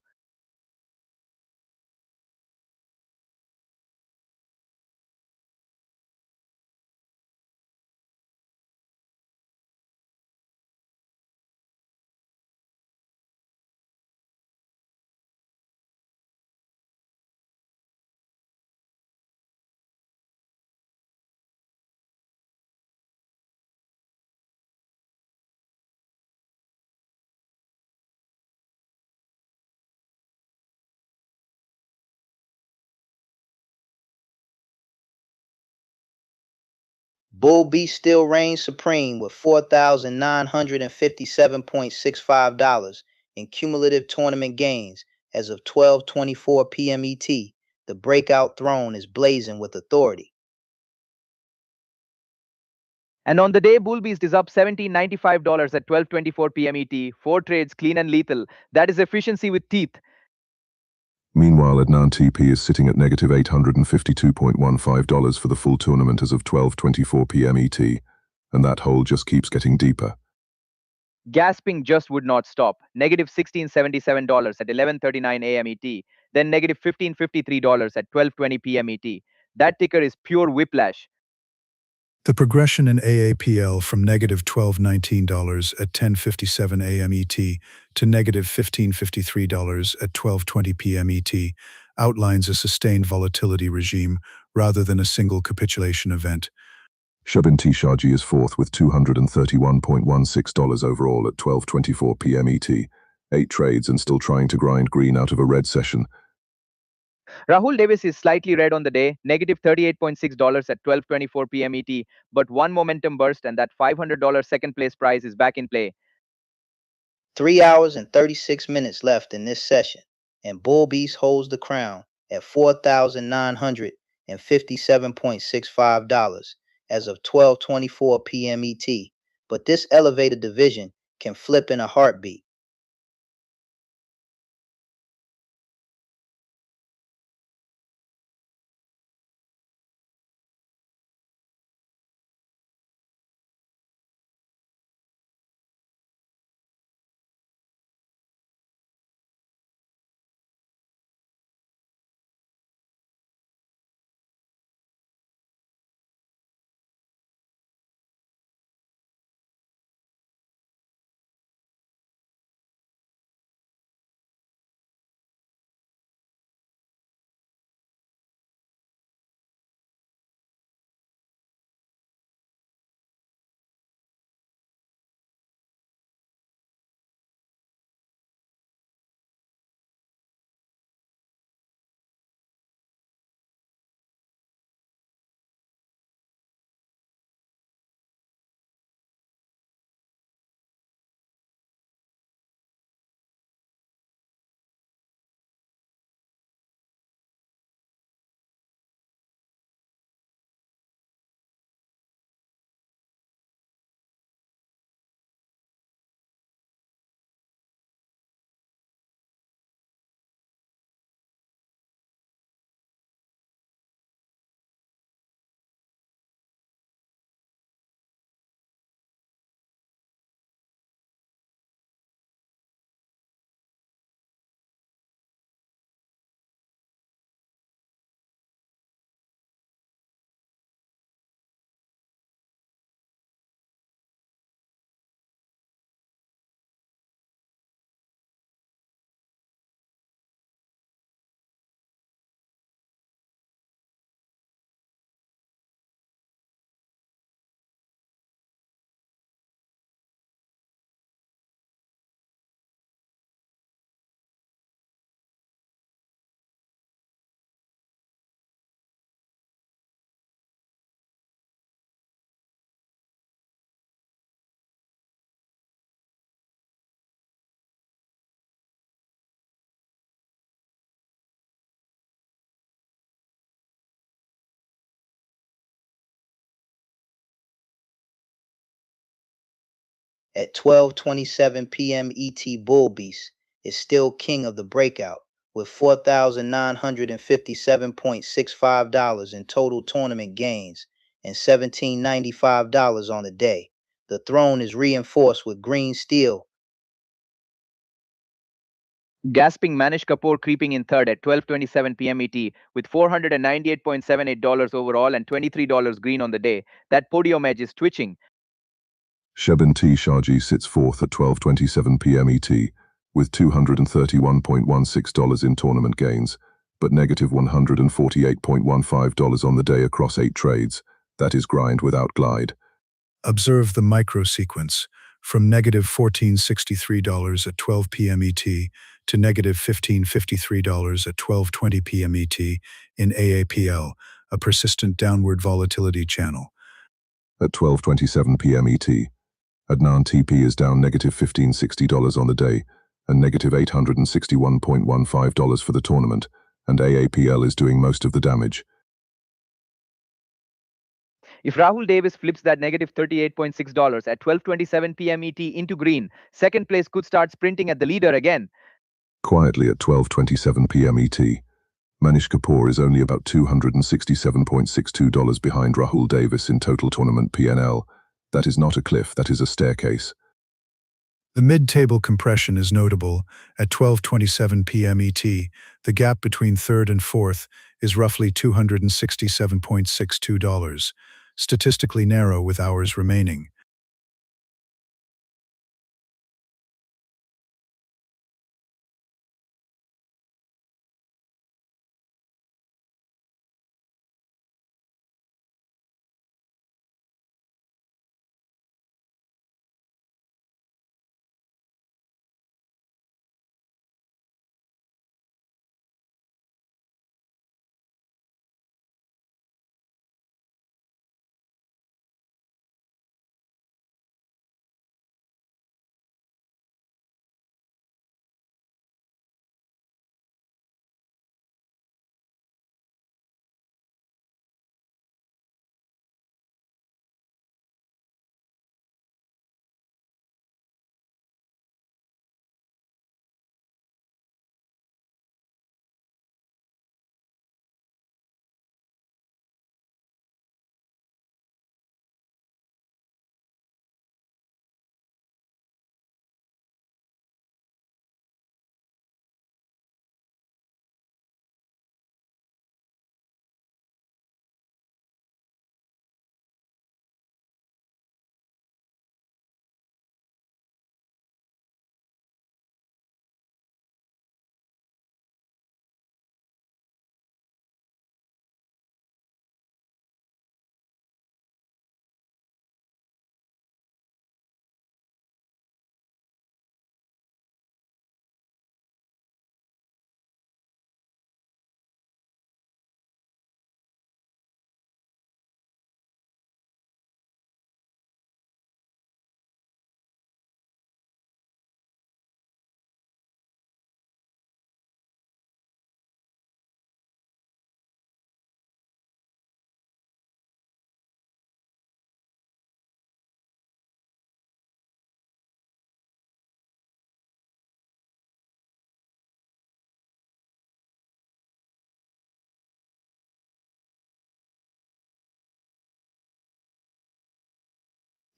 Bull Beast still reigns supreme with $4,957.65 in cumulative tournament gains as of 12:24 p.m. ET. The breakout throne is blazing with authority. And on the day, Bull Beast is up $17.95 at 12:24 p.m. ET. 4 trades, clean and lethal. That is efficiency with teeth. Meanwhile, Adnan TP is sitting at negative $852.15 for the full tournament as of 12:24 p.m. ET, and that hole just keeps getting deeper. Gasping just would not stop. Negative $16.77 at 11:39 a.m. ET. Then negative $15.53 at 12:20 p.m. ET. That ticker is pure whiplash. The progression in AAPL from negative $12.19 at 10:57 a.m. ET to negative $15.53 at 12:20 p.m. ET outlines a sustained volatility regime rather than a single capitulation event. Shubin T. Shaji is fourth with $231.16 overall at 12:24 p.m. ET. 8 trades and still trying to grind green out of a red session. Rahul Davis is slightly red on the day, negative $38.6 at 12:24 p.m. ET, but one momentum burst and that $500 second place prize is back in play. 3 hours and 36 minutes left in this session, and Bull Beast holds the crown at $4,957.65 as of 12:24 p.m. ET. But this elevated division can flip in a heartbeat. At 12:27 p.m. ET, Bull Beast is still king of the breakout with $4,957.65 in total tournament gains and $1,795 on the day. The throne is reinforced with green steel. Gasping Manish Kapoor creeping in third at 12:27 p.m. ET with $498.78 overall and $23 green on the day. That podium edge is twitching. Shebin T. Shaji sits fourth at 12:27 p.m. ET with $231.16 in tournament gains, but negative $148.15 on the day across 8 trades. That is grind without glide. Observe the micro sequence from negative $14.63 at 12 p.m. ET to negative $15.53 at 12:20 p.m. ET in AAPL, a persistent downward volatility channel. At 12:27 p.m. ET, Adnan TP is down negative $15.60 on the day and negative $861.15 for the tournament, and AAPL is doing most of the damage. If Rahul Davis flips that negative $38.6 at 12:27 p.m. ET into green, second place could start sprinting at the leader again. Quietly at 12:27 p.m. ET, Manish Kapoor is only about $267.62 behind Rahul Davis in total tournament PNL. That is not a cliff, that is a staircase. The mid-table compression is notable. At 12:27 p.m. ET, the gap between third and fourth is roughly $267.62, statistically narrow with hours remaining.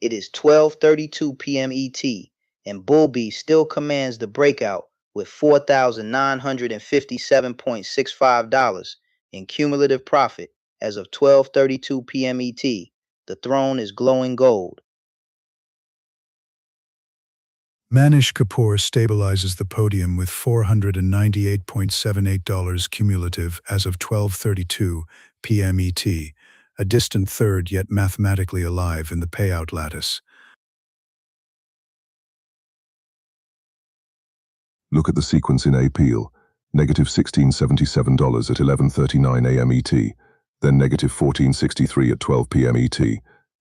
It is 12:32 p.m. ET, and Bull Beast still commands the breakout with $4,957.65 in cumulative profit as of 12:32 p.m. ET. The throne is glowing gold. Manish Kapoor stabilizes the podium with $498.78 cumulative as of 12:32 p.m. ET, a distant third yet mathematically alive in the payout lattice. Look at the sequence in AAPL, negative $1677 at 11:39 a.m. ET, then negative $1463 at 12 p.m. ET,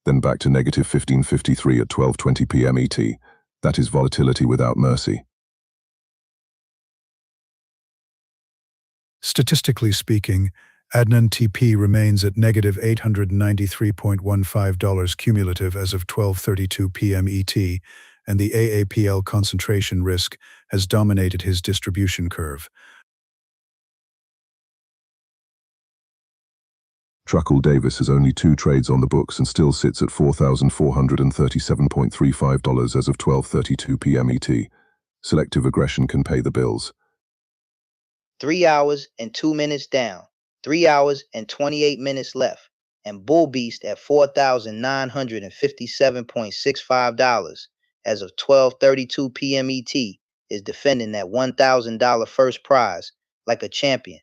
then back to negative $1553 at 12:20 p.m. ET. That is volatility without mercy. Statistically speaking, Adnan TP remains at negative $893.15 cumulative as of 12:32 p.m. ET, and the AAPL concentration risk has dominated his distribution curve. Truckle Davis has only 2 trades on the books and still sits at $4,437.35 as of 12:32 p.m. ET. Selective aggression can pay the bills. 3 hours and 2 minutes down, 3 hours and 28 minutes left, and Bull Beast at $4,957.65 as of 12:32 p.m. ET is defending that $1,000 first prize like a champion.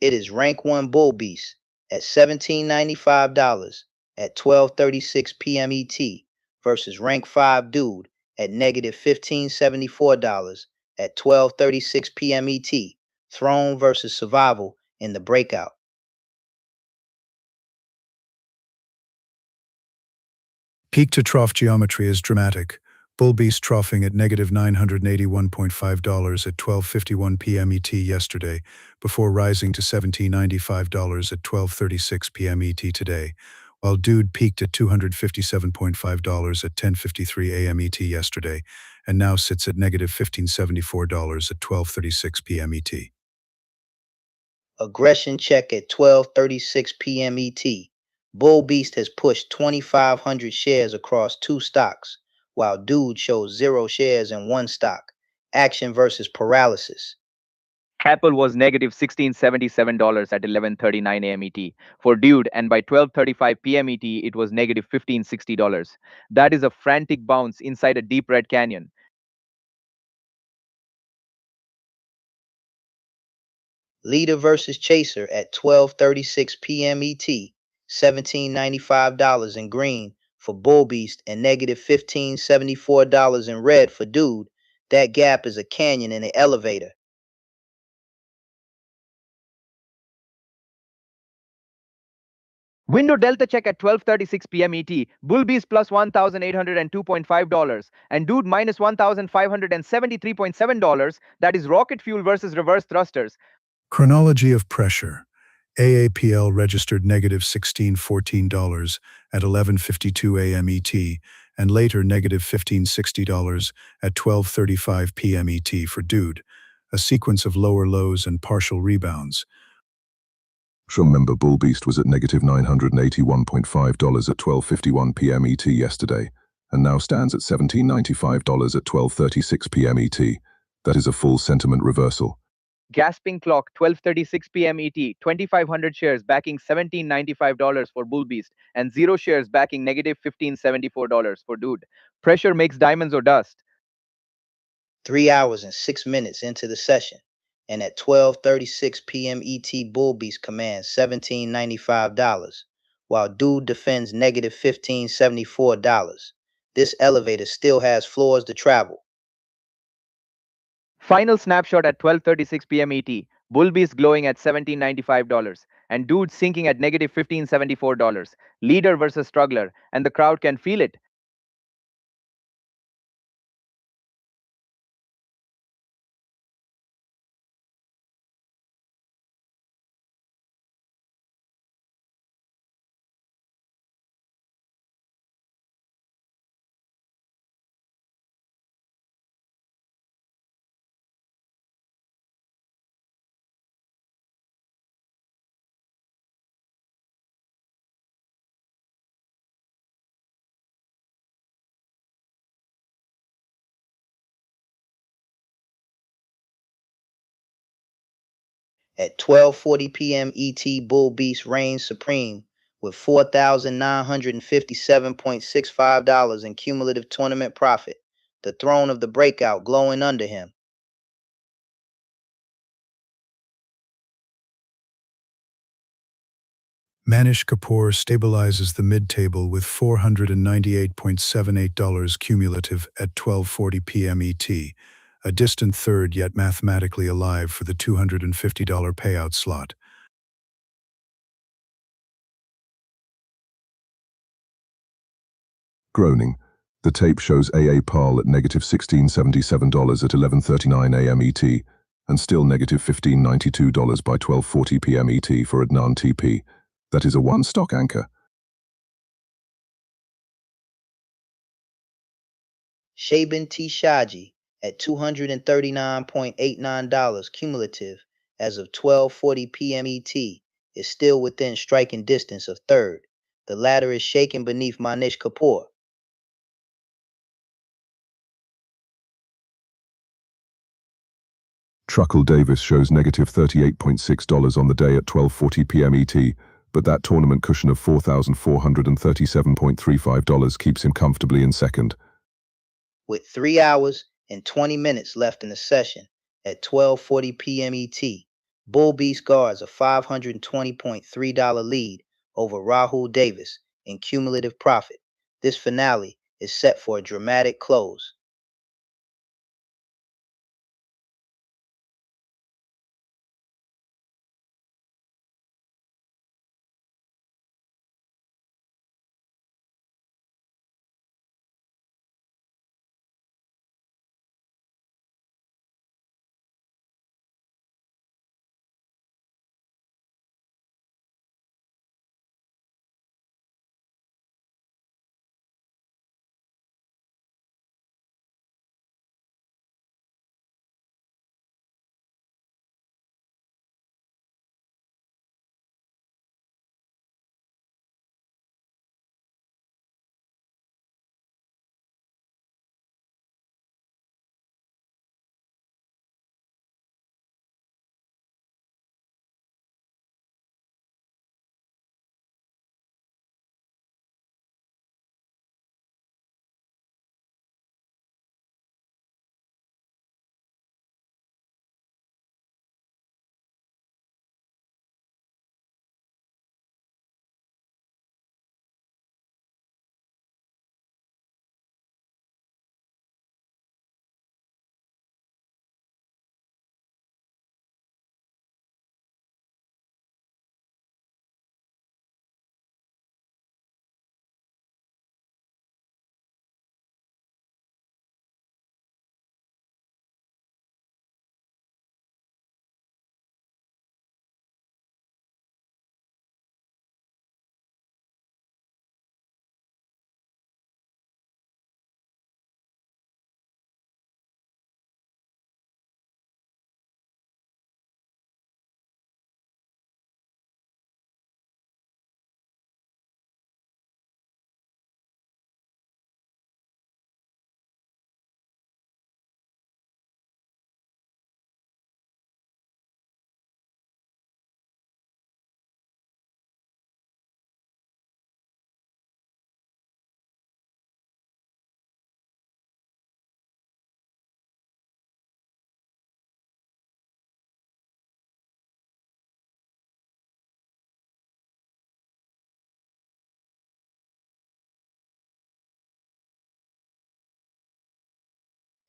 It is rank 1 Bull Beast at $1,795 at 12:36 p.m. ET versus rank 5 Dude at negative $1,574 at 12:36 p.m. ET. Throne versus Survival in the Breakout. Peak to trough geometry is dramatic. Bull Beast troughing at negative $981.5 at 12:51 p.m. ET yesterday, before rising to $1,795 at 12:36 p.m. ET today, while Dude peaked at $257.5 at 10:53 a.m. ET yesterday, and now sits at negative $1,574 at 12:36 p.m. ET. Aggression check at 12:36 p.m. ET. Bull Beast has pushed 2,500 shares across 2 stocks, while Dude shows 0 shares in 1 stock. Action versus paralysis. Apple was negative $1,677 at 11:39 a.m. ET for Dude, and by 12:35 p.m. ET, it was negative $1,560. That is a frantic bounce inside a deep red canyon. Leader versus Chaser at 12:36 p.m. ET. $1,795 in green for Bull Beast and negative $1,574 in red for Dude. That gap is a canyon in an elevator. Window delta check at 12:36 p.m. ET. Bull Beast plus $1,802.5 and Dude minus $1,573.7. That is rocket fuel versus reverse thrusters. Chronology of pressure. AAPL registered negative $16.14 at 11:52 a.m. ET, and later negative $15.60 at 12:35 p.m. ET for Dude, a sequence of lower lows and partial rebounds. Remember, Bull Beast was at negative $981.5 at 12:51 p.m. ET yesterday, and now stands at $17.95 at 12:36 p.m. ET. That is a full sentiment reversal. Gasping clock 12:36 p.m. ET. 2,500 shares backing $17.95 for Bull Beast and 0 shares backing negative $15.74 for Dude. Pressure makes diamonds or dust. 3 hours and 6 minutes into the session, and at 12:36 p.m. ET, Bull Beast commands $17.95, while Dude defends negative $15.74. This elevator still has floors to travel. Final snapshot at 12:36 p.m. ET. Bull Beast glowing at $17.95 and Dude sinking at negative $15.74. Leader versus struggler, and the crowd can feel it. At 12:40 p.m. ET, Bull Beast reigns supreme with $4,957.65 in cumulative tournament profit, the throne of the breakout glowing under him. Manish Kapoor stabilizes the mid-table with $498.78 cumulative at 12:40 p.m. ET, a distant third yet mathematically alive for the $250 payout slot. Groaning. The tape shows AAPL at negative $16.77 at 11:39 a.m. ET, and still negative $15.92 by 12:40 p.m. ET for Adnan TP. That is a one-stock anchor. Shaban T. Shaji at $239.89 cumulative as of 12:40 p.m. ET is still within striking distance of third. The latter is shaken beneath Manish Kapoor. Truckle Davis shows negative $38.6 on the day at 12:40 p.m. ET, but that tournament cushion of $4,437.35 keeps him comfortably in second. With 3 hours and 20 minutes left in the session at 12:40 p.m. ET, Bull Beast guards a $520.3 lead over Rahul Davis in cumulative profit. This finale is set for a dramatic close.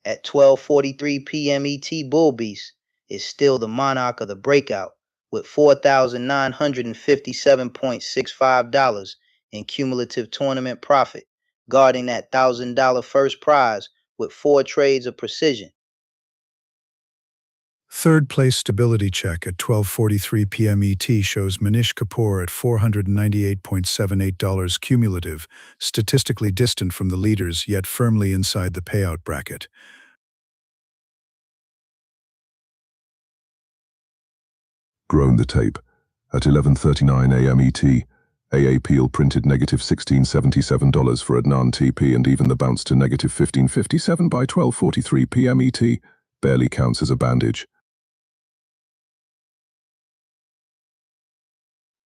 At 12:43 p.m. ET, Bull Beast is still the monarch of the breakout with $4,957.65 in cumulative tournament profit, guarding that $1,000 first prize with 4 trades of precision. Third place stability check at 12:43 p.m. ET shows Manish Kapoor at $498.78 cumulative, statistically distant from the leaders yet firmly inside the payout bracket. Grown the tape. At 11:39 a.m. ET, AAPL printed negative $1677 for Adnan TP, and even the bounce to negative 1557 by 12:43 p.m. ET barely counts as a bandage.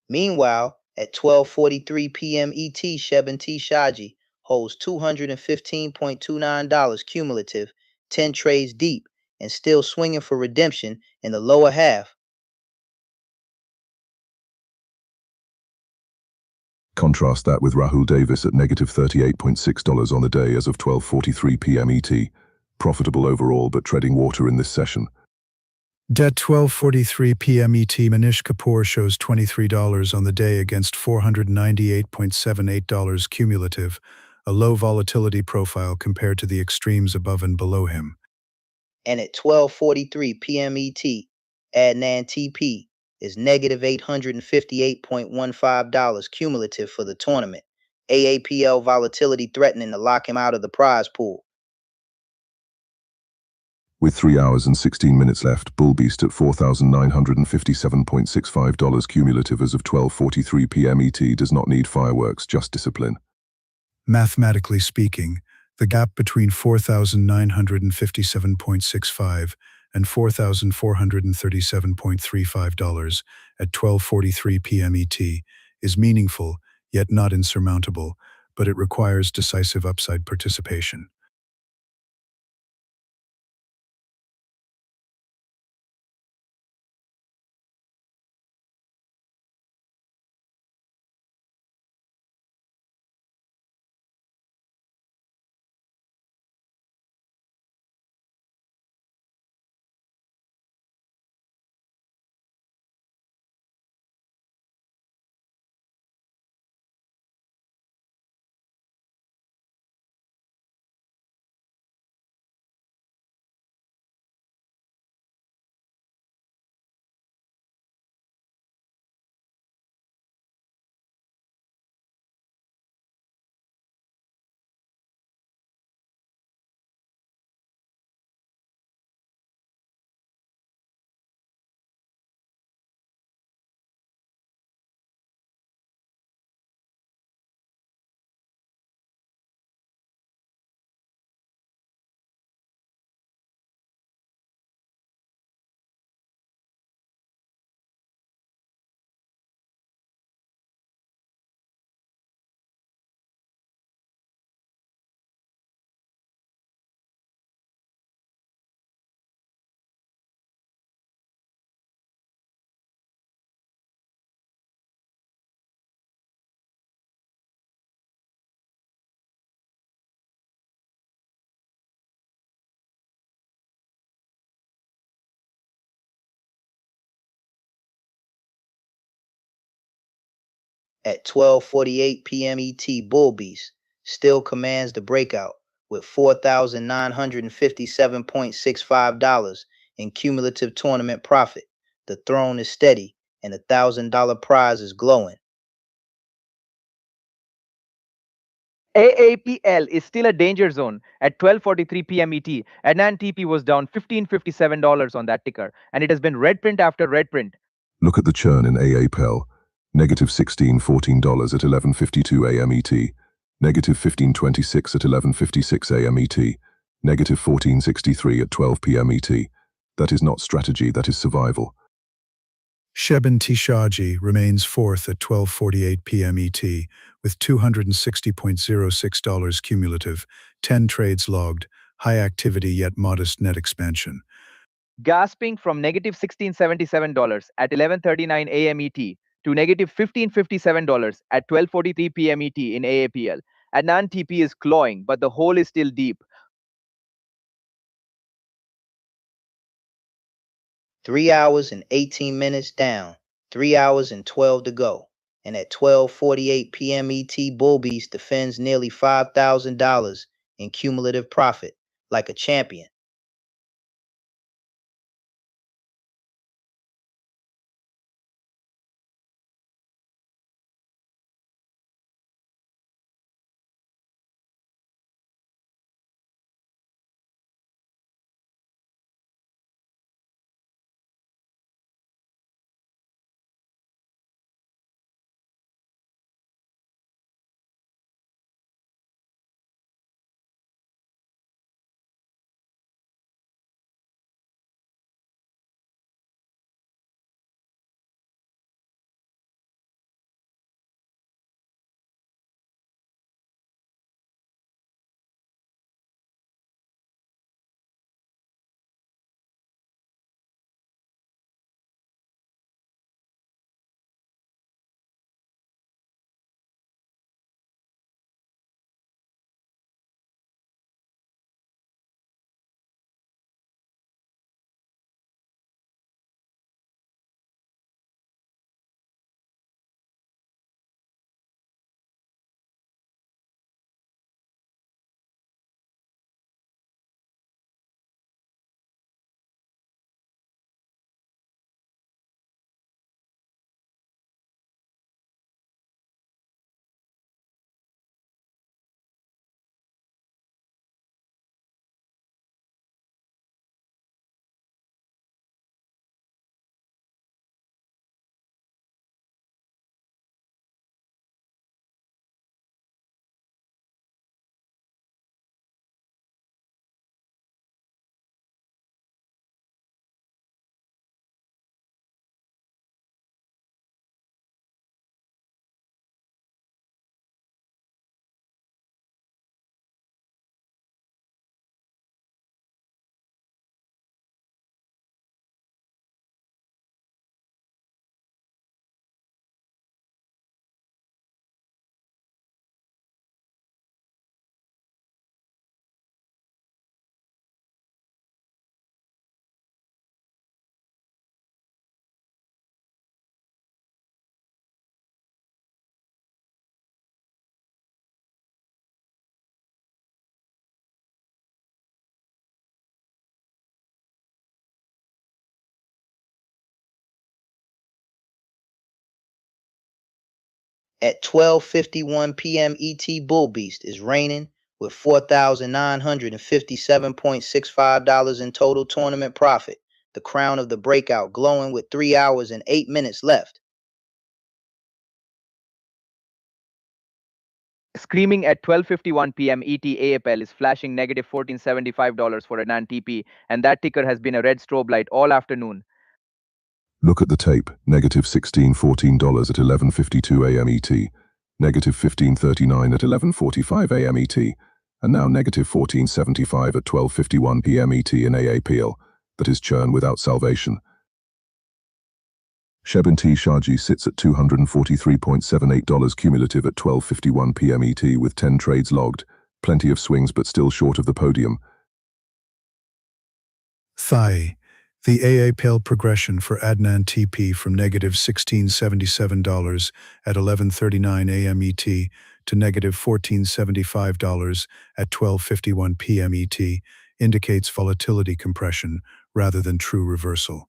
Meanwhile, at 12:43 p.m. ET, Sheben T. Shaji holds $215.29 cumulative, 10 trades deep, and still swinging for redemption in the lower half. Contrast that with Rahul Davis at negative $38.6 on the day as of 12:43 p.m. ET, profitable overall but treading water in this session. At 12:43 p.m. ET, Manish Kapoor shows $23 on the day against $498.78 cumulative, a low volatility profile compared to the extremes above and below him. And at 12:43 p.m. ET, Adnan TP is negative $858.15 cumulative for the tournament. AAPL volatility threatening to lock him out of the prize pool. With 3 hours and 16 minutes left, Bull Beast at $4,957.65 cumulative as of 12:43 p.m. ET does not need fireworks, just discipline. Mathematically speaking, the gap between $4,957.65 and $4,437.35 at 12:43 p.m. ET is meaningful, yet not insurmountable, but it requires decisive upside participation. At 12:48 p.m. ET, Bull Beast still commands the breakout with $4,957.65 in cumulative tournament profit. The throne is steady and the $1,000 prize is glowing. AAPL is still a danger zone. At 12:43 p.m. ET, Adnan TP was down $1557 on that ticker, and it has been red print after red print. Look at the churn in AAPL. Negative $1614 at 11:52 a.m. ET. Negative $1526 at 11:56 a.m. ET. Negative $1463 at 12 p.m. ET. That is not strategy, that is survival. Sheben T. Shaji remains fourth at 12:48 p.m. ET with $260.06 cumulative, 10 trades logged, high activity yet modest net expansion. Gasping from negative $1677 at 11:39 a.m. ET to negative $1557 at 12:43 p.m. ET in AAPL. Adnan TP is clawing, but the hole is still deep. 3 hours and 18 minutes down, 3 hours and 12 to go. And at 12:48 p.m. ET, Bull Beast defends nearly $5,000 in cumulative profit like a champion. At 12:51 p.m. ET, Bull Beast is reigning with $4,957.65 in total tournament profit. The crown of the breakout glowing with 3 hours and 8 minutes left. Screaming at 12:51 p.m. ET, AAPL is flashing negative $1475 for a NANTP, and that ticker has been a red strobe light all afternoon. Look at the tape, negative $16.14 at 11:52 a.m. ET, negative $15.39 at 11:45 a.m. ET, and now negative $14.75 at 12:51 p.m. ET in AAPL. That is churn without salvation. Shebin-T Shaji sits at $243.78 cumulative at 12:51 p.m. ET with 10 trades logged. Plenty of swings but still short of the podium. Thai. The AAPL progression for Adnan TP from negative $16.77 at 11:39 a.m. ET to negative $14.75 at 12:51 p.m. ET indicates volatility compression rather than true reversal.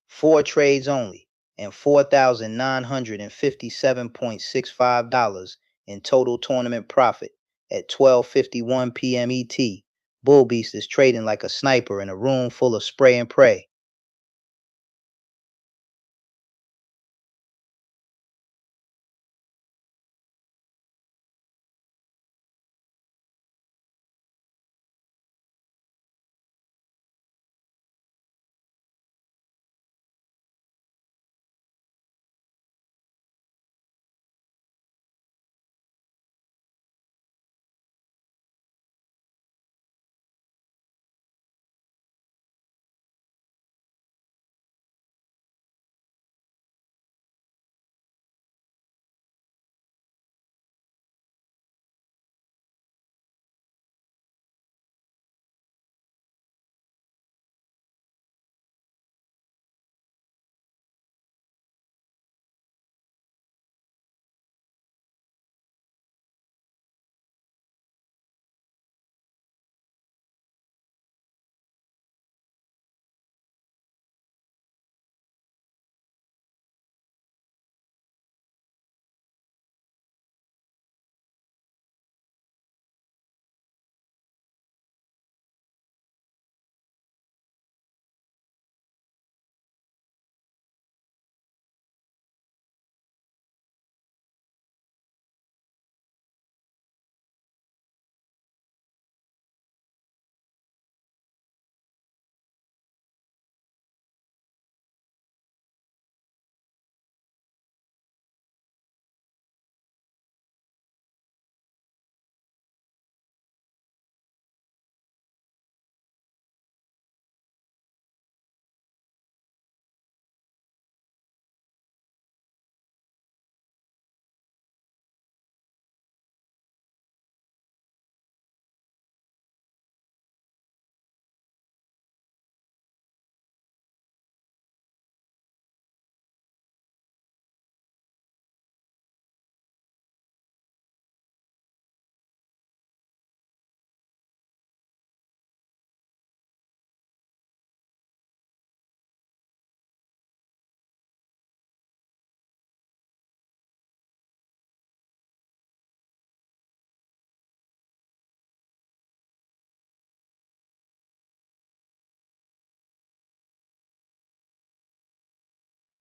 4 trades only, and $4,957.65 in total tournament profit at 12:51 p.m. ET. Bull Beast is trading like a sniper in a room full of spray and pray.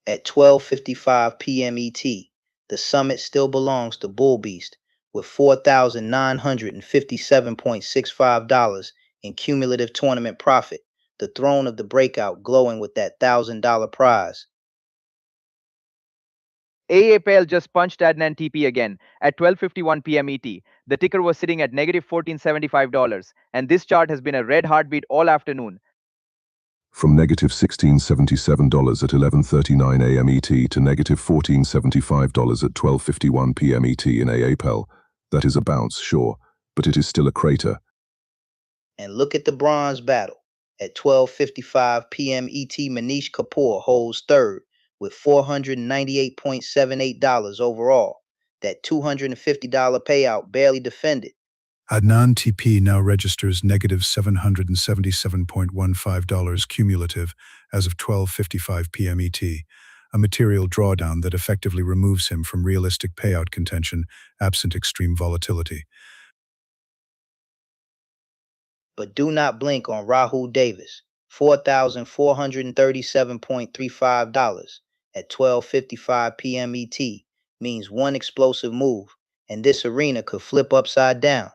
at 12:55 p.m. ET. The summit still belongs to Bull Beast with $4,957.65 in cumulative tournament profit. The throne of the breakout glowing with that $1,000 prize. AAPL just punched Adnan TP again at 12:51 p.m. ET. The ticker was sitting at negative $1475, and this chart has been a red heartbeat all afternoon. From negative $1677 at 11:39 a.m. ET to negative $1475 at 12:51 p.m. ET in AAPL. That is a bounce, sure, but it is still a crater. And look at the bronze battle. At 12:55 p.m. ET, Manish Kapoor holds third with $498.78 overall. That $250 payout barely defended. Adnan TP now registers negative $777.15 cumulative as of 12:55 p.m. ET, a material drawdown that effectively removes him from realistic payout contention absent extreme volatility. But do not blink on Rahul Davis, $4,437.35 at 12:55 p.m. ET means one explosive move, and this arena could flip upside down.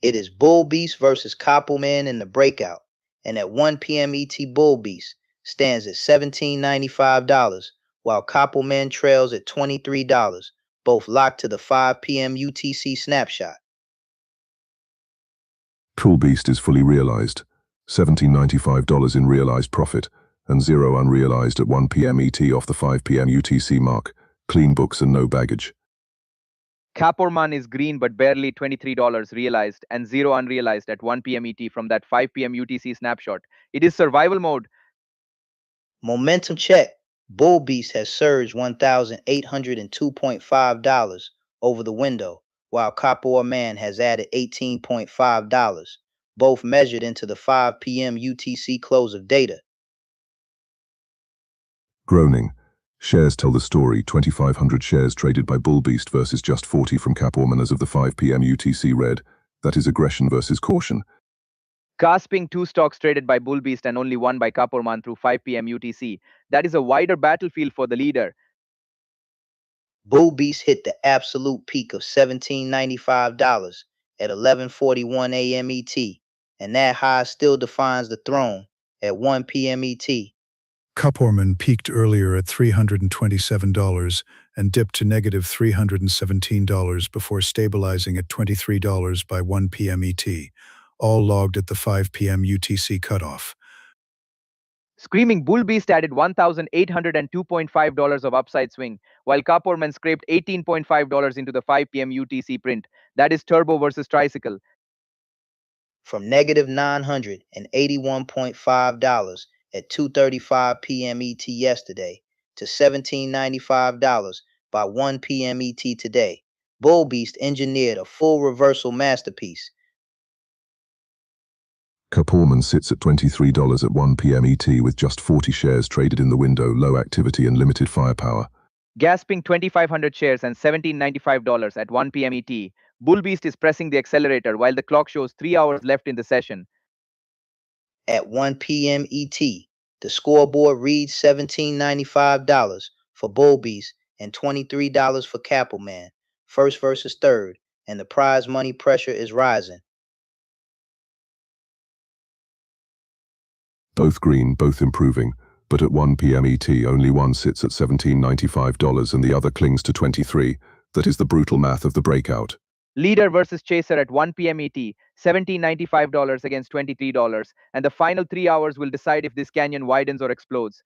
It is Bull Beast versus Koppelman in the breakout, and at 1 p.m. ET, Bull Beast stands at $17.95, while Koppelman trails at $23, both locked to the 5 p.m. UTC snapshot. Bull Beast is fully realized, $17.95 in realized profit, and zero unrealized at 1 p.m. ET off the 5 p.m. UTC mark, clean books and no baggage. Caporman is green but barely $23 realized and zero unrealized at 1 p.m. ET from that 5 p.m. UTC snapshot. It is survival mode. Momentum check. Bull Beast has surged $1,802.5 over the window, while Copper or Man has added $18.5, both measured into the 5 p.m. UTC close of data. Groaning. Shares tell the story. 2,500 shares traded by Bull Beast versus just 40 from Caporman as of the 5 p.m. UTC read. That is aggression versus caution. Gasping, 2 stocks traded by Bull Beast and only 1 by Caporman through 5 p.m. UTC. That is a wider battlefield for the leader. Bull Beast hit the absolute peak of $1,795 at 11:41 a.m. ET, and that high still defines the throne at 1 p.m. ET. Caporman peaked earlier at $327 and dipped to negative $317 before stabilizing at $23 by 1 p.m. ET, all logged at the 5 p.m. UTC cutoff. Screaming Bull Beast added $1,802.5 of upside swing, while Caporman scraped $18.5 into the 5 p.m. UTC print. That is turbo versus tricycle. From negative $981.5 at 2:35 p.m. ET yesterday to $1,795 by 1 p.m. ET today. Bull Beast engineered a full reversal masterpiece. Caporman sits at $23 at 1 p.m. ET with just 40 shares traded in the window, low activity and limited firepower. Gasping 2,500 shares and $1,795 at 1 p.m. ET. Bull Beast is pressing the accelerator while the clock shows 3 hours left in the session. At 1 p.m. ET, the scoreboard reads $1,795 for Bull Beast and $23 for Caporman, first versus third, and the prize money pressure is rising. Both green, both improving, but at 1 p.m. ET only one sits at $1,795 and the other clings to 23. That is the brutal math of the breakout. Leader versus chaser at 1 p.m. ET, $1,795 against $23, and the final 3 hours will decide if this canyon widens or explodes.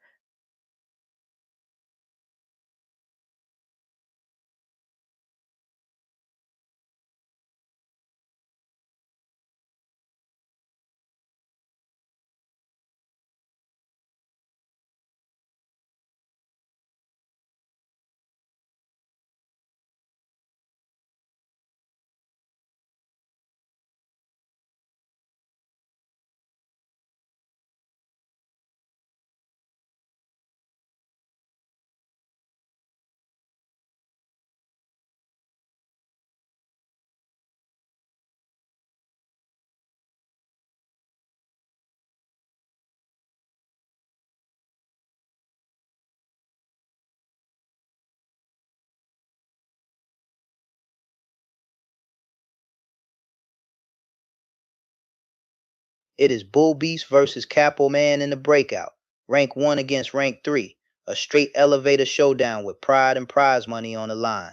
It is Bull Beast versus Caporman in the breakout. Rank 1 against rank 3. A straight elevator showdown with pride and prize money on the line.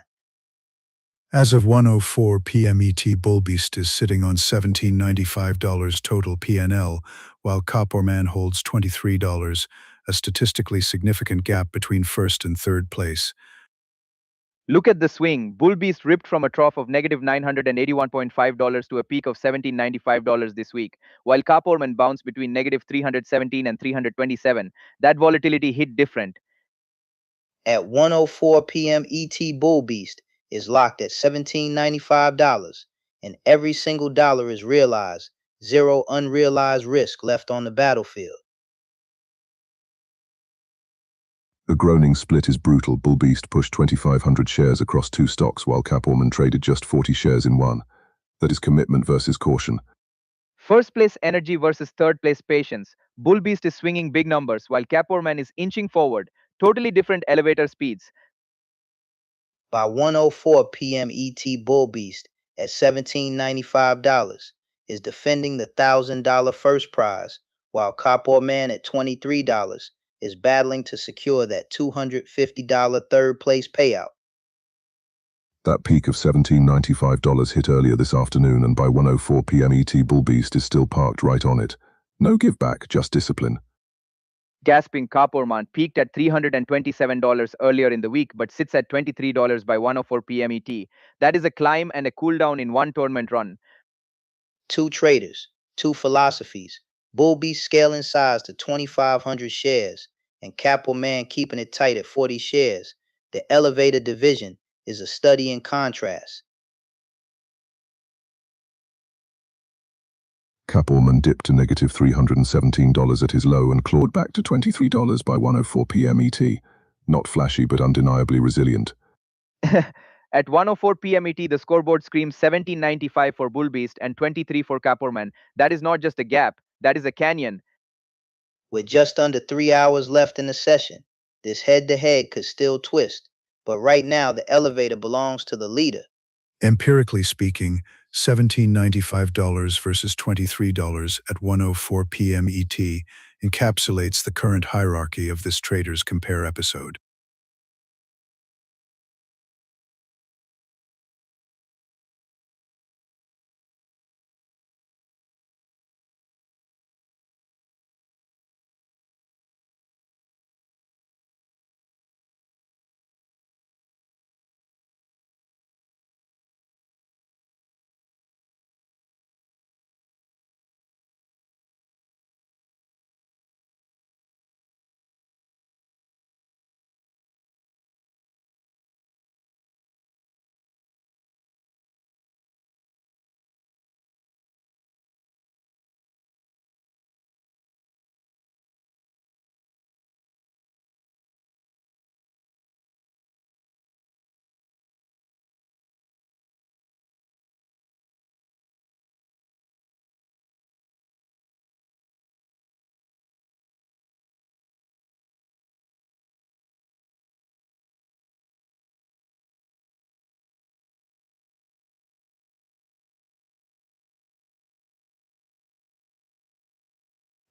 As of 1:04 p.m. ET, Bull Beast is sitting on $1,795 total PNL, while Caporman holds $23, a statistically significant gap between first and third place. Look at the swing. Bull Beast ripped from a trough of negative $981.5 to a peak of $1,795 this week, while Caporman bounced between negative $317 and $327. That volatility hit different. At 1:04 p.m. ET, Bull Beast is locked at $1,795, and every single dollar is realized. Zero unrealized risk left on the battlefield. The groaning split is brutal. Bull Beast pushed 2,500 shares across 2 stocks while Caporman traded just 40 shares in one. That is commitment versus caution. First place energy versus third place patience. Bull Beast is swinging big numbers while Caporman is inching forward. Totally different elevator speeds. By 1:04 p.m. ET, Bull Beast at $1,795 is defending the $1,000 first prize, while Caporman at $23 is battling to secure that $250 third place payout. That peak of $1,795 hit earlier this afternoon, and by 1:04 p.m. ET, Bull Beast is still parked right on it. No give back, just discipline. Gasping Kaporman peaked at $327 earlier in the week, but sits at $23 by 1:04 p.m. ET. That is a climb and a cool down in one tournament run. Two traders, two philosophies. Bull Beast scaling size to 2,500 shares, and Capital Man keeping it tight at 40 shares. The elevator division is a study in contrast. Capelman dipped to negative $317 at his low and clawed back to $23 by 1:04 p.m. ET. Not flashy, but undeniably resilient. At 1:04 p.m. ET, the scoreboard screams 1795 for Bull Beast and 23 for Kaporman. That is not just a gap, that is a canyon. With just under 3 hours left in the session, this head-to-head could still twist, but right now the elevator belongs to the leader. Empirically speaking, $17.95 versus $23 at 1:04 p.m. ET encapsulates the current hierarchy of this Traders Compare episode.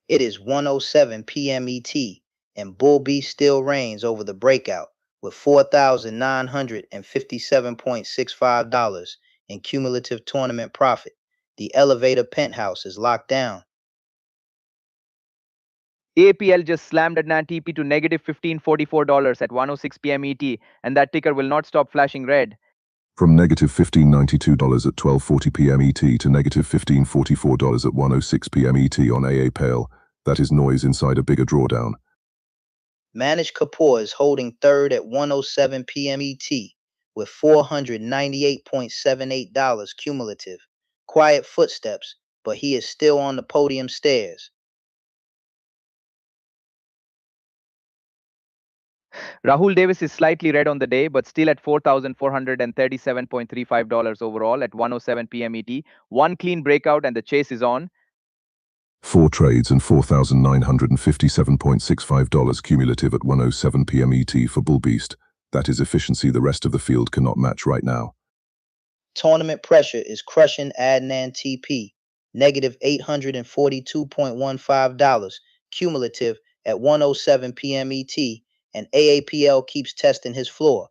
It is 1:07 p.m. ET, and Bull Beast still reigns over the breakout with $4,957.65 in cumulative tournament profit. The elevator penthouse is locked down. AAPL just slammed at NANTP to negative $1544 at 1:06 p.m. ET, and that ticker will not stop flashing red. From negative $15.92 at 12:40 p.m. ET to negative $15.44 at 1:06 p.m. ET on AAPL, that is noise inside a bigger drawdown. Manish Kapoor is holding third at 1:07 p.m. ET with $498.78 cumulative. Quiet footsteps, but he is still on the podium stairs. Rahul Davis is slightly red on the day, but still at $4,437.35 overall at 1:07 p.m. ET. One clean breakout and the chase is on. 4 trades and $4,957.65 cumulative at 1:07 p.m. ET for Bull Beast. That is efficiency the rest of the field cannot match right now. Tournament pressure is crushing Adnan TP, negative $842.15 cumulative at 1:07 p.m. ET, and AAPL keeps testing his floor.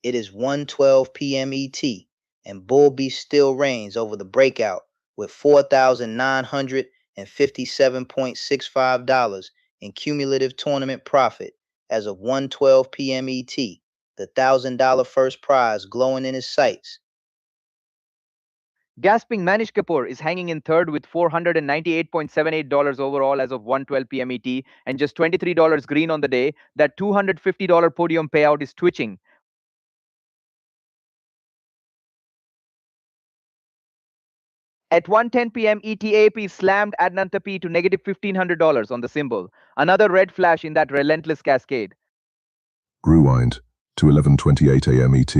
It is 1:12 p.m. ET, and Bull Beast still reigns over the breakout with $4,957.65 in cumulative tournament profit as of 1:12 p.m. ET, the $1,000 first prize glowing in his sights. Gasping Manish Kapoor is hanging in third with $498.78 overall as of 1:12 p.m. ET and just $23 green on the day. That $250 podium payout is twitching. At 1:10 p.m. ET, AAP slammed Adnantapi to negative $1,500 on the symbol. Another red flash in that relentless cascade. Rewind to 11:28 a.m. ET,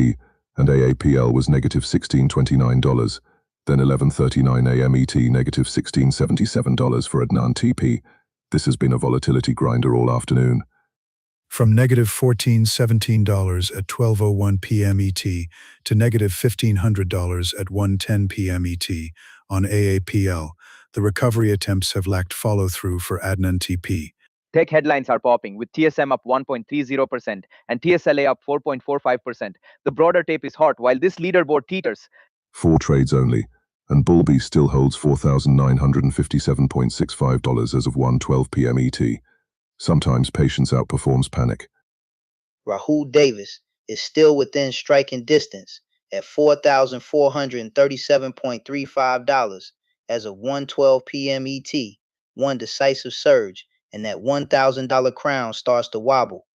and AAPL was negative $16.29. Then 11:39 a.m. ET, negative $16.77 for Adnan TP. This has been a volatility grinder all afternoon. From negative $1,417 at 12:01 p.m. ET to negative $1,500 at 1:10 p.m. ET on AAPL, the recovery attempts have lacked follow-through for Adnan TP. Tech headlines are popping, with TSM up 1.30% and TSLA up 4.45%. The broader tape is hot, while this leaderboard teeters. 4 trades only, and Bull Beast still holds $4,957.65 as of 1:12 p.m. ET. Sometimes patience outperforms panic. Rahul Davis is still within striking distance at $4,437.35 as of 1:12 p.m. ET, one decisive surge, and that $1,000 crown starts to wobble.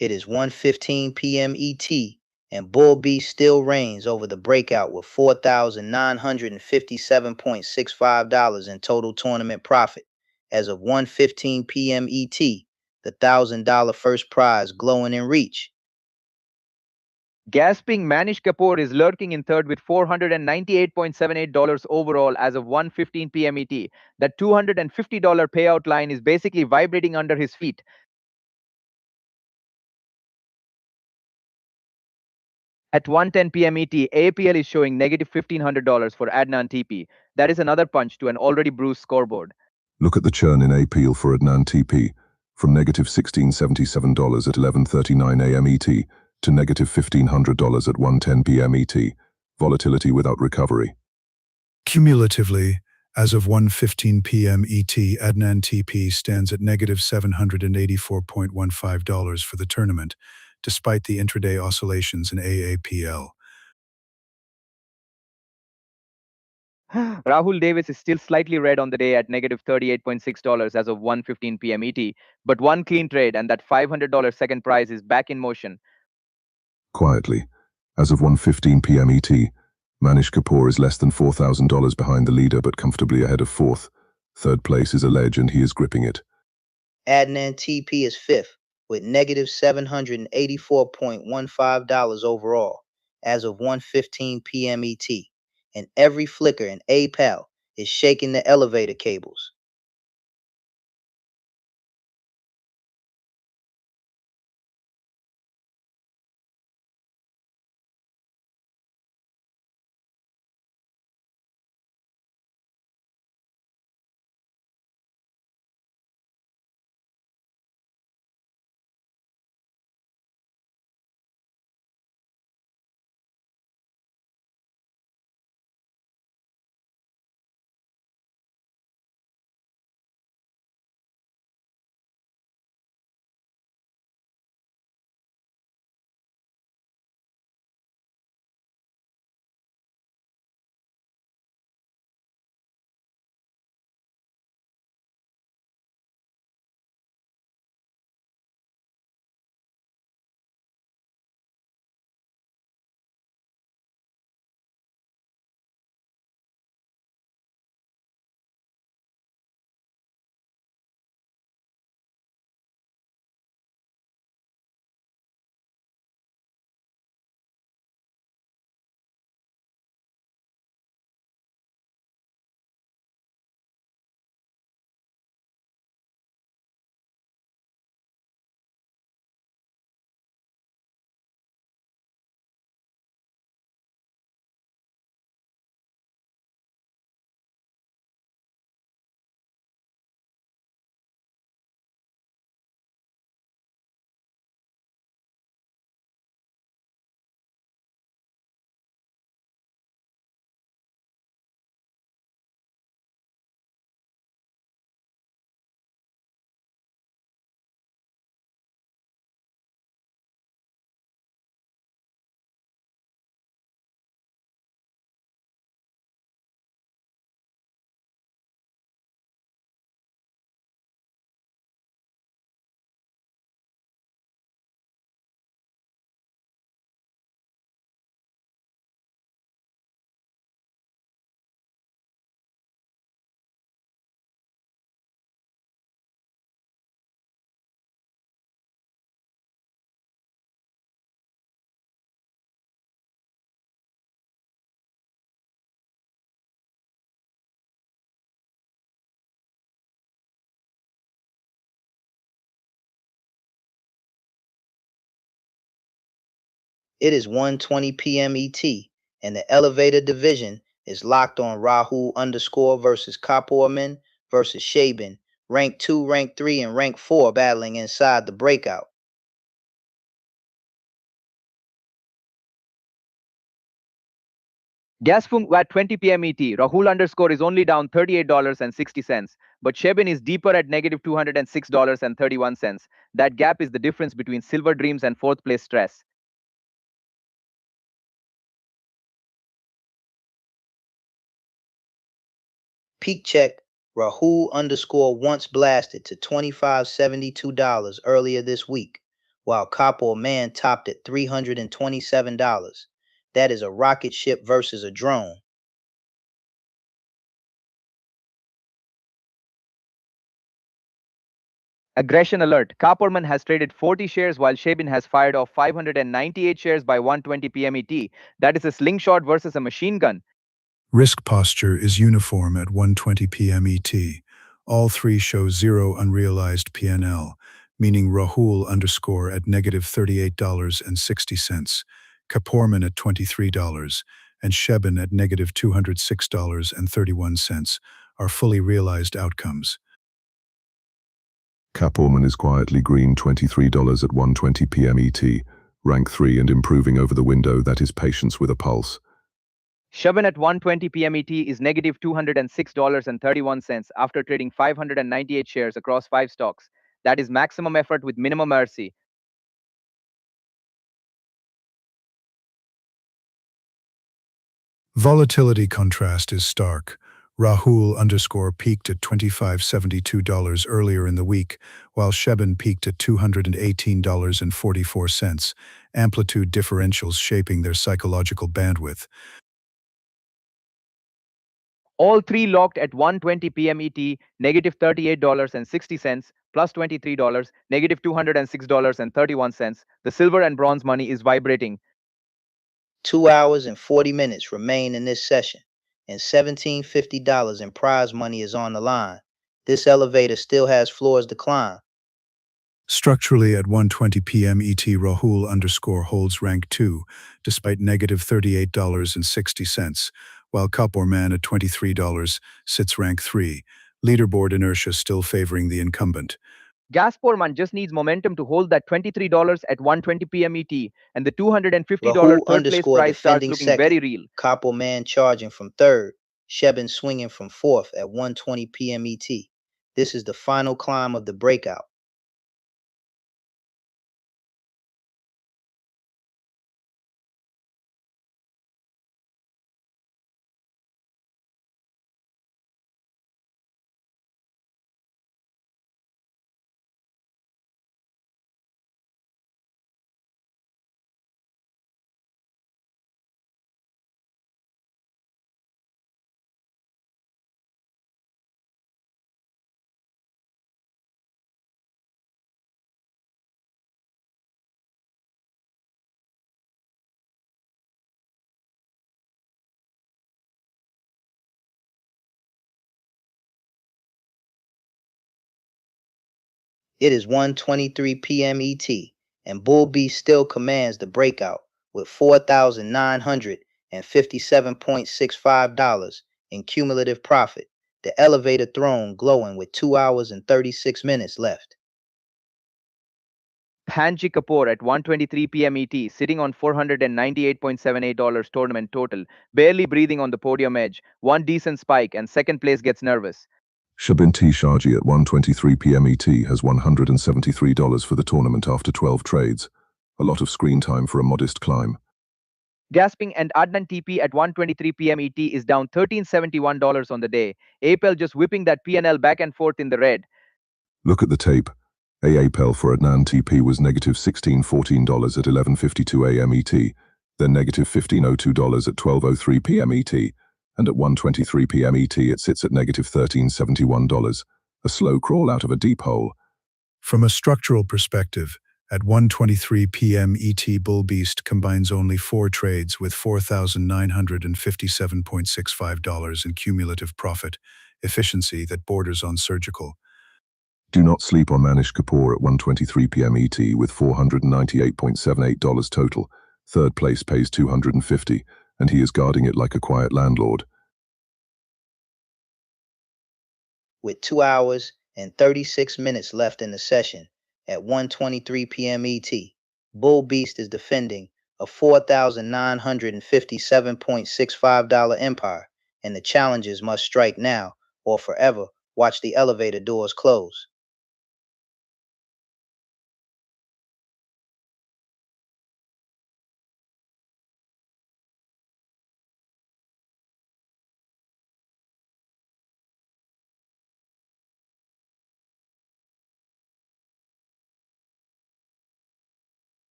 It is 1:15 p.m. ET, and Bull Beast still reigns over the breakout with $4,957.65 in total tournament profit as of 1:15 p.m. ET, the $1,000 first prize glowing in reach. Gasping Manish Kapoor is lurking in third with $498.78 overall as of 1:15 p.m. ET. That $250 payout line is basically vibrating under his feet. At 1:10 p.m. ET, AAPL is showing negative $1,500 for Adnan TP. That is another punch to an already bruised scoreboard. Look at the churn in AAPL for Adnan TP, from negative $1,677 at 11:39 a.m. ET to negative $1,500 at 1:10 p.m. ET. Volatility without recovery. Cumulatively, As of 1:15 p.m. ET, Adnan TP stands at negative $784.15 for the tournament, despite the intraday oscillations in AAPL. Rahul Davis is still slightly red on the day at negative $38.6 as of 1:15 p.m. ET, but one clean trade and that $500 second prize is back in motion. Quietly, as of 1:15 p.m. ET, Manish Kapoor is less than $4,000 behind the leader but comfortably ahead of fourth. Third place is a ledge and he is gripping it. Adnan TP is fifth with negative $784.15 overall as of 1:15 p.m. ET, and every flicker in AAPL is shaking the elevator cables. It is 1:20 p.m. ET, and the elevator division is locked on Rahul underscore versus Kapoorman versus Shaban, rank 2, rank 3, and rank 4 battling inside the breakout. Gasfung at 20 p.m. ET, Rahul underscore is only down $38.60, but Shebin is deeper at negative $206.31. That gap is the difference between Silver Dreams and fourth place Stress. Peak check, Rahul underscore once blasted to $25.72 earlier this week, while Kapoorman topped at $327. That is a rocket ship versus a drone. Aggression alert. Kapoorman has traded 40 shares while Shebin has fired off 598 shares by 1:20 p.m. ET. That is a slingshot versus a machine gun. Risk posture is uniform at 1:20 p.m. ET. All three show zero unrealized PNL, meaning Rahul underscore at negative $38.60, Kapoorman at $23, and Shebin at negative $206.31 are fully realized outcomes. Kapoorman is quietly green $23 at 1:20 p.m. ET, rank 3 and improving over the window. That is patience with a pulse. Shaban at 1:20 p.m. ET is negative $206.31 after trading 598 shares across 5 stocks. That is maximum effort with minimum mercy. Volatility contrast is stark. Rahul underscore peaked at $25.72 earlier in the week, while Sheben peaked at $218.44, amplitude differentials shaping their psychological bandwidth. All three locked at 1:20 p.m. ET, negative $38.60, plus $23, negative $206.31. The silver and bronze money is vibrating. 2 hours and 40 minutes remain in this session, and $1750 in prize money is on the line. This elevator still has floors to climb. Structurally at 1:20 p.m. ET, Rahul underscore holds rank 2, despite negative $38.60, while Kapoor Man at $23 sits rank 3. Leaderboard inertia still favoring the incumbent. Gazprom just needs momentum to hold that $23 at 1:20 p.m. ET, and the $250 Rahul third place underscore prize starts defending looking second. very real. Copper Man charging from third. Sheben swinging from fourth at 1:20 p.m. ET. This is the final climb of the breakout. It is 1:23 p.m. ET, and Bull Beast still commands the breakout with $4,957.65 in cumulative profit. The elevator throne glowing with 2 hours and 36 minutes left. Panji Kapoor at 1:23 p.m. ET, sitting on $498.78 tournament total, barely breathing on the podium edge. One decent spike, and second place gets nervous. Shabin T. Shaji at 1:23 p.m. ET has $173 for the tournament after 12 trades. A lot of screen time for a modest climb. Gasping and Adnan TP at 1:23 p.m. ET is down $1371 on the day. AAPL just whipping that PNL back and forth in the red. Look at the tape. AAPL for Adnan TP was negative $1614 at 11:52 a.m. ET, then negative $1502 at 12:03 p.m. ET, and at 1:23 p.m. ET it sits at negative $1371. A slow crawl out of a deep hole. From a structural perspective, at 1:23 p.m. ET, Bull Beast combines only 4 trades with $4,957.65 in cumulative profit, efficiency that borders on surgical. Do not sleep on Manish Kapoor at 1:23 p.m. ET with $498.78 total. Third place pays $250, and he is guarding it like a quiet landlord. With 2 hours and 36 minutes left in the session at 1:23 p.m. ET, Bull Beast is defending a $4,957.65 empire, and the challengers must strike now or forever watch the elevator doors close.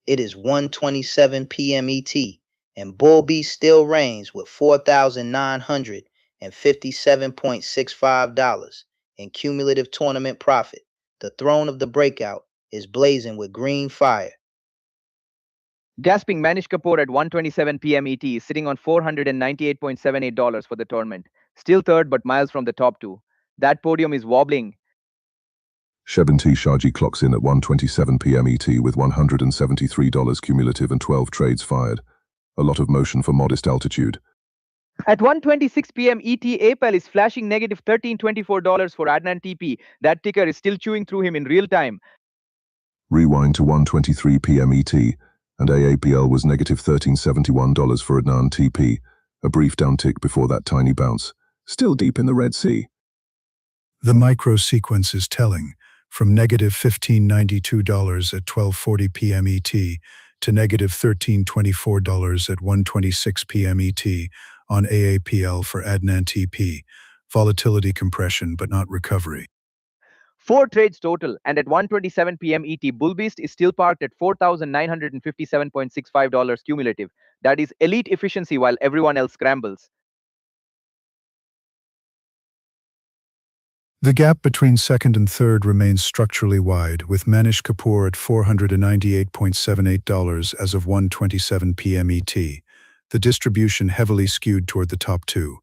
It is 1:27 p.m. ET, and Bull Beast still reigns with $4,957.65 in cumulative tournament profit. The throne of the breakout is blazing with green fire. Gasping Manish Kapoor at 1:27 p.m. ET is sitting on $498.78 for the tournament. Still third, but miles from the top two. That podium is wobbling. Shebin T. Shaji clocks in at 1:27 p.m. ET with $173 cumulative and 12 trades fired. A lot of motion for modest altitude. At 1:26 p.m. ET, AAPL is flashing negative $13.24 for Adnan TP. That ticker is still chewing through him in real time. Rewind to 1:23 p.m. ET, and AAPL was negative $13.71 for Adnan TP, a brief downtick before that tiny bounce. Still deep in the Red Sea. The micro sequence is telling, from negative $15.92 at 12:40 p.m. ET to negative $13.24 at 1:26 p.m. ET on AAPL for Adnan TP. Volatility compression but not recovery. 4 trades total, and at 1:27 p.m. ET, Bull Beast is still parked at $4,957.65 cumulative. That is elite efficiency while everyone else scrambles. The gap between second and third remains structurally wide, with Manish Kapoor at $498.78 as of 1:27 p.m. ET. The distribution heavily skewed toward the top two.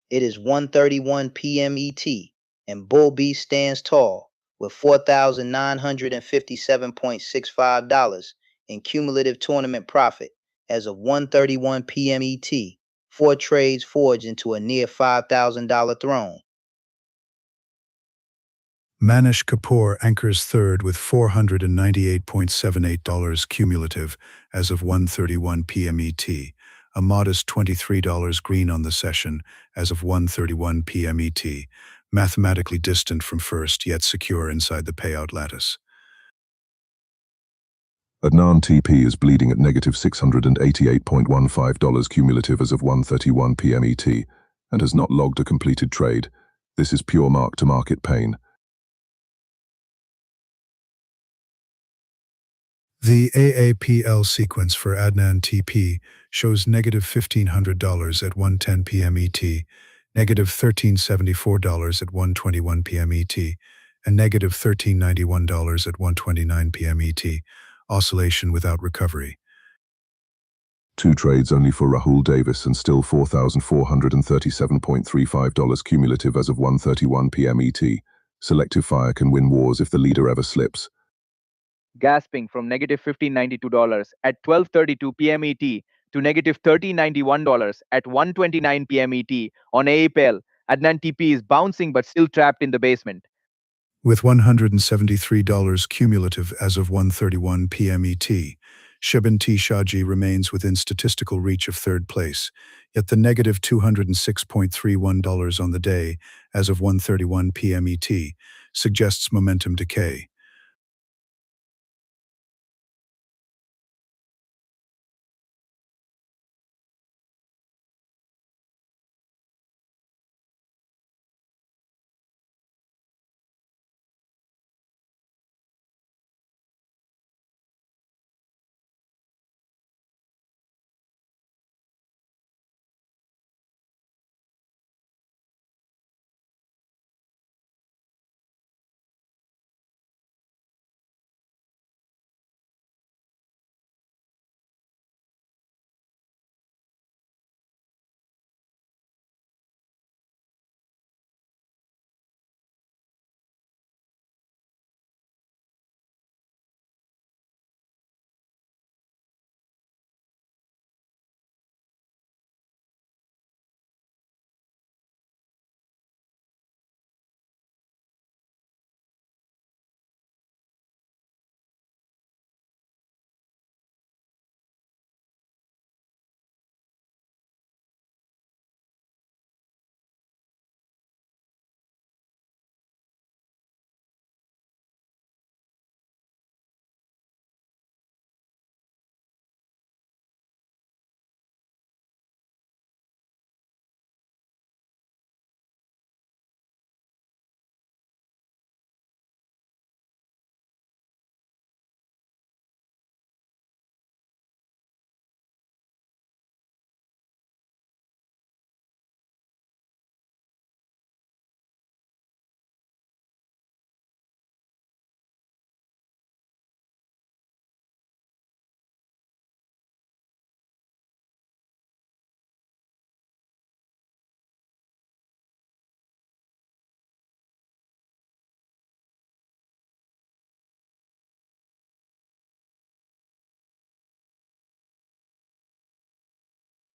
It is 1:31 p.m. ET, and Bull Beast stands tall with $4,957.65 in cumulative tournament profit as of 1:31 p.m. ET. 4 trades forged into a near $5,000 throne. Manish Kapoor anchors third with $498.78 cumulative as of 1:31 p.m. ET, a modest $23 green on the session as of 1:31 p.m. ET, mathematically distant from first yet secure inside the payout lattice. Adnan TP is bleeding at negative $688.15 cumulative as of 1:31 p.m. ET and has not logged a completed trade. This is pure mark-to-market pain. The AAPL sequence for Adnan TP shows negative $1,500 at 1:10 p.m. ET, negative $1,374 at 1:21 p.m. ET, and negative $13.91 at 1:29 p.m. ET, oscillation without recovery. 2 trades only for Rahul Davis and still $4,437.35 cumulative as of 1:31 p.m. ET. Selective fire can win wars if the leader ever slips. Gasping from negative $15.92 at 12:32 p.m. ET to negative $13.91 at 1:29 p.m. ET on AAPL. Adnan TP is bouncing but still trapped in the basement. With $173 cumulative as of 1:31 p.m. ET, Shebin T. Shaji remains within statistical reach of third place, yet the negative $206.31 on the day as of 1:31 p.m. ET suggests momentum decay.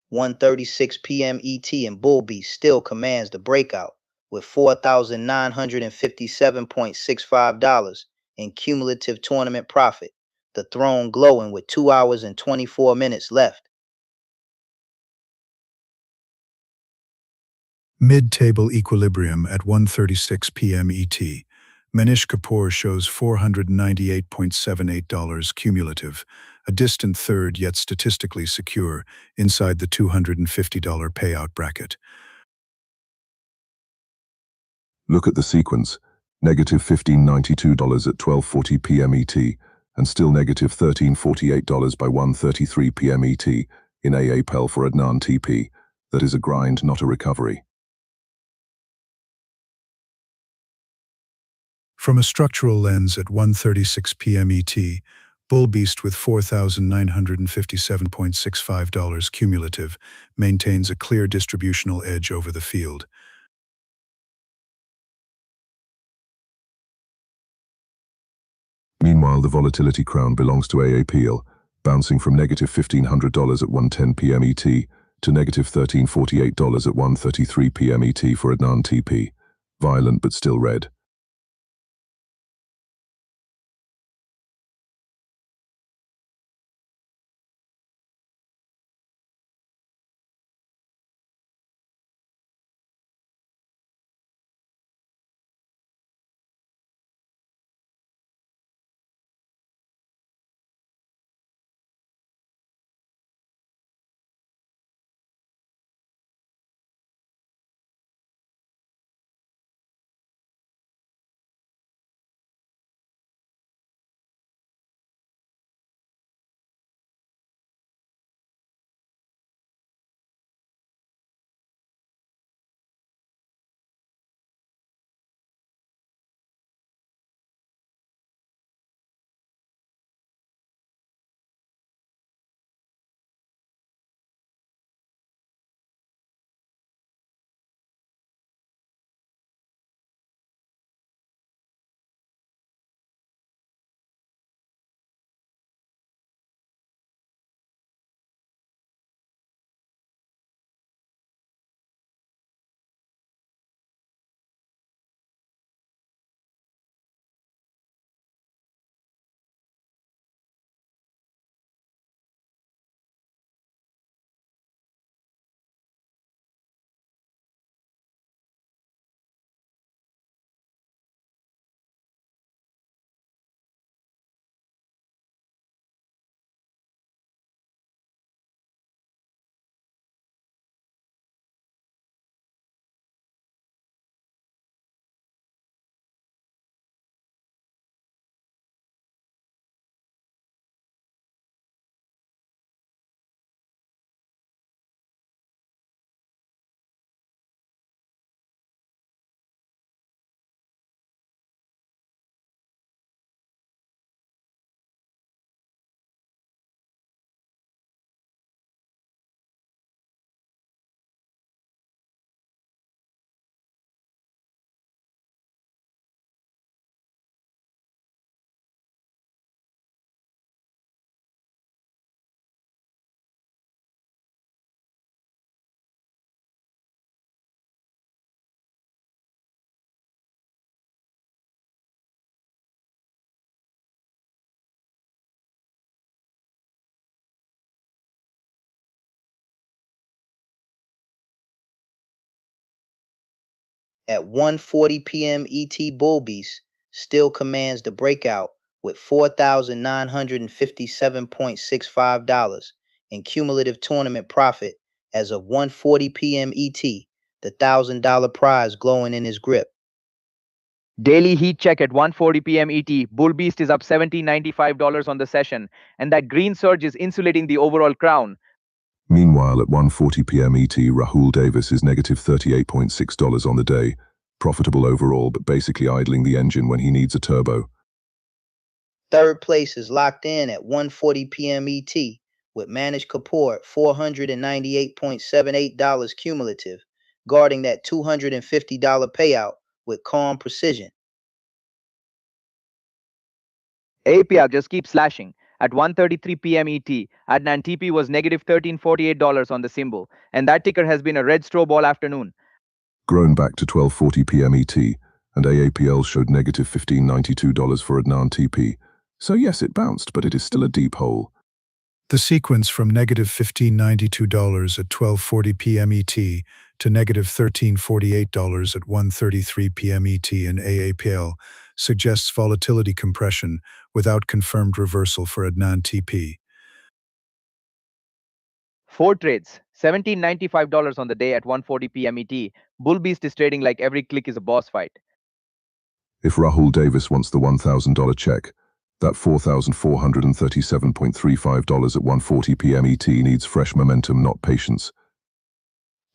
One thirty six p.m. ET and Bull Beast still commands the breakout with $4,957.65 in cumulative tournament profit. The throne glowing with 2 hours and 24 minutes left. Mid-table equilibrium at 1:36 p.m. ET. Manish Kapoor shows $498.78 cumulative, a distant third yet statistically secure inside the $250 payout bracket. Look at the sequence. Negative $15.92 at 12:40 p.m. ET, and still negative $13.48 by 1:33 p.m. ET in AAPL for Adnan TP. That is a grind, not a recovery. From a structural lens at 1:36 p.m. ET, Bull Beast with $4,957.65 cumulative maintains a clear distributional edge over the field. Meanwhile, the volatility crown belongs to AAPL, bouncing from negative $1,500 at 1:10 p.m. ET to negative $13.48 at 1:33 p.m. ET for Adnan TP. Violent but still red. At 1:40 p.m. ET, Bull Beast still commands the breakout with $4,957.65 in cumulative tournament profit as of 1:40 p.m. ET, the $1,000 prize glowing in his grip. Daily heat check at 1:40 p.m. ET. Bull Beast is up $1,795 on the session, and that green surge is insulating the overall crown. Meanwhile, at 1:40 p.m. ET, Rahul Davis is negative $38.6 on the day, profitable overall but basically idling the engine when he needs a turbo. Third place is locked in at 1:40 p.m. ET with Manish Kapoor at $498.78 cumulative, guarding that $250 payout with calm precision. AAPL just keeps slashing. At 1:33 p.m. ET, Adnan TP was negative $1,348 on the symbol, and that ticker has been a red strobe all afternoon. Grown back to 12:40 p.m. ET, and AAPL showed negative $1,592 for Adnan TP. So yes, it bounced, but it is still a deep hole. The sequence from negative $1,592 at 12:40 p.m. ET to negative $1,348 at 1:33 p.m. ET in AAPL suggests volatility compression without confirmed reversal for Adnan TP. 4 trades, $1,795 on the day at 1:40 p.m. ET. Bull Beast is trading like every click is a boss fight. If Rahul Davis wants the $1,000 check, that $4,437.35 at 1:40 p.m. ET needs fresh momentum, not patience.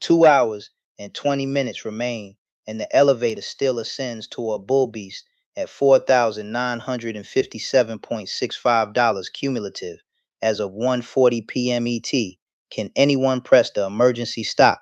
2 hours and 20 minutes remain, and the elevator still ascends toward Bull Beast at $4,957.65 cumulative as of 1:40 p.m. ET. Can anyone press the emergency stop?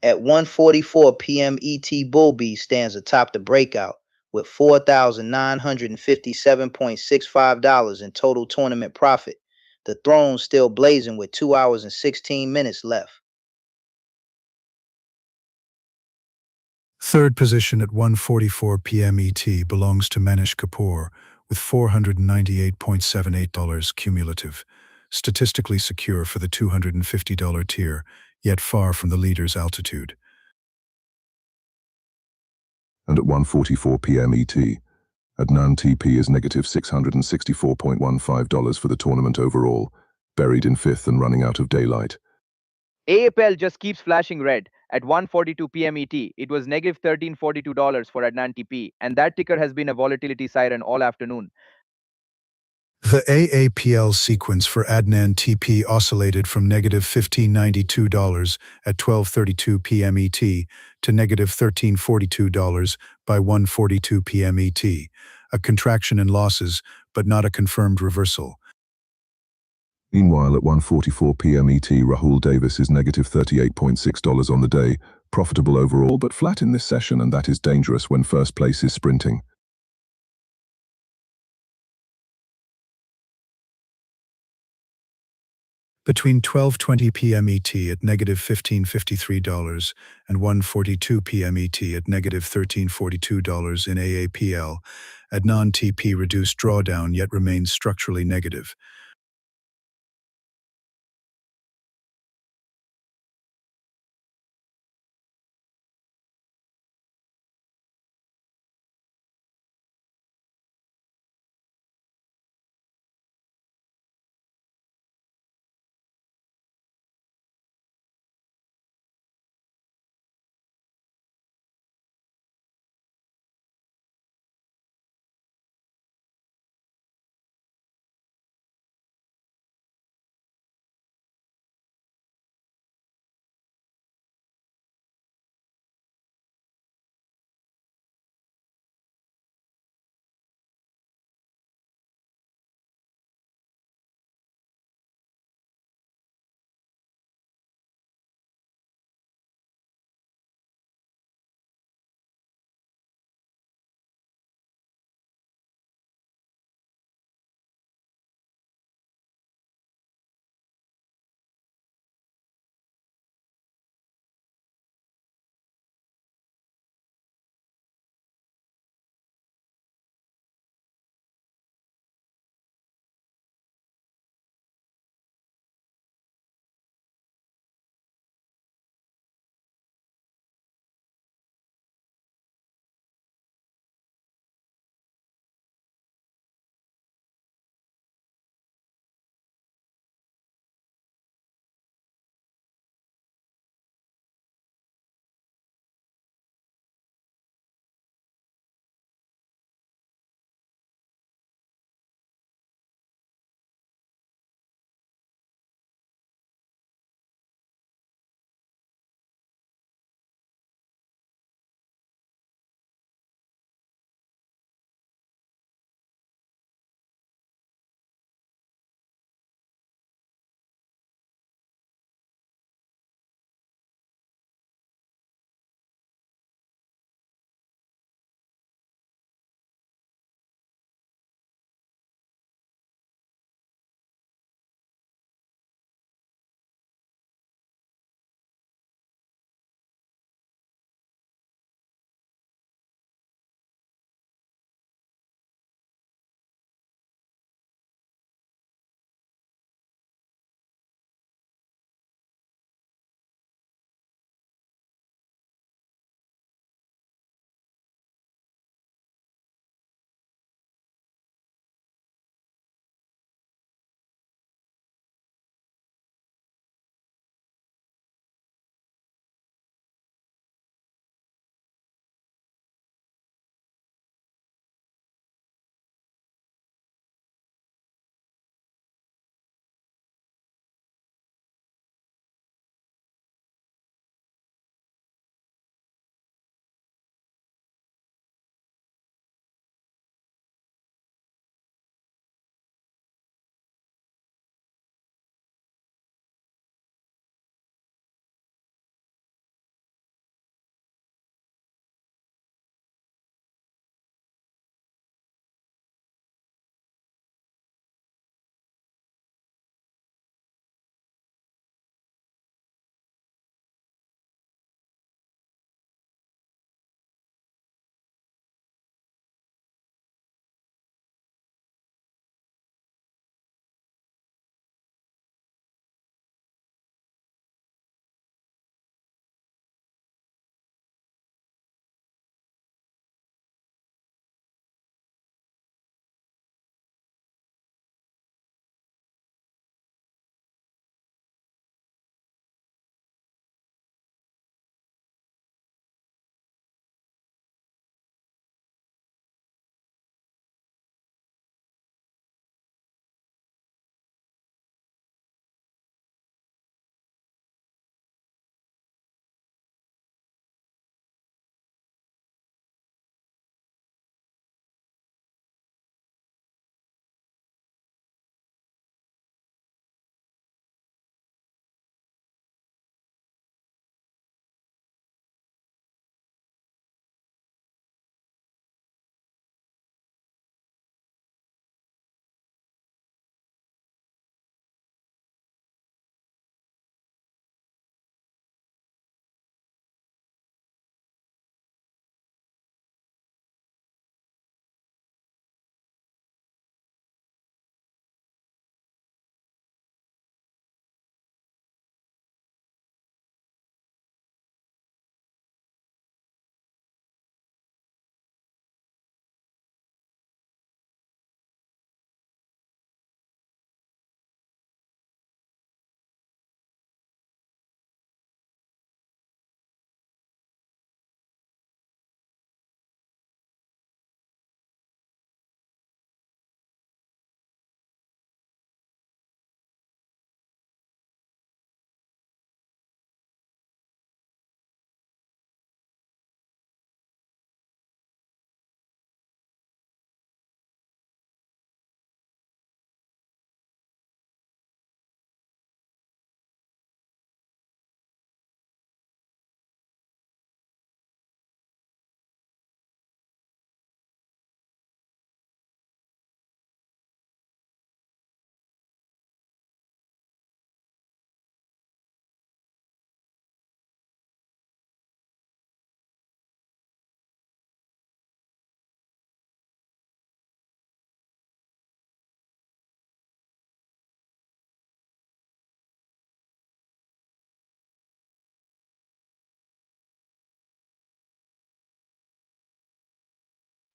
At 1:44 p.m. ET, Bull Beast stands atop the breakout with $4,957.65 in total tournament profit. The throne still blazing with 2 hours and 16 minutes left. Third position at 1:44 p.m. ET belongs to Manish Kapoor with $498.78 cumulative, statistically secure for the $250 tier, yet far from the leader's altitude. And at 1:44 p.m. ET, Adnan TP is negative $664.15 for the tournament overall, buried in fifth and running out of daylight. AAPL just keeps flashing red. At 1:42 p.m. ET, it was negative $1,342 for Adnan TP, and that ticker has been a volatility siren all afternoon. The AAPL sequence for Adnan TP oscillated from negative $15.92 at 12:32 p.m. ET to negative $13.42 by 1:42 p.m. ET, a contraction in losses, but not a confirmed reversal. Meanwhile, at 1:44 p.m. ET, Rahul Davis is negative $38.6 on the day, profitable overall but flat in this session, and that is dangerous when first place is sprinting. Between 12:20 p.m. ET at negative $15.53 and 1:42 p.m. ET at negative $13.42 in AAPL, Adnan TP reduced drawdown yet remains structurally negative.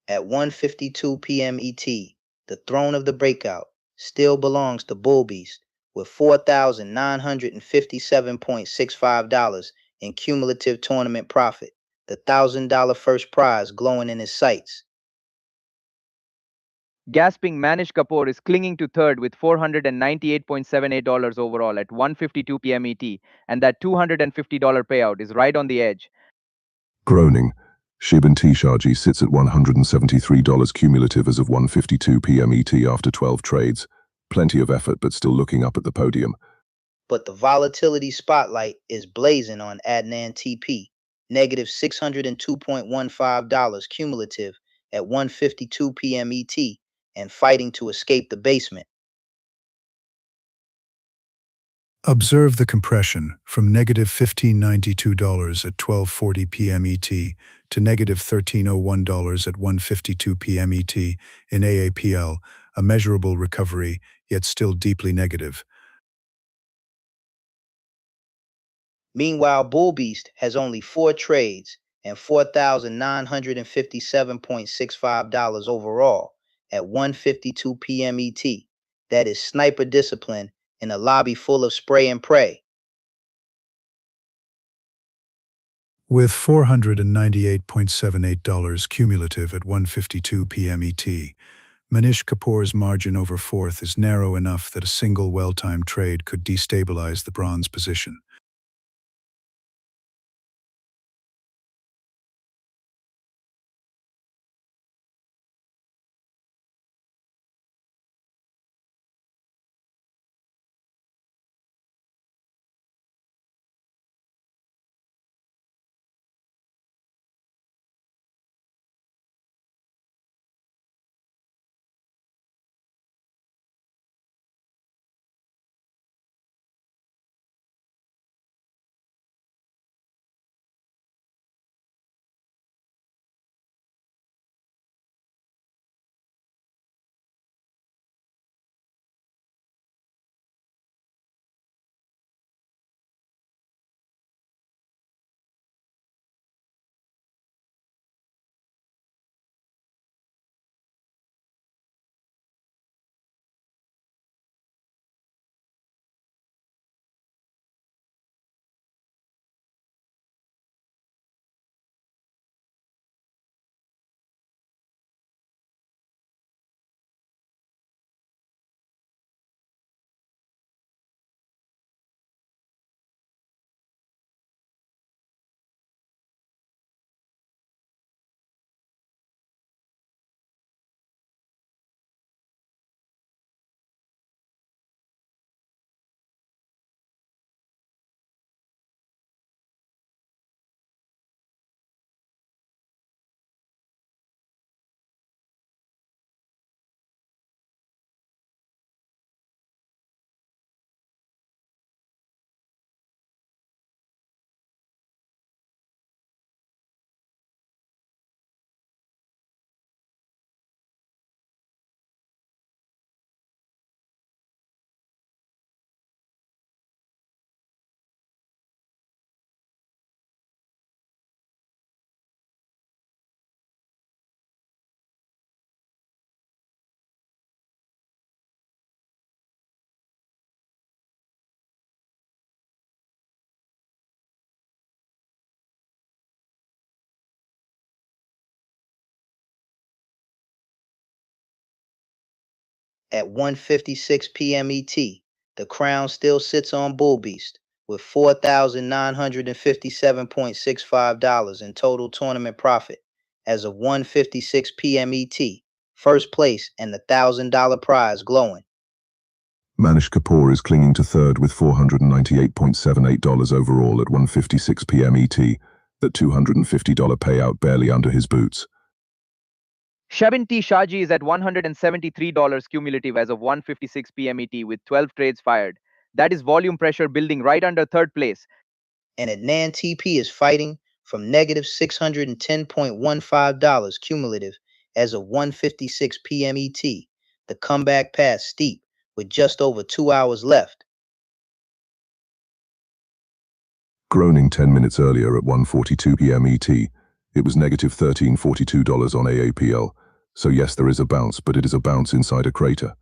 At 1:52 p.m. ET, the throne of the breakout still belongs to Bull Beast with $4,957.65 in cumulative tournament profit, the $1,000 first prize glowing in his sights. Gasping Manish Kapoor is clinging to third with $498.78 overall at 1:52 p.m. ET, and that $250 payout is right on the edge. Groaning, Shibin Tishaji sits at $173 cumulative as of 1:52 p.m. ET after 12 trades. Plenty of effort, but still looking up at the podium. But the volatility spotlight is blazing on Adnan TP, negative $602.15 cumulative at 1:52 p.m. ET, and fighting to escape the basement. Observe the compression from negative $1,592 at 12:40 p.m. ET to negative $1,301 at 1:52 p.m. ET in AAPL, a measurable recovery, yet still deeply negative. Meanwhile, Bull Beast has only 4 trades and $4,957.65 overall at 1:52 p.m. ET. That is sniper discipline in a lobby full of spray and pray. With $498.78 cumulative at 1:52 p.m. ET, Manish Kapoor's margin over fourth is narrow enough that a single well-timed trade could destabilize the bronze position. At 1:56 p.m. ET, the crown still sits on Bull Beast with $4,957.65 in total tournament profit as of 1:56 p.m. ET, first place and the $1,000 prize glowing. Manish Kapoor is clinging to third with $498.78 overall at 1:56 p.m. ET, that $250 payout barely under his boots. Shabin T. Shaji is at $173 cumulative as of 1:56 p.m. ET with 12 trades fired. That is volume pressure building right under third place. And Adnan TP is fighting from negative $610.15 cumulative as of 1:56 p.m. ET. The comeback path steep with just over 2 hours left. Groaning 10 minutes earlier at 1:42 p.m. ET, It was negative $13.42 on AAPL. So yes, there is a bounce, but it is a bounce inside a crater.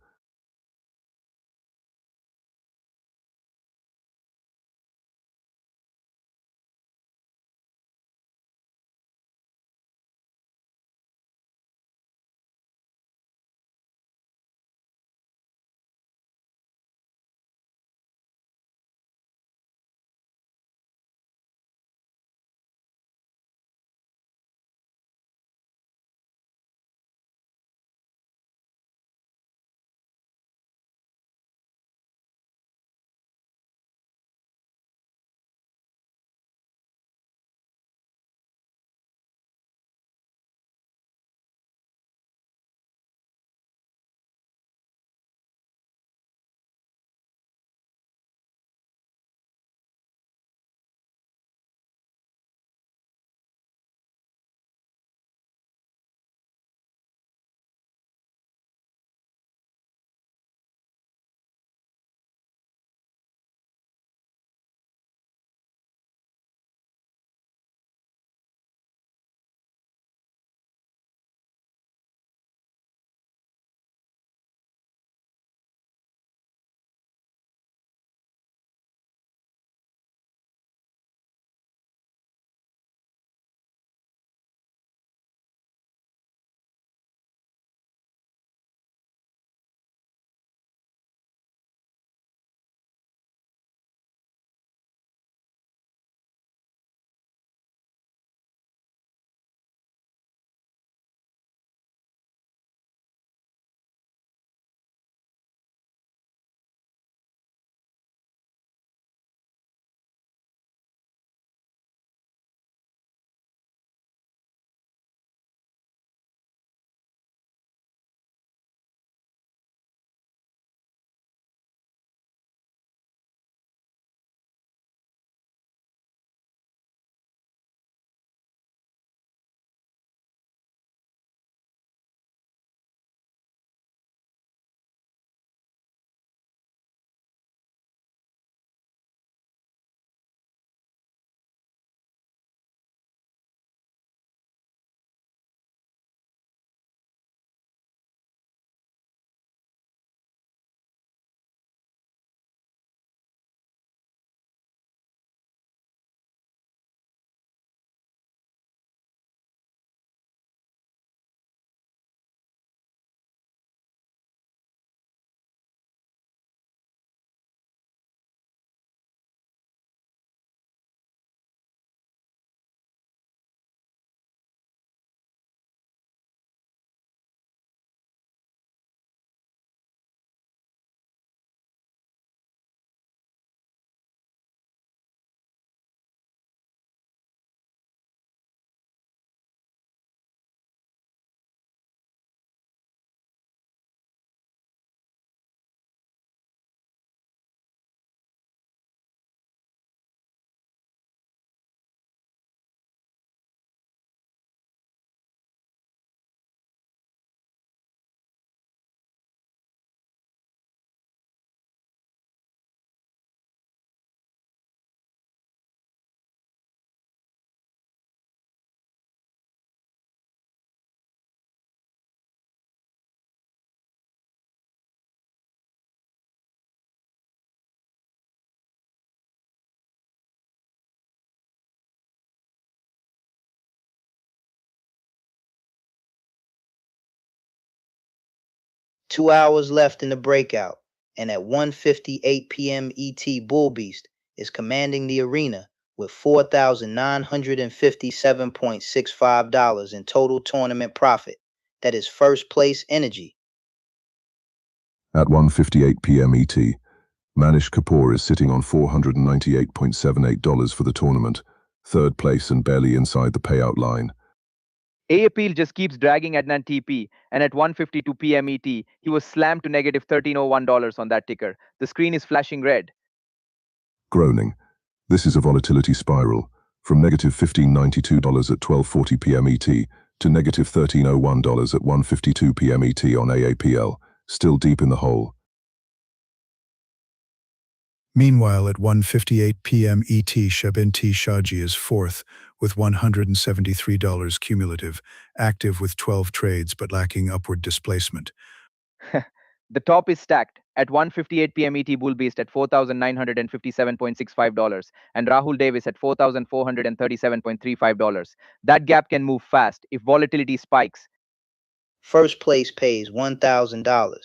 Two hours left in the breakout, and at 1:58 p.m. ET, Bull Beast is commanding the arena with $4,957.65 in total tournament profit. That is first place energy. At 1:58 p.m. ET, Manish Kapoor is sitting on $498.78 for the tournament, third place and barely inside the payout line. AAPL just keeps dragging Adnan TP, and at 1:52 p.m. ET, he was slammed to negative $13.01 on that ticker. The screen is flashing red. Groaning. This is a volatility spiral, from negative $15.92 at 12:40 p.m. ET to negative $13.01 at 1:52 p.m. ET on AAPL, still deep in the hole. Meanwhile, at 1:58 p.m. ET, Shabinti Shaji is fourth with $173 cumulative, active with 12 trades but lacking upward displacement. The top is stacked at 1:58 p.m. ET Bull Beast at $4,957.65 and Rahul Davis at $4,437.35. That gap can move fast if volatility spikes. First place pays $1,000,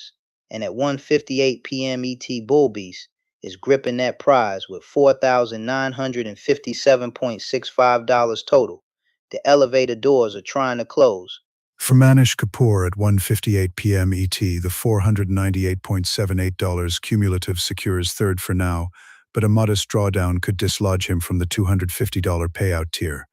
and at 1:58 p.m. ET Bull Beast is gripping that prize with $4,957.65 total. The elevator doors are trying to close. For Manish Kapoor at 1:58 p.m. ET, the $498.78 cumulative secures third for now, but a modest drawdown could dislodge him from the $250 payout tier.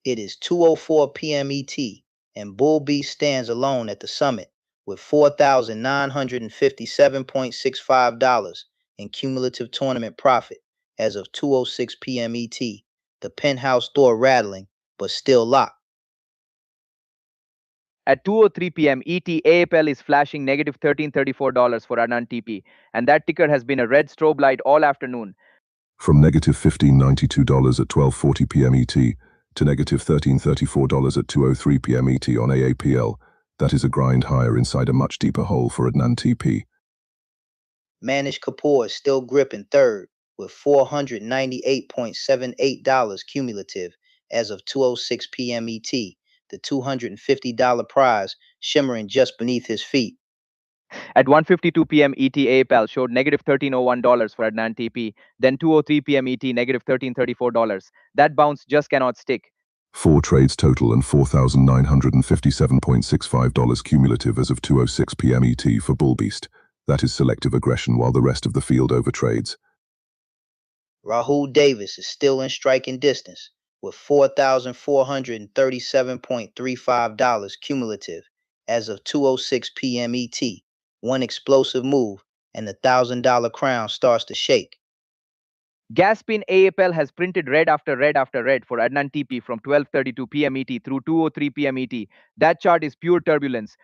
It is 2:04 p.m. ET, and Bull Beast stands alone at the summit with $4,957.65 in cumulative tournament profit as of 2:06 p.m. ET, the penthouse door rattling, but still locked. At 2:03 p.m. ET, AAPL is flashing negative $1334 for Anand TP, and that ticker has been a red strobe light all afternoon. From negative $15.92 at 12:40 p.m. ET to negative $13.34 at 2:03 p.m. ET on AAPL, that is a grind higher inside a much deeper hole for Adnan TP. Manish Kapoor is still gripping third with $498.78 cumulative as of 2:06 p.m. ET, the $250 prize shimmering just beneath his feet. At 1:52 p.m. ET, AAPL showed negative $13.01 for Adnan TP, then 2:03 p.m. ET, negative $13.34. That bounce just cannot stick. 4 trades total and $4,957.65 cumulative as of 2:06 p.m. ET for Bull Beast. That is selective aggression while the rest of the field overtrades. Rahul Davis is still in striking distance with $4,437.35 cumulative as of 2:06 p.m. ET. One explosive move and the $1,000 crown starts to shake. Gas spin AAPL has printed red after red after red for Adnan TP from 12:32 p.m. ET through 2:03 p.m. ET. That chart is pure turbulence.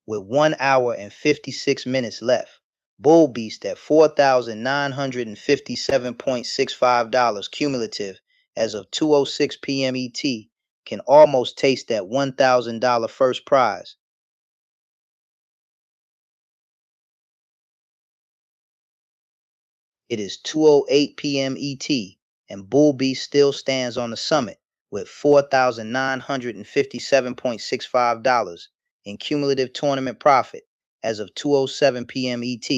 With 1 hour and 56 minutes left, Bull Beast at $4,957.65 cumulative as of 2:06 p.m. ET can almost taste that $1,000 first prize. It is 2:08 p.m. ET, and Bull Beast still stands on the summit with $4,957.65 in cumulative tournament profit as of 2:07 p.m. ET,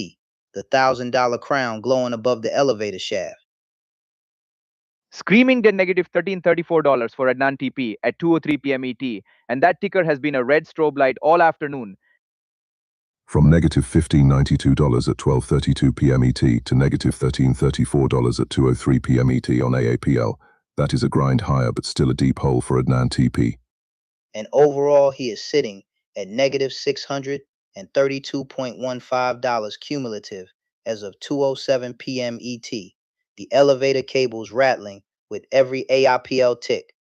the $1,000 crown glowing above the elevator shaft. Screaming the negative $13.34 for Adnan TP at 2:03 p.m. ET, and that ticker has been a red strobe light all afternoon. From negative $15.92 at 12:32 p.m. ET to negative $13.34 at 2:03 p.m. ET on AAPL. That is a grind higher but still a deep hole for Adnan TP. And overall, he is sitting at negative $632.15 cumulative as of 2:07 p.m. ET. The elevator cables rattling with every AIPL tick.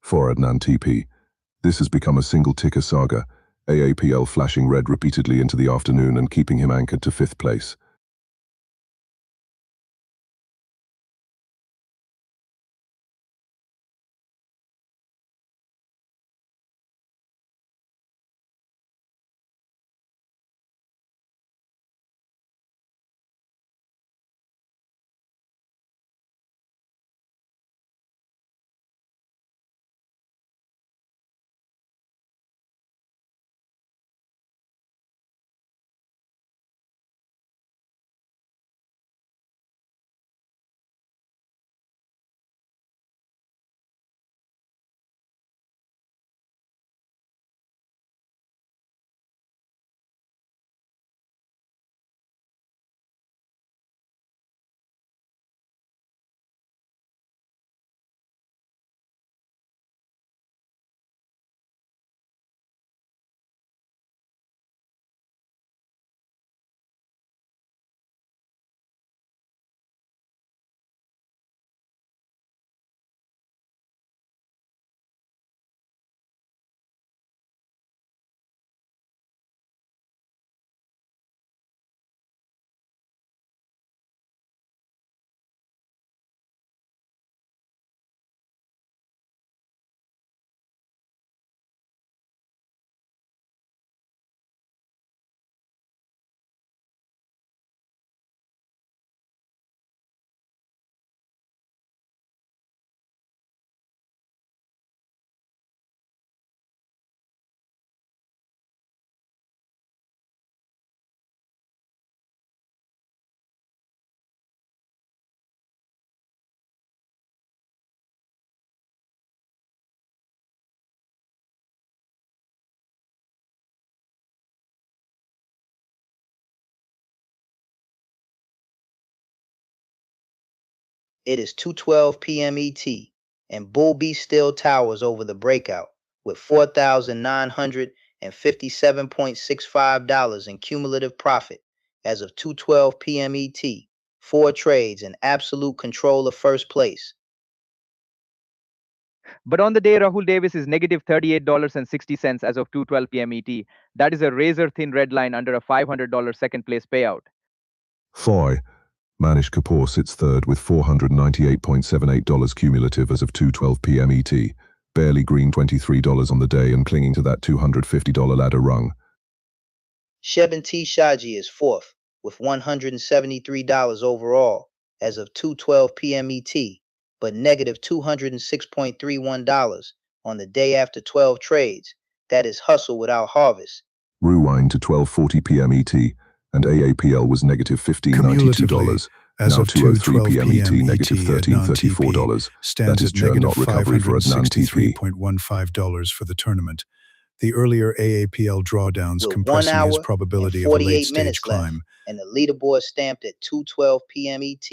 For Adnan TP, this has become a single-ticker saga, AAPL flashing red repeatedly into the afternoon and keeping him anchored to 5th place. It is 2:12 p.m. ET, and Bull Beast still towers over the breakout with $4,957.65 in cumulative profit as of 2:12 p.m. ET. 4 trades in absolute control of first place. But on the day, Rahul Davis is negative $38.60 as of 2:12 p.m. ET. That is a razor-thin red line under a $500 second-place payout. Foy. Manish Kapoor sits third with $498.78 cumulative as of 2:12 p.m. ET, barely green $23 on the day and clinging to that $250 ladder rung. Shebin T. Shaji is fourth with $173 overall as of 2:12 p.m. ET, but negative $206.31 on the day after 12 trades. That is hustle without harvest. Rewind to 12:40 p.m. ET, and AAPL was negative Cumulatively, $15.92, as now of 2:03 2:12 p.m. ET, p.m. negative ET, Adnan TP $13.34. That stands is at churn negative not recovery for Adnan TP. $563.15 for the tournament. The earlier AAPL drawdowns With 1 compressing his hour and probability of a 48 late-stage minutes left, climb. and the leaderboard stamped at 2:12 p.m. ET.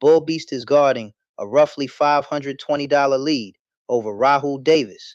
Bull Beast is guarding a roughly $520 lead over Rahul Davis.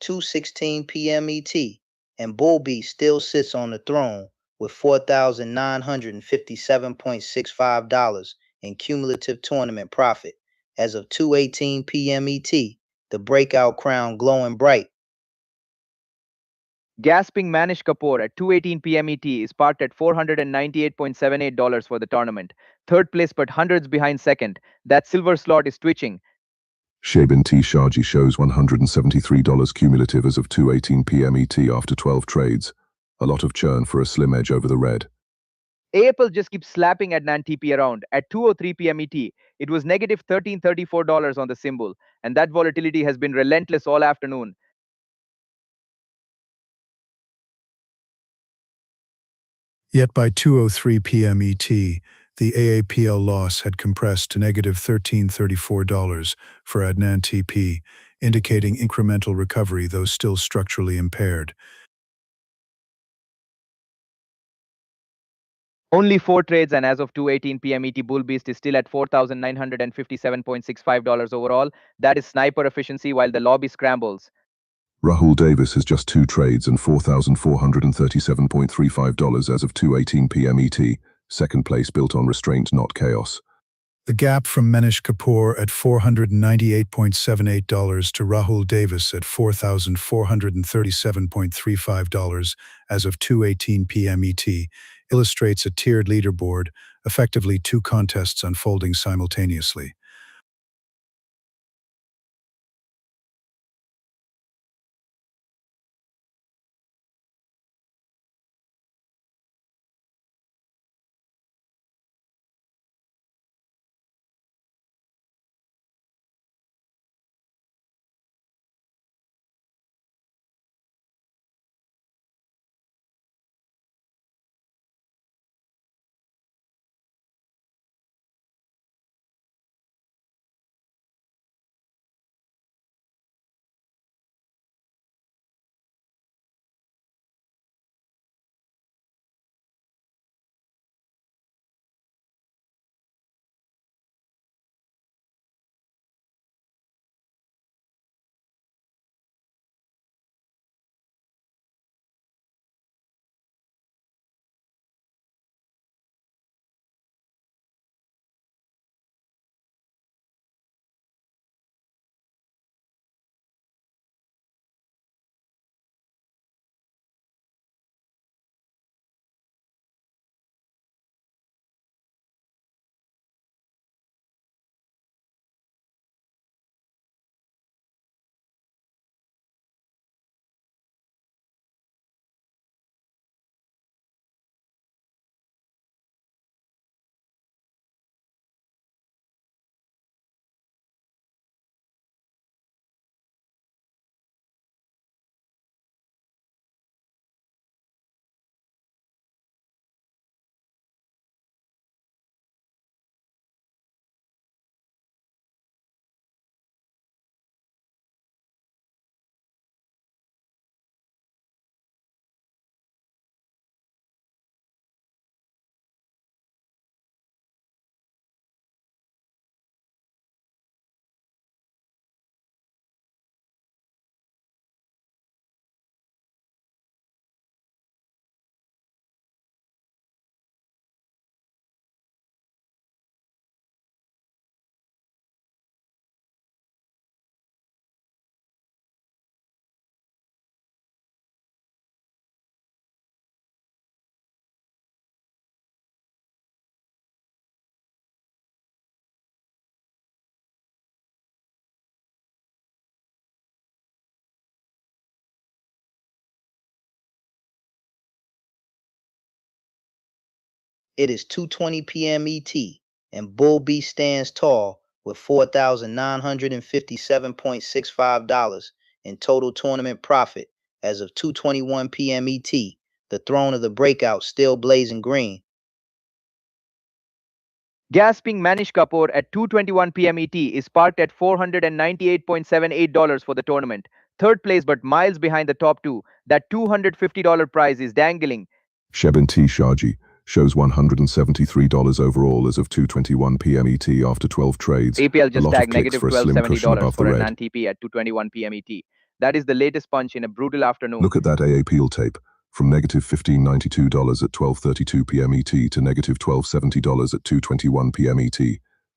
2:16 p.m. ET, and Bull Beast still sits on the throne with $4,957.65 in cumulative tournament profit. As of 2:18 p.m. ET, the Breakout crown glowing bright. Gasping Manish Kapoor at 2:18 p.m. ET is parked at $498.78 for the tournament. Third place but hundreds behind second. That silver slot is twitching. Shabin T. Shaji shows $173 cumulative as of 2:18 p.m. ET after 12 trades. A lot of churn for a slim edge over the red. AAPL just keeps slapping at NANTP around. At 2:03 p.m. ET, it was negative $13.34 on the symbol, and that volatility has been relentless all afternoon. Yet by 2:03 p.m. ET, the AAPL loss had compressed to negative $13.34 for Adnan TP, indicating incremental recovery though still structurally impaired. Only 4 trades, and as of 2:18 p.m. ET, Bull Beast is still at $4,957.65 overall. That is sniper efficiency while the lobby scrambles. Rahul Davis has just 2 trades and $4,437.35 as of 2:18 p.m. ET. Second place built on restraint, not chaos. The gap from Manish Kapoor at $498.78 to Rahul Davis at $4,437.35 as of 2:18 p.m. ET illustrates a tiered leaderboard, effectively 2 contests unfolding simultaneously. It is 2:20 p.m. ET, and Bull Beast stands tall with $4,957.65 in total tournament profit as of 2:21 p.m. ET. The throne of the Breakout still blazing green. Gasping Manish Kapoor at 2:21 p.m. ET is parked at $498.78 for the tournament. Third place but miles behind the top 2. That $250 prize is dangling. Shabin T. Shaji shows $173 overall as of 2:21 p.m. ET after 12 trades. APL just a lot of tagged kicks negative for a slim cushion $1270 above for the a red. NANTP at 2:21 p.m. ET. That is the latest punch in a brutal afternoon. Look at that AAPL tape. From negative $15.92 at 12:32 p.m. ET to negative $12.70 at 2:21 p.m. ET.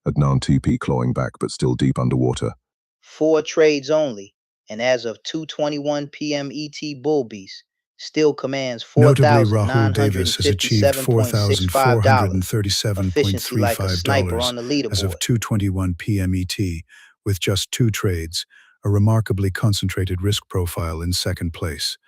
Adnan TP clawing back but still deep underwater. 4 trades only, and as of 2:21 p.m. ET Bullbeast still commands Notably, Rahul Davis has achieved $4,957.65. Efficiency like a sniper $4,437.35 on the as of leaderboard. 2:21 p.m. ET, with just 2 trades, a remarkably concentrated risk profile in second place.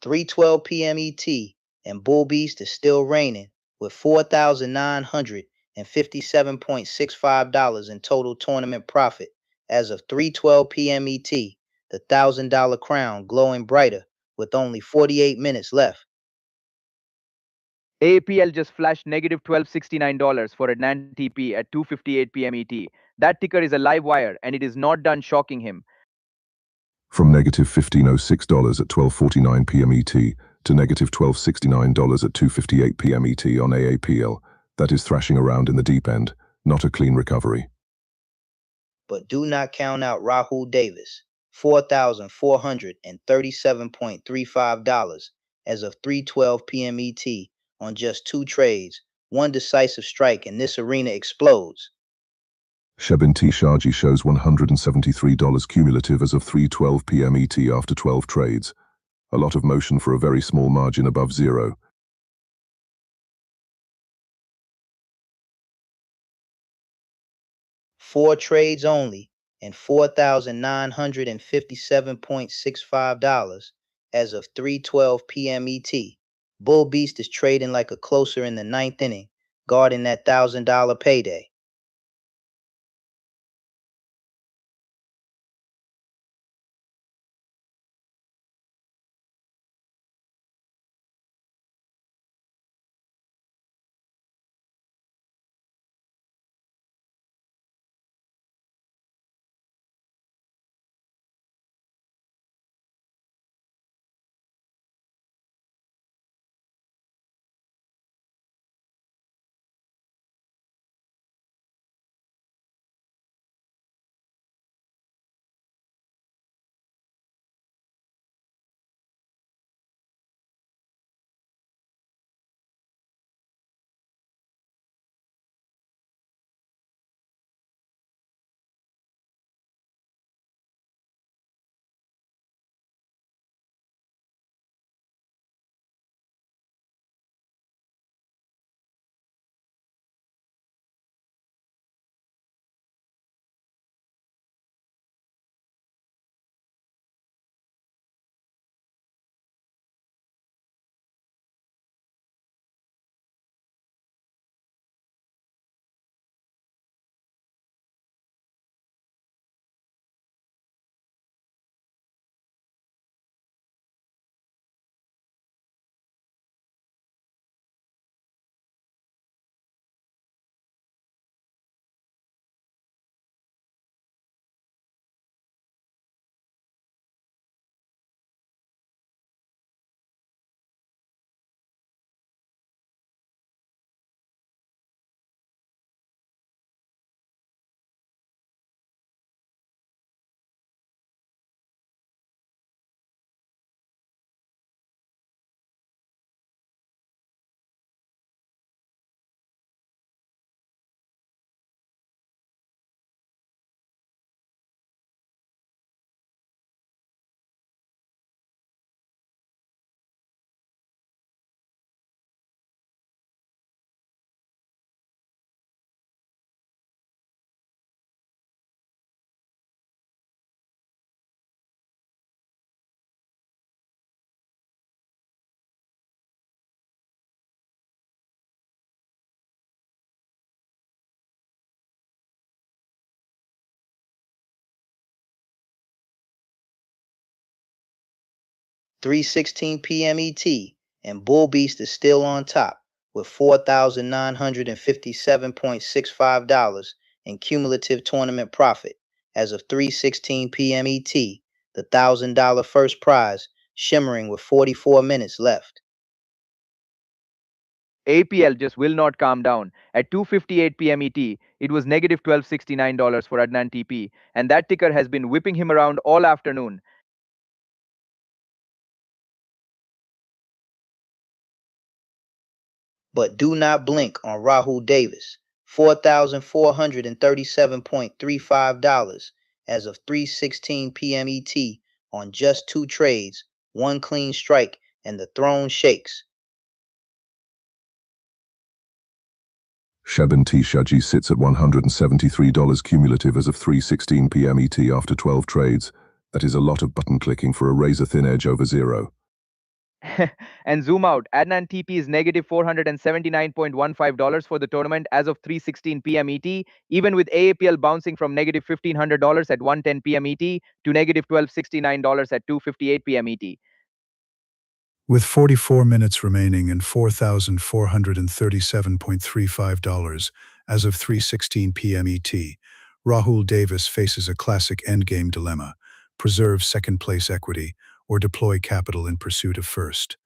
3:12 p.m. ET, and Bull Beast is still reigning with $4,957.65 in total tournament profit as of 3:12 p.m. ET, the $1,000 crown glowing brighter with only 48 minutes left. AAPL just flashed negative $1269 for Adnan TP at 2:58 p.m. ET. That ticker is a live wire and it is not done shocking him. From negative $15.06 at 12:49 p.m. ET to negative $12.69 at 2:58 p.m. ET on AAPL. That is thrashing around in the deep end, not a clean recovery. But do not count out Rahul Davis, $4,437.35 as of 3:12 p.m. ET on just 2 trades. One decisive strike and this arena explodes. Shebinti Shaji shows $173 cumulative as of 3:12 p.m. ET after 12 trades. A lot of motion for a very small margin above zero. Four trades only and $4,957.65 as of 3:12 p.m. ET. Bull Beast is trading like a closer in the 9th inning, guarding that $1,000 payday. $3:16 p.m. ET, and Bull Beast is still on top with $4,957.65 in cumulative tournament profit as of 3:16 p.m. ET, the $1,000 first prize shimmering with 44 minutes left. APL just will not calm down. At 2:58 p.m. ET, it was negative $1269 for Adnan TP, and that ticker has been whipping him around all afternoon. But do not blink on Rahul Davis, $4,437.35 as of 3:16 p.m. ET on just 2 trades, one clean strike, and the throne shakes. Shebinti Shaji sits at $173 cumulative as of 3:16 p.m. ET after 12 trades. That is a lot of button clicking for a razor-thin edge over zero. And zoom out, Adnan TP is negative $479.15 for the tournament as of 3:16 p.m. ET, even with AAPL bouncing from negative $1,500 at 1:10 p.m. ET to negative $1,269 at 2:58 p.m. ET. With 44 minutes remaining and $4,437.35 as of 3:16 p.m. ET, Rahul Davis faces a classic endgame dilemma: preserve second-place equity or deploy capital in pursuit of first.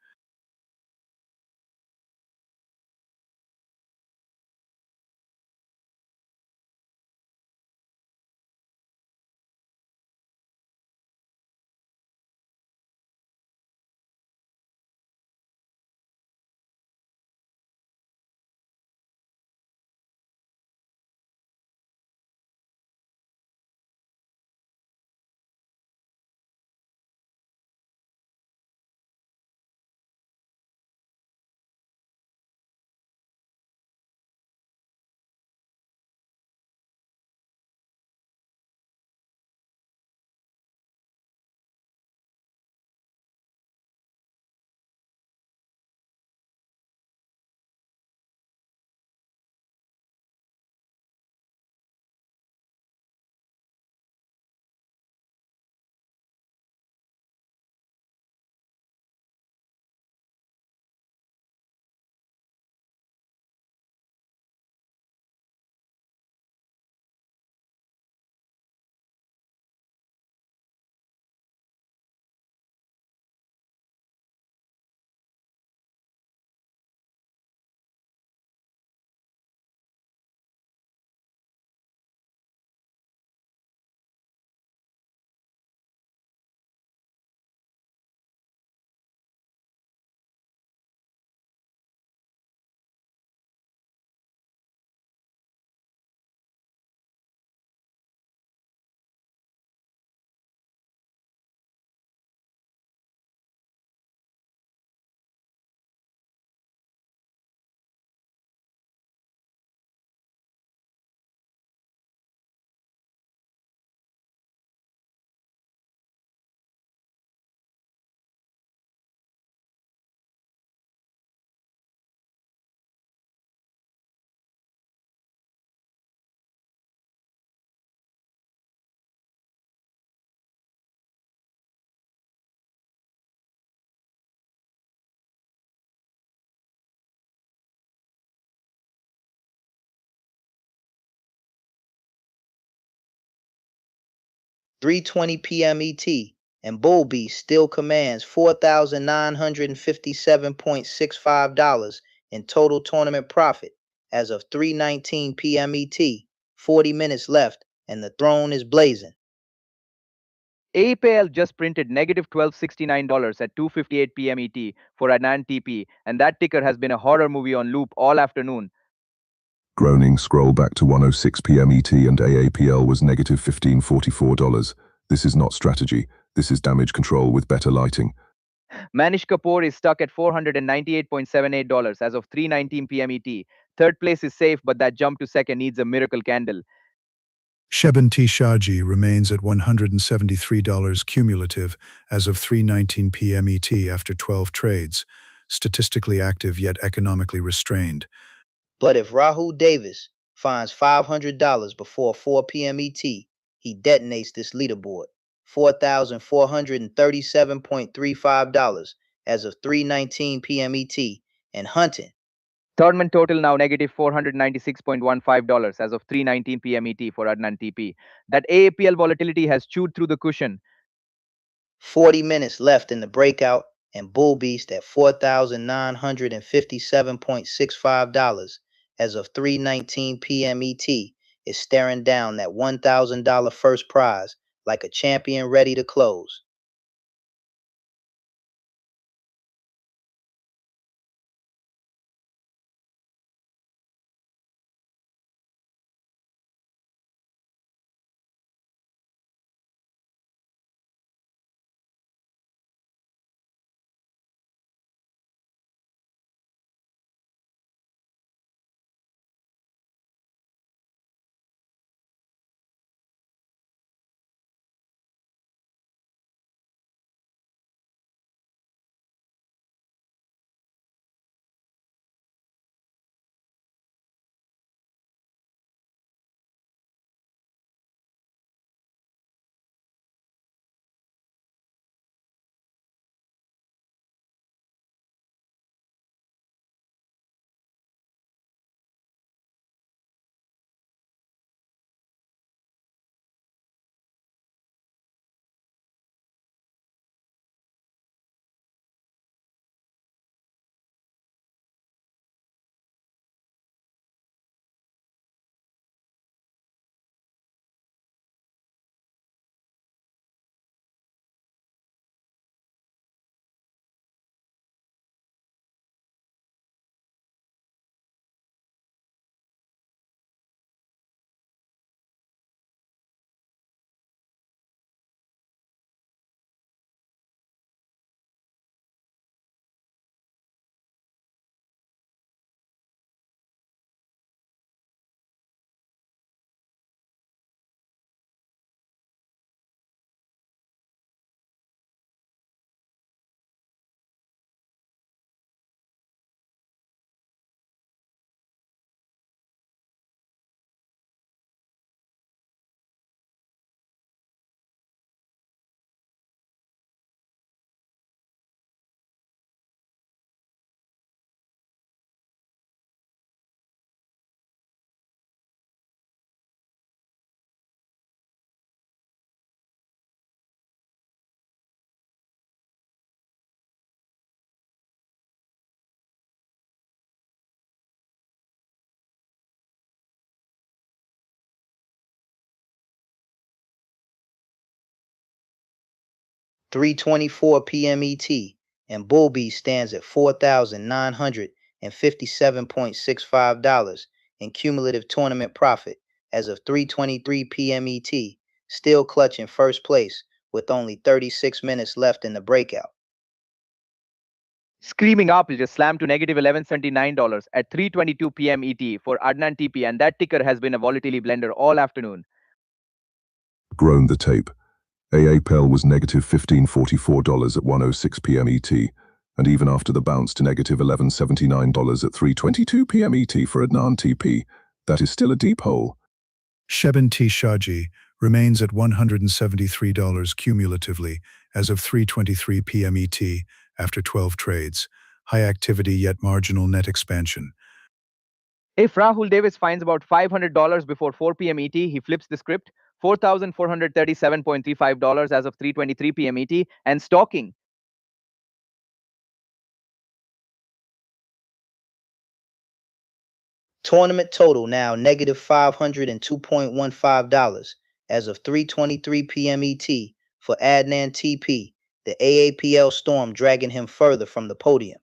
(3:20 p.m. ET), and Bull Beast still commands $4,957.65 in total tournament profit as of 3:19 p.m. ET. 40 minutes left, and the throne is blazing. AAPL just printed negative $1,269 at 2:58 p.m. ET for Adnan TP, and that ticker has been a horror movie on loop all afternoon. Groaning, scroll back to 1:06 p.m. ET and AAPL was negative $1544. This is not strategy. This is damage control with better lighting. Manish Kapoor is stuck at $498.78 as of 3:19 p.m. ET. Third place is safe, but that jump to second needs a miracle candle. Shebin T. Shaji remains at $173 cumulative as of 3:19 p.m. ET after 12 trades, statistically active yet economically restrained. But if Rahul Davis finds $500 before 4 p.m. ET, he detonates this leaderboard. $4,437.35 as of 3:19 p.m. ET, and hunting. Tournament total now negative $496.15 as of 3:19 p.m. ET for Adnan TP. That AAPL volatility has chewed through the cushion. 40 minutes left in the breakout, and Bull Beast at $4,957.65 as of 3:19 p.m. ET is staring down that $1,000 first prize like a champion ready to close. 3:24 p.m. ET, and Bull Beast stands at $4,957.65 in cumulative tournament profit as of 3:23 p.m. ET, still clutching first place with only 36 minutes left in the breakout. Screaming Apple just slammed to negative $11.79 at 3:22 p.m. ET for Adnan TP, and that ticker has been a volatility blender all afternoon. Grown the tape. AAPL was negative $15.44 at 1:06 p.m. ET, and even after the bounce to negative $11.79 at 3:22 p.m. ET for Adnan TP, that is still a deep hole. Shebin T. Shaji remains at $173 cumulatively as of 3:23 p.m. ET after 12 trades. High activity yet marginal net expansion. If Rahul Davis finds about $500 before 4 p.m. ET, he flips the script. $4,437.35 as of 3:23 p.m. ET, and stalking. Tournament total now negative $502.15 as of 3:23 p.m. ET for Adnan TP, the AAPL storm dragging him further from the podium.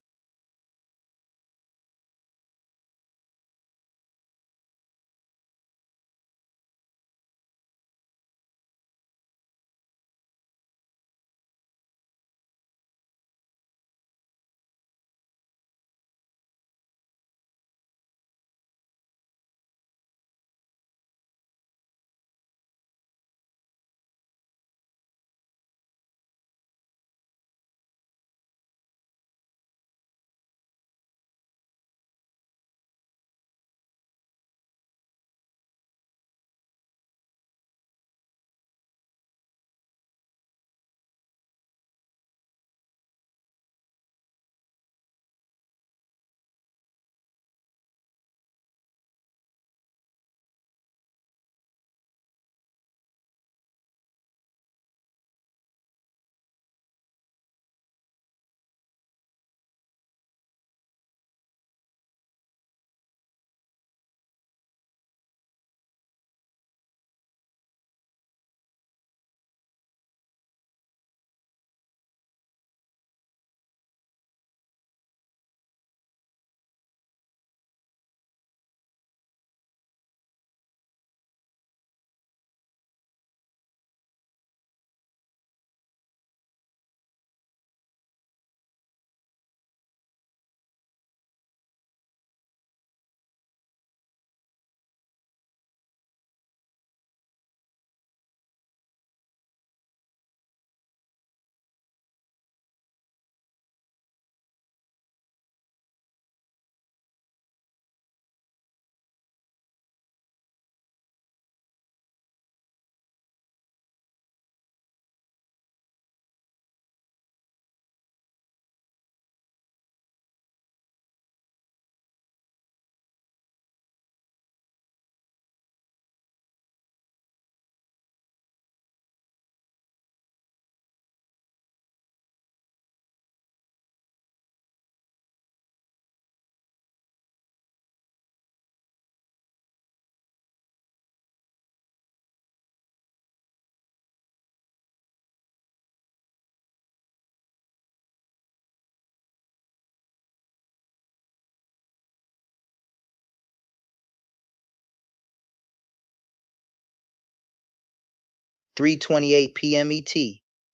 $3:28 p.m. ET,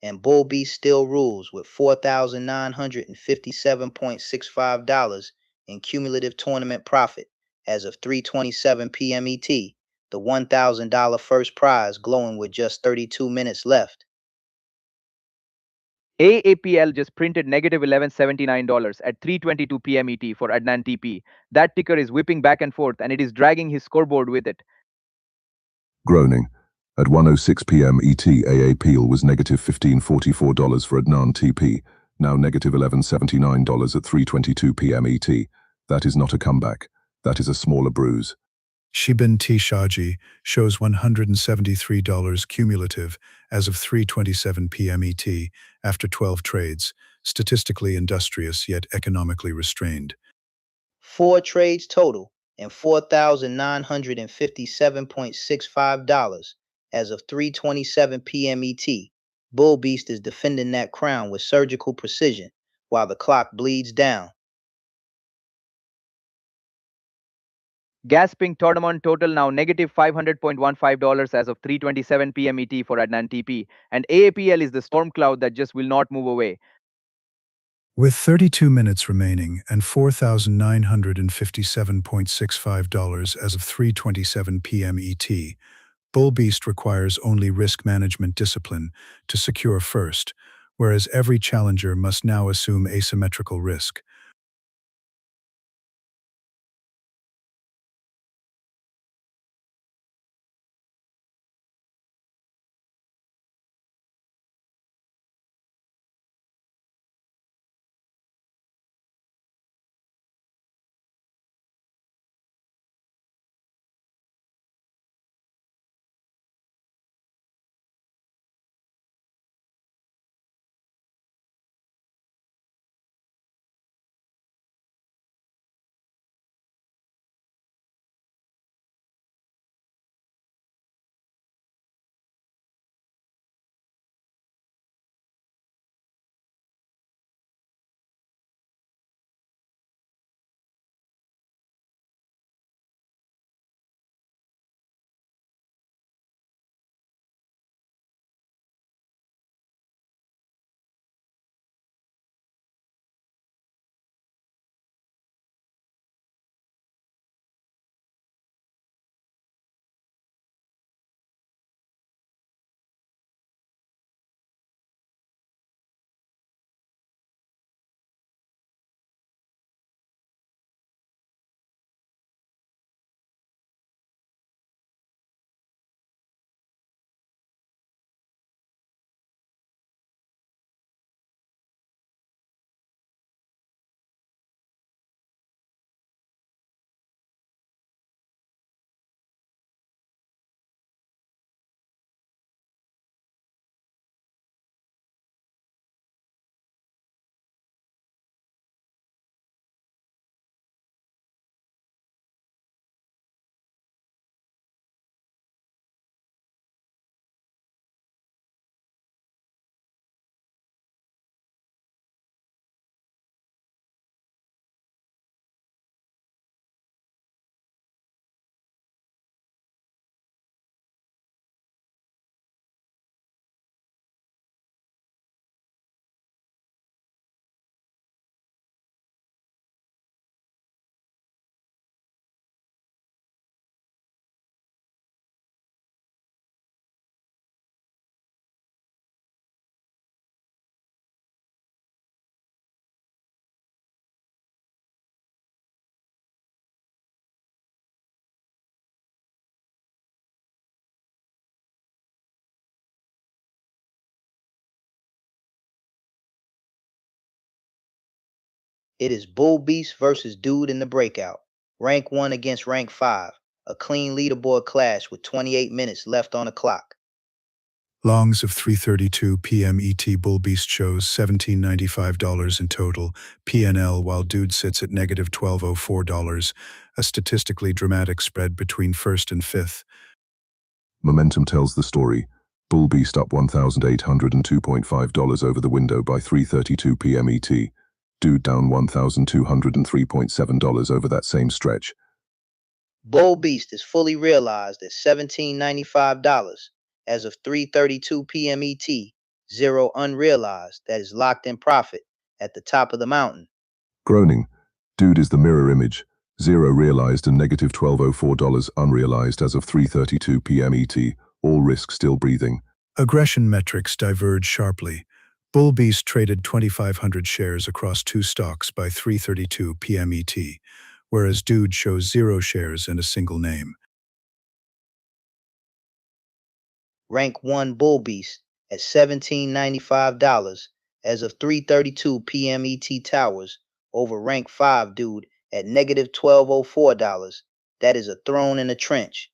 and Bull Beast still rules with $4,957.65 in cumulative tournament profit as of 3:27 p.m. ET, the $1,000 first prize glowing with just 32 minutes left. AAPL just printed negative $11.79 at 3:22 p.m. ET for Adnan TP. That ticker is whipping back and forth, and it is dragging his scoreboard with it. Groaning. At 1:06 p.m. ET, AAPL was negative $15.44 for Adnan TP, now negative $11.79 at 3:22 p.m. ET. That is not a comeback. That is a smaller bruise. Shebin T. Shaji shows $173 cumulative as of 3:27 p.m. ET after 12 trades, statistically industrious yet economically restrained. 4 trades total and $4,957.65 as of 3:27 p.m. ET. Bull Beast is defending that crown with surgical precision while the clock bleeds down. Gasping tournament total now negative $500.15 as of 3:27 p.m. ET for Adnan TP, and AAPL is the storm cloud that just will not move away. With 32 minutes remaining and $4,957.65 as of 3:27 p.m. ET, Bull Beast requires only risk management discipline to secure first, whereas every challenger must now assume asymmetrical risk. It is Bull Beast versus Dude in the Breakout. Rank 1 against Rank 5. A clean leaderboard clash with 28 minutes left on the clock. Longs of 3:32 p.m. ET. Bull Beast shows $1,795 in total PNL, while Dude sits at negative $1,204, a statistically dramatic spread between first and fifth. Momentum tells the story. Bull Beast up $1,802.5 over the window by 3:32 p.m. ET. Dude down $1,203.7 over that same stretch. Bull Beast is fully realized at $1,795 as of 3:32 p.m. ET. Zero unrealized, that is locked in profit at the top of the mountain. Groaning. Dude is the mirror image. Zero realized and negative $1,204 unrealized as of 3:32 p.m. ET. All risk still breathing. Aggression metrics diverge sharply. Bull Beast traded 2,500 shares across two stocks by 3:32 p.m. ET, whereas Dude shows 0 shares and a single name. Rank 1 Bull Beast at $1,795 as of 3:32 p.m. ET towers over Rank 5 Dude at negative $1,204. That is a throne in the trench.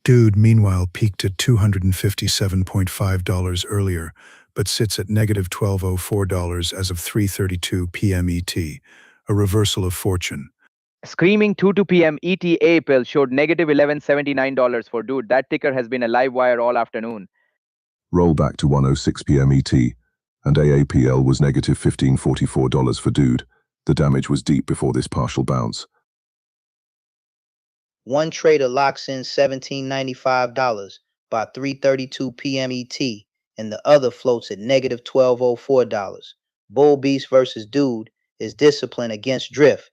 Dude, meanwhile, peaked at $257.5 earlier, but sits at negative $1,204 as of 3:32 p.m. ET, a reversal of fortune. Screaming 2 p.m. ET AAPL showed negative $11.79 for dude. That ticker has been a live wire all afternoon. Roll back to 1:06 p.m. ET, and AAPL was negative $15.44 for dude. The damage was deep before this partial bounce. One trader locks in $17.95 by 3:32 p.m. ET, and the other floats at negative $12.04. Bull Beast versus Dude is discipline against drift.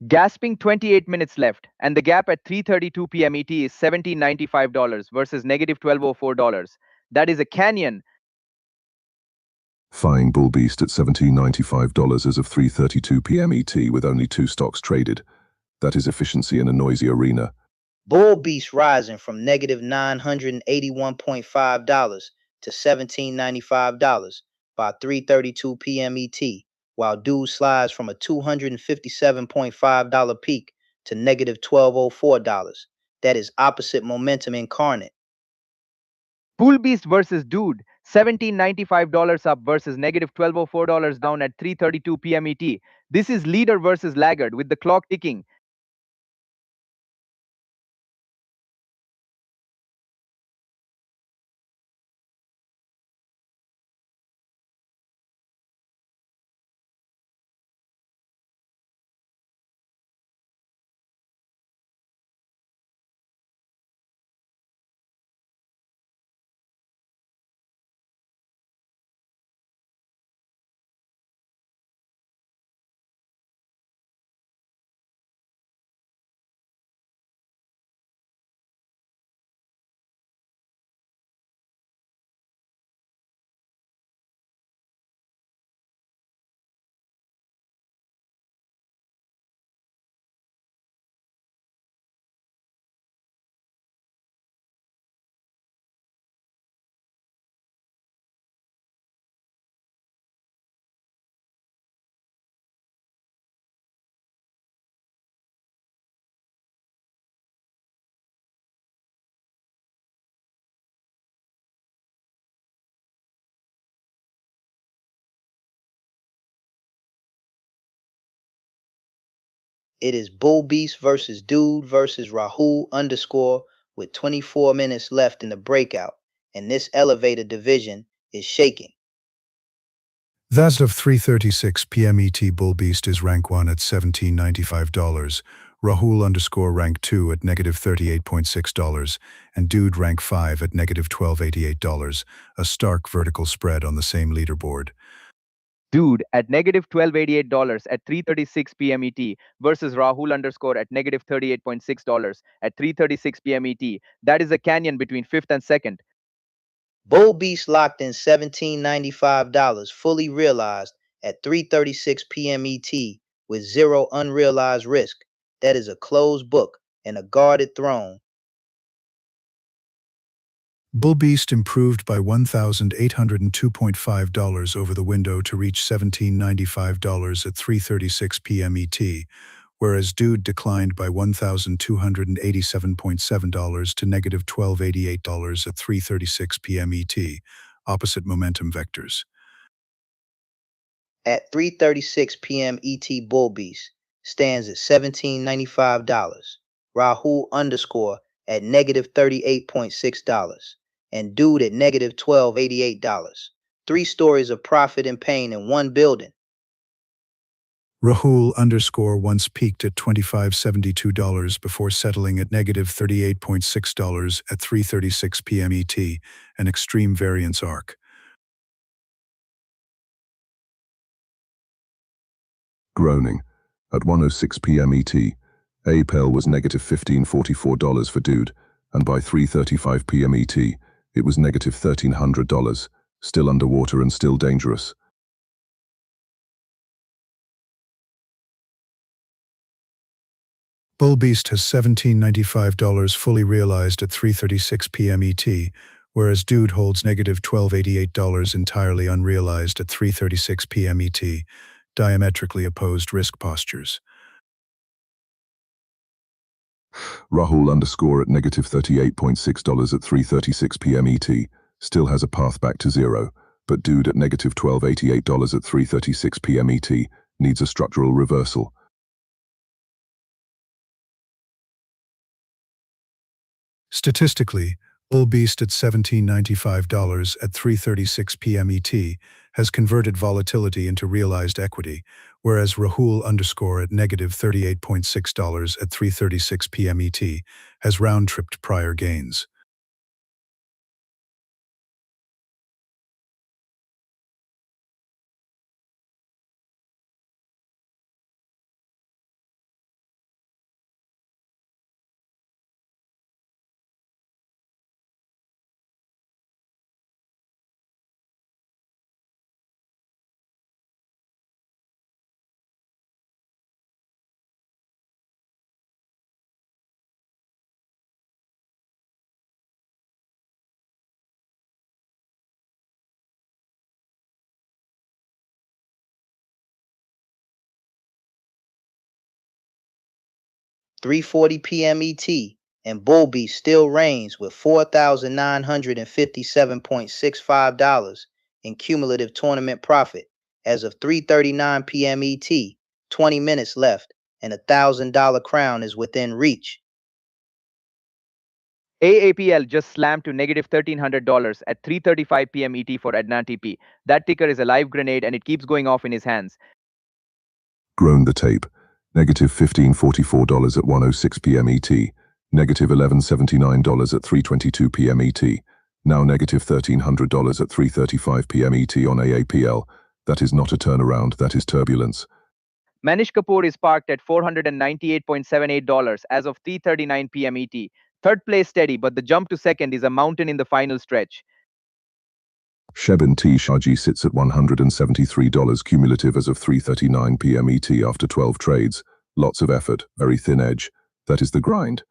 Gasping 28 minutes left, and the gap at 3:32 p.m. ET is $17.95 versus negative $12.04. That is a canyon. Fine Bull Beast at $17.95 as of 3:32 p.m. ET with only 2 stocks traded. That is efficiency in a noisy arena. Bull Beast rising from negative $981.5 to $17.95 by 3:32 p.m. ET, while Dude slides from a $257.5 peak to negative $12.04. That is opposite momentum incarnate. Bull Beast versus Dude, $17.95 up versus negative $12.04 down at 3:32 p.m. ET. This is leader versus laggard with the clock ticking. It is Bull Beast versus Dude versus Rahul underscore with 24 minutes left in the breakout, and this elevator division is shaking. That's of 3:36 p.m. ET. Bull Beast is rank 1 at $17.95, Rahul underscore rank 2 at negative $38.6, and Dude rank 5 at negative $12.88, a stark vertical spread on the same leaderboard. Dude at negative $12.88 at 3:36 p.m. ET versus Rahul underscore at negative $38.6 at 3:36 p.m. ET. That is a canyon between fifth and second. Bull Beast locked in $17.95 fully realized at 3:36 p.m. ET with zero unrealized risk. That is a closed book and a guarded throne. Bull Beast improved by $1,802.5 over the window to reach $17.95 at 3:36 p.m. ET, whereas Dude declined by $1,287.7 to negative $12.88 at 3:36 p.m. ET, opposite momentum vectors. At 3:36 p.m. ET, Bull Beast stands at $17.95. Rahul underscore at negative $38.6, and Dude at negative $12.88. 3 stories of profit and pain in one building. Rahul underscore once peaked at $25.72 before settling at negative $38.6 at 3:36 p.m. ET, an extreme variance arc. Groaning. At 1:06 p.m. ET, AAPL was negative $15.44 for Dude, and by 3:35 p.m. ET, it was negative $1,300, still underwater and still dangerous. Bull Beast has $17.95 fully realized at 3:36 p.m. ET, whereas Dude holds negative $12.88 entirely unrealized at 3:36 p.m. ET, diametrically opposed risk postures. Rahul underscore at negative $38.6 at 3:36 p.m. ET, still has a path back to zero, but Dude at negative $12.88 at 3:36 p.m. ET needs a structural reversal. Statistically, Bull Beast at $17.95 at 3:36 p.m. ET has converted volatility into realized equity, whereas Rahul underscore at negative $38.6 at 3:36 p.m. ET has round-tripped prior gains. (3:40 p.m. ET), and Bull Beast still reigns with $4,957.65 in cumulative tournament profit as of 3:39 p.m. ET, 20 minutes left, and $1,000 crown is within reach. AAPL just slammed to negative $1,300 at 3:35 p.m. ET for Adnan TP. That ticker is a live grenade and it keeps going off in his hands. Grown the tape. Negative $15.44 at 1:06 p.m. ET. Negative $11.79 at 3:22 p.m. ET. Now negative $1,300 at 3:35 p.m. ET on AAPL. That is not a turnaround, that is turbulence. Manish Kapoor is parked at $498.78 as of 3:39 p.m. ET. Third place steady, but the jump to second is a mountain in the final stretch. Shebin T. Shaji sits at $173 cumulative as of 3:39 p.m. ET after 12 trades. Lots of effort, very thin edge. That is the grind.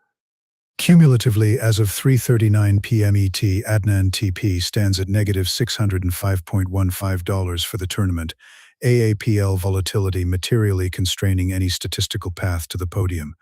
Cumulatively, as of 3:39 p.m. ET, Adnan TP stands at negative $605.15 for the tournament, AAPL volatility materially constraining any statistical path to the podium.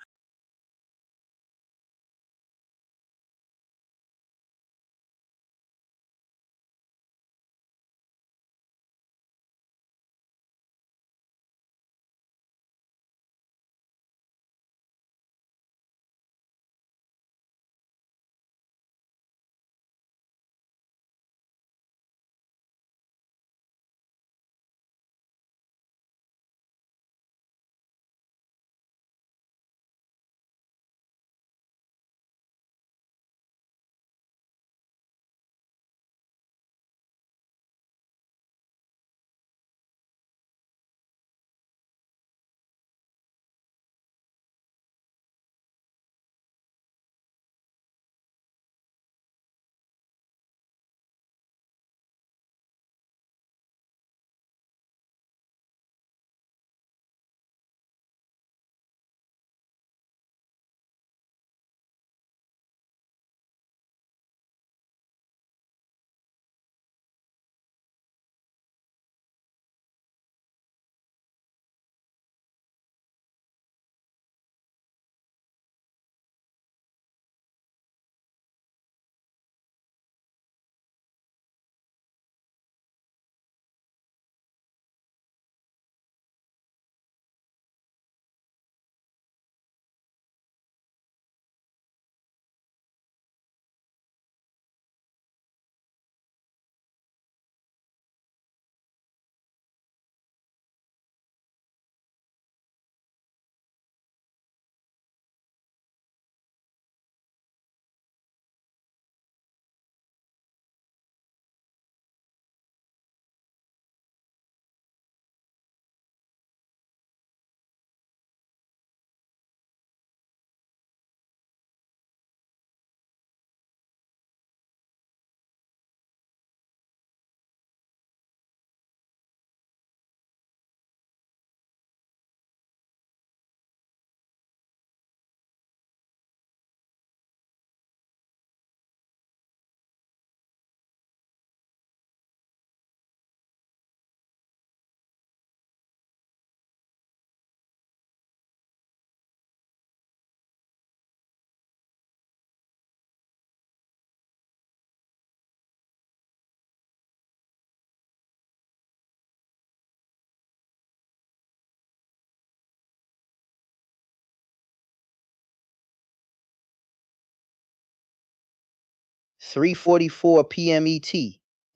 3:44 p.m. ET,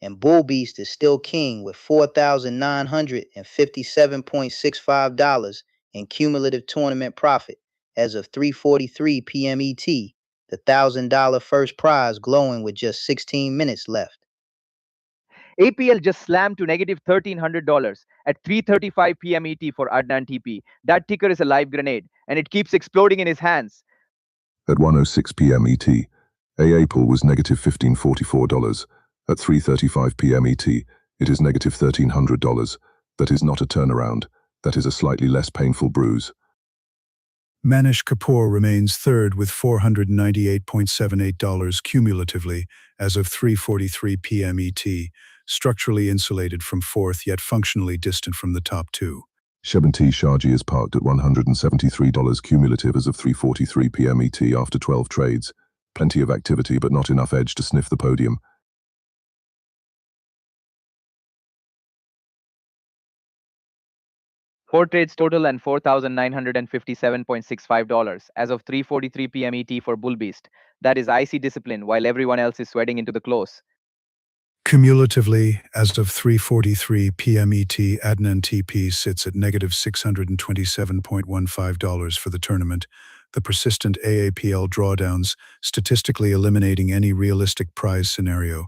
and Bull Beast is still king with $4,957.65 in cumulative tournament profit as of 3:43 p.m. ET. The $1,000 first prize glowing with just 16 minutes left. APL just slammed to negative $1,300 at 3:35 p.m. ET for Adnan TP. That ticker is a live grenade, and it keeps exploding in his hands. At 1:06 p.m. ET, AAPL was negative $1,544. At 3:35 p.m. ET, it is negative $1,300. That is not a turnaround. That is a slightly less painful bruise. Manish Kapoor remains third with $498.78 cumulatively as of 3:43 p.m. ET, structurally insulated from fourth yet functionally distant from the top two. Shebantee Shaji is parked at $173 cumulative as of 3:43 p.m. ET after 12 trades. Plenty of activity but not enough edge to sniff the podium. Four trades total and $4,957.65 as of 3:43 p.m. ET for Bull Beast. That is icy discipline while everyone else is sweating into the close. Cumulatively, as of 3:43 p.m. ET, Adnan TP sits at negative $627.15 for the tournament, the persistent AAPL drawdowns statistically eliminating any realistic prize scenario.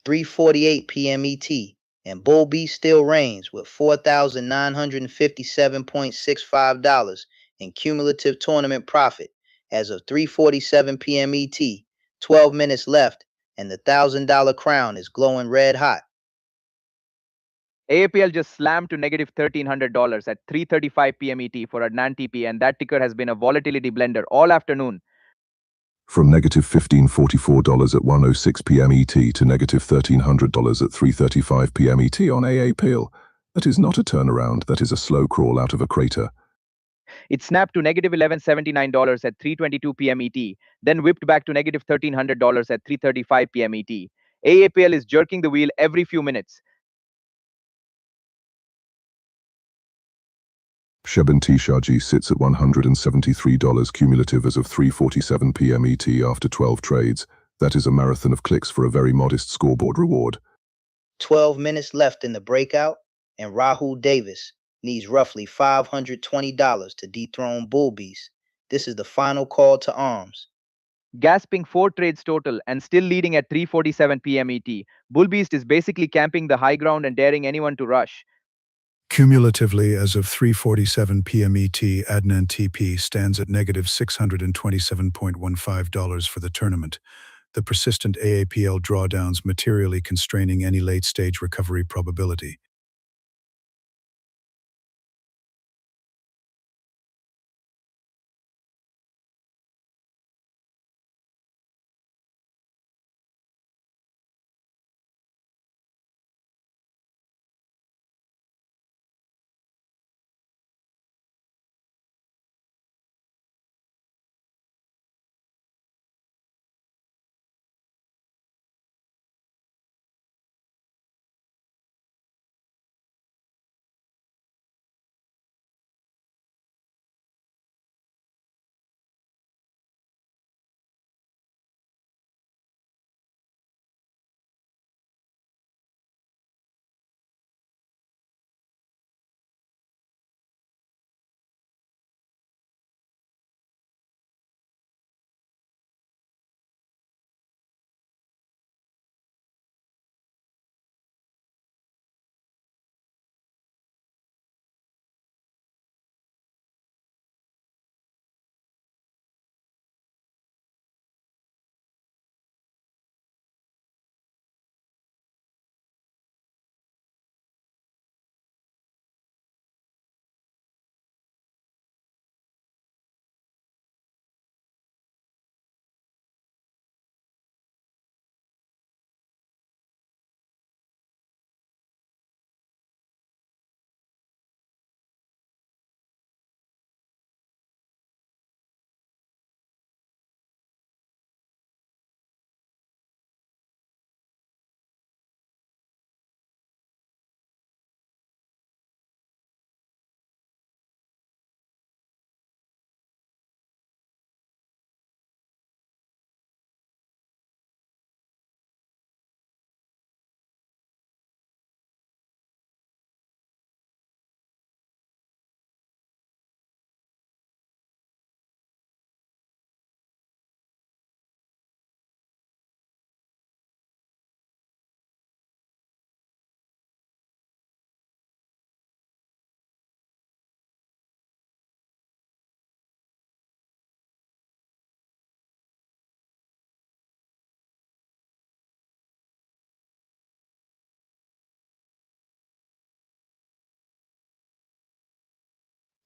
$3:48 p.m. ET, and Bull Beast still reigns with $4,957.65 in cumulative tournament profit as of 3:47 p.m. ET. 12 minutes left, and the $1,000 crown is glowing red hot. AAPL just slammed to negative $1,300 at 3:35 p.m. ET for Adnan TP, and that ticker has been a volatility blender all afternoon. From negative $1,544 at 1:06 p.m. ET to negative $1,300 at 3:35 p.m. ET on AAPL. That is not a turnaround, that is a slow crawl out of a crater. It snapped to negative $1,179 at 3:22 p.m. ET, then whipped back to negative $1,300 at 3:35 p.m. ET. AAPL is jerking the wheel every few minutes. Shebantee Shaji sits at $173 cumulative as of 3:47 p.m. ET after 12 trades. That is a marathon of clicks for a very modest scoreboard reward. 12 minutes left in the breakout, and Rahul Davis needs roughly $520 to dethrone Bull Beast. This is the final call to arms. Gasping 4 trades total and still leading at 3:47 p.m. ET. Bullbeast is basically camping the high ground and daring anyone to rush. Cumulatively, as of 3:47 p.m. ET, Adnan TP stands at negative $627.15 for the tournament, the persistent AAPL drawdowns materially constraining any late-stage recovery probability.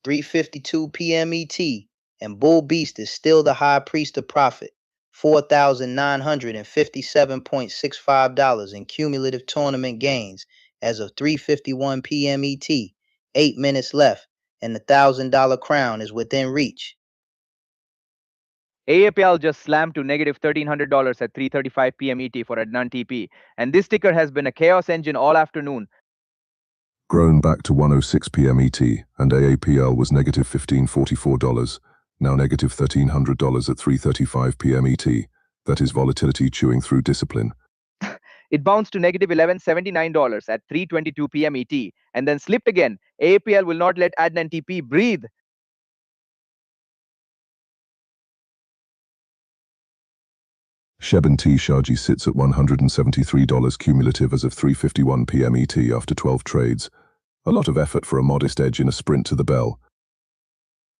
$3:52 p.m. ET, and Bull Beast is still the high priest of profit. $4,957.65 in cumulative tournament gains as of 3:51 p.m. ET. 8 minutes left, and the $1,000 crown is within reach. AAPL just slammed to negative $1,300 at 3:35 p.m. ET for Adnan TP, and this ticker has been a chaos engine all afternoon. Grown back to 1:06 p.m. ET, and AAPL was negative $1,544, now negative $1,300 at 3:35 p.m. ET. That is volatility chewing through discipline. It bounced to negative $1,179 at 3:22 p.m. ET, and then slipped again. AAPL will not let Adnan TP breathe. Sheben T. Shaji sits at $173 cumulative as of 3:51 p.m. ET after 12 trades. A lot of effort for a modest edge in a sprint to the bell.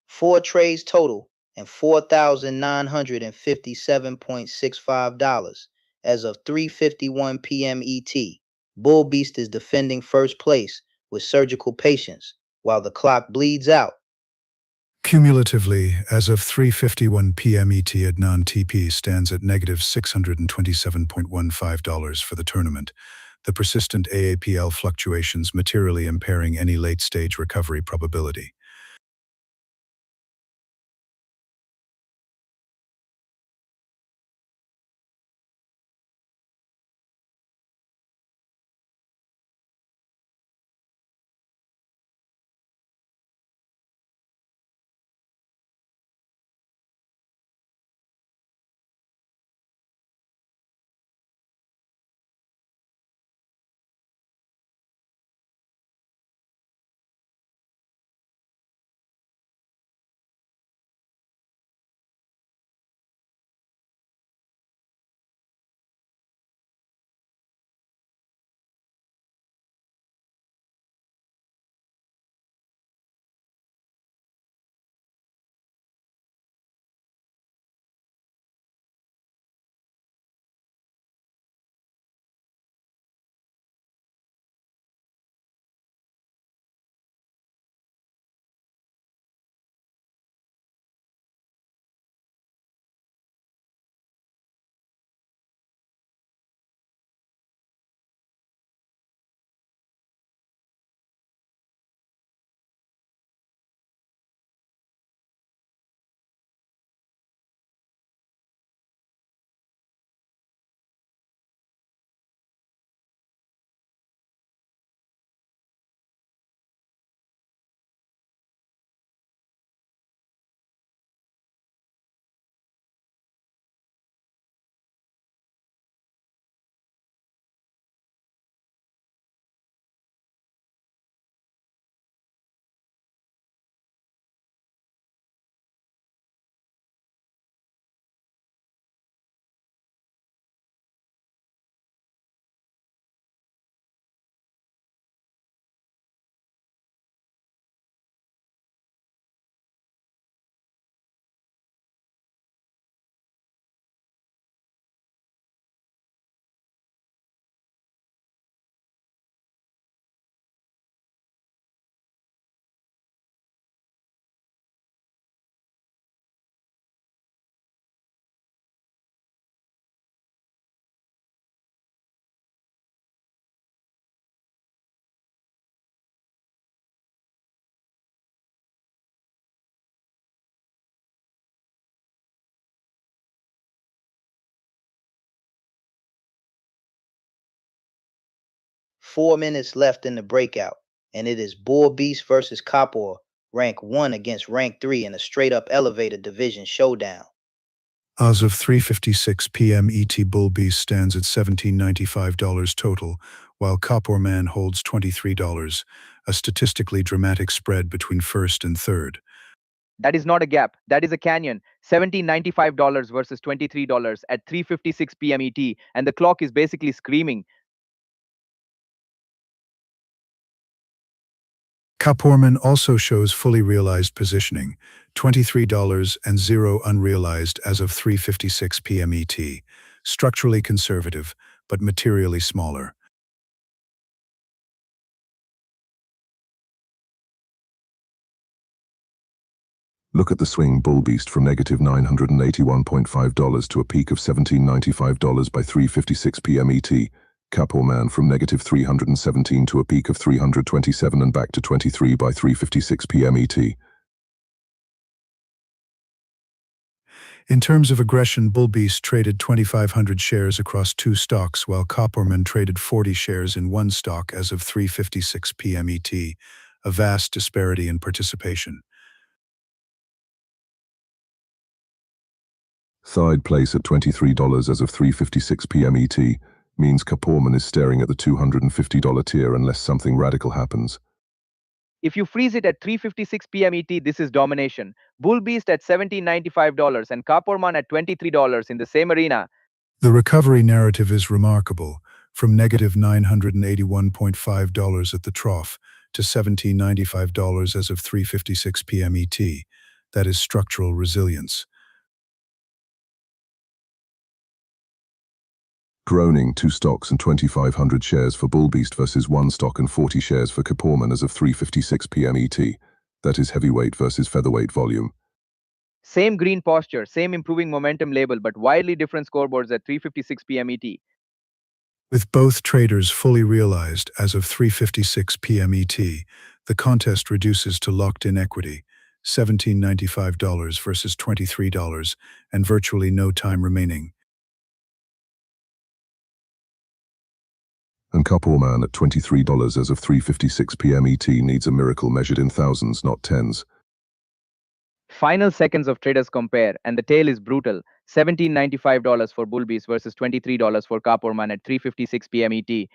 4 trades total and $4,957.65 as of 3:51 p.m. ET. Bull Beast is defending first place with surgical patience while the clock bleeds out. Cumulatively, as of 3:51 p.m. ET, Adnan TP stands at negative $627.15 for the tournament, the persistent AAPL fluctuations materially impairing any late-stage recovery probability. 4 minutes left in the breakout, and it is Bull Beast versus Copper, rank 1 against rank 3 in a straight up elevator division showdown. As of 3:56 p.m. ET, Bull Beast stands at $17.95 total, while Copper Man holds $23, a statistically dramatic spread between first and third. That is not a gap. That is a canyon. $17.95 versus $23 at 3:56 p.m. ET, and the clock is basically screaming. Kaporman also shows fully realized positioning, $23 and 0 unrealized as of 3:56 p.m. ET, structurally conservative, but materially smaller. Look at the swing Bull Beast from negative $981.5 to a peak of $17.95 by 3:56 p.m. ET. Copper Man from negative 317 to a peak of 327 and back to 23 by 3:56 p.m. ET. In terms of aggression, Bull Beast traded 2,500 shares across 2 stocks, while Copperman traded 40 shares in 1 stock as of 3:56 p.m. ET, a vast disparity in participation. Third place at $23 as of 3:56 p.m. ET means Kaporman is staring at the $250 tier unless something radical happens. If you freeze it at 3:56 p.m. ET, this is domination. Bull Beast at $17.95 and Copperman at $23 in the same arena. The recovery narrative is remarkable, from negative $981.5 at the trough to $17.95 as of 3:56 p.m. ET. That is structural resilience. Groaning 2 stocks and 2,500 shares for Bull Beast versus 1 stock and 40 shares for Kaporman as of 3:56 p.m. ET. That is heavyweight versus featherweight volume. Same green posture, same improving momentum label, but widely different scoreboards at 3:56 p.m. ET. With both traders fully realized as of 3:56 p.m. ET, the contest reduces to locked-in equity, $17.95 versus $23, and virtually no time remaining. And Kaporman at $23 as of 3:56 p.m. ET needs a miracle measured in thousands, not tens. Final seconds of traders compare, and the tail is brutal. $17.95 for Bull Beast versus $23 for Copperman at 3:56 p.m. ET.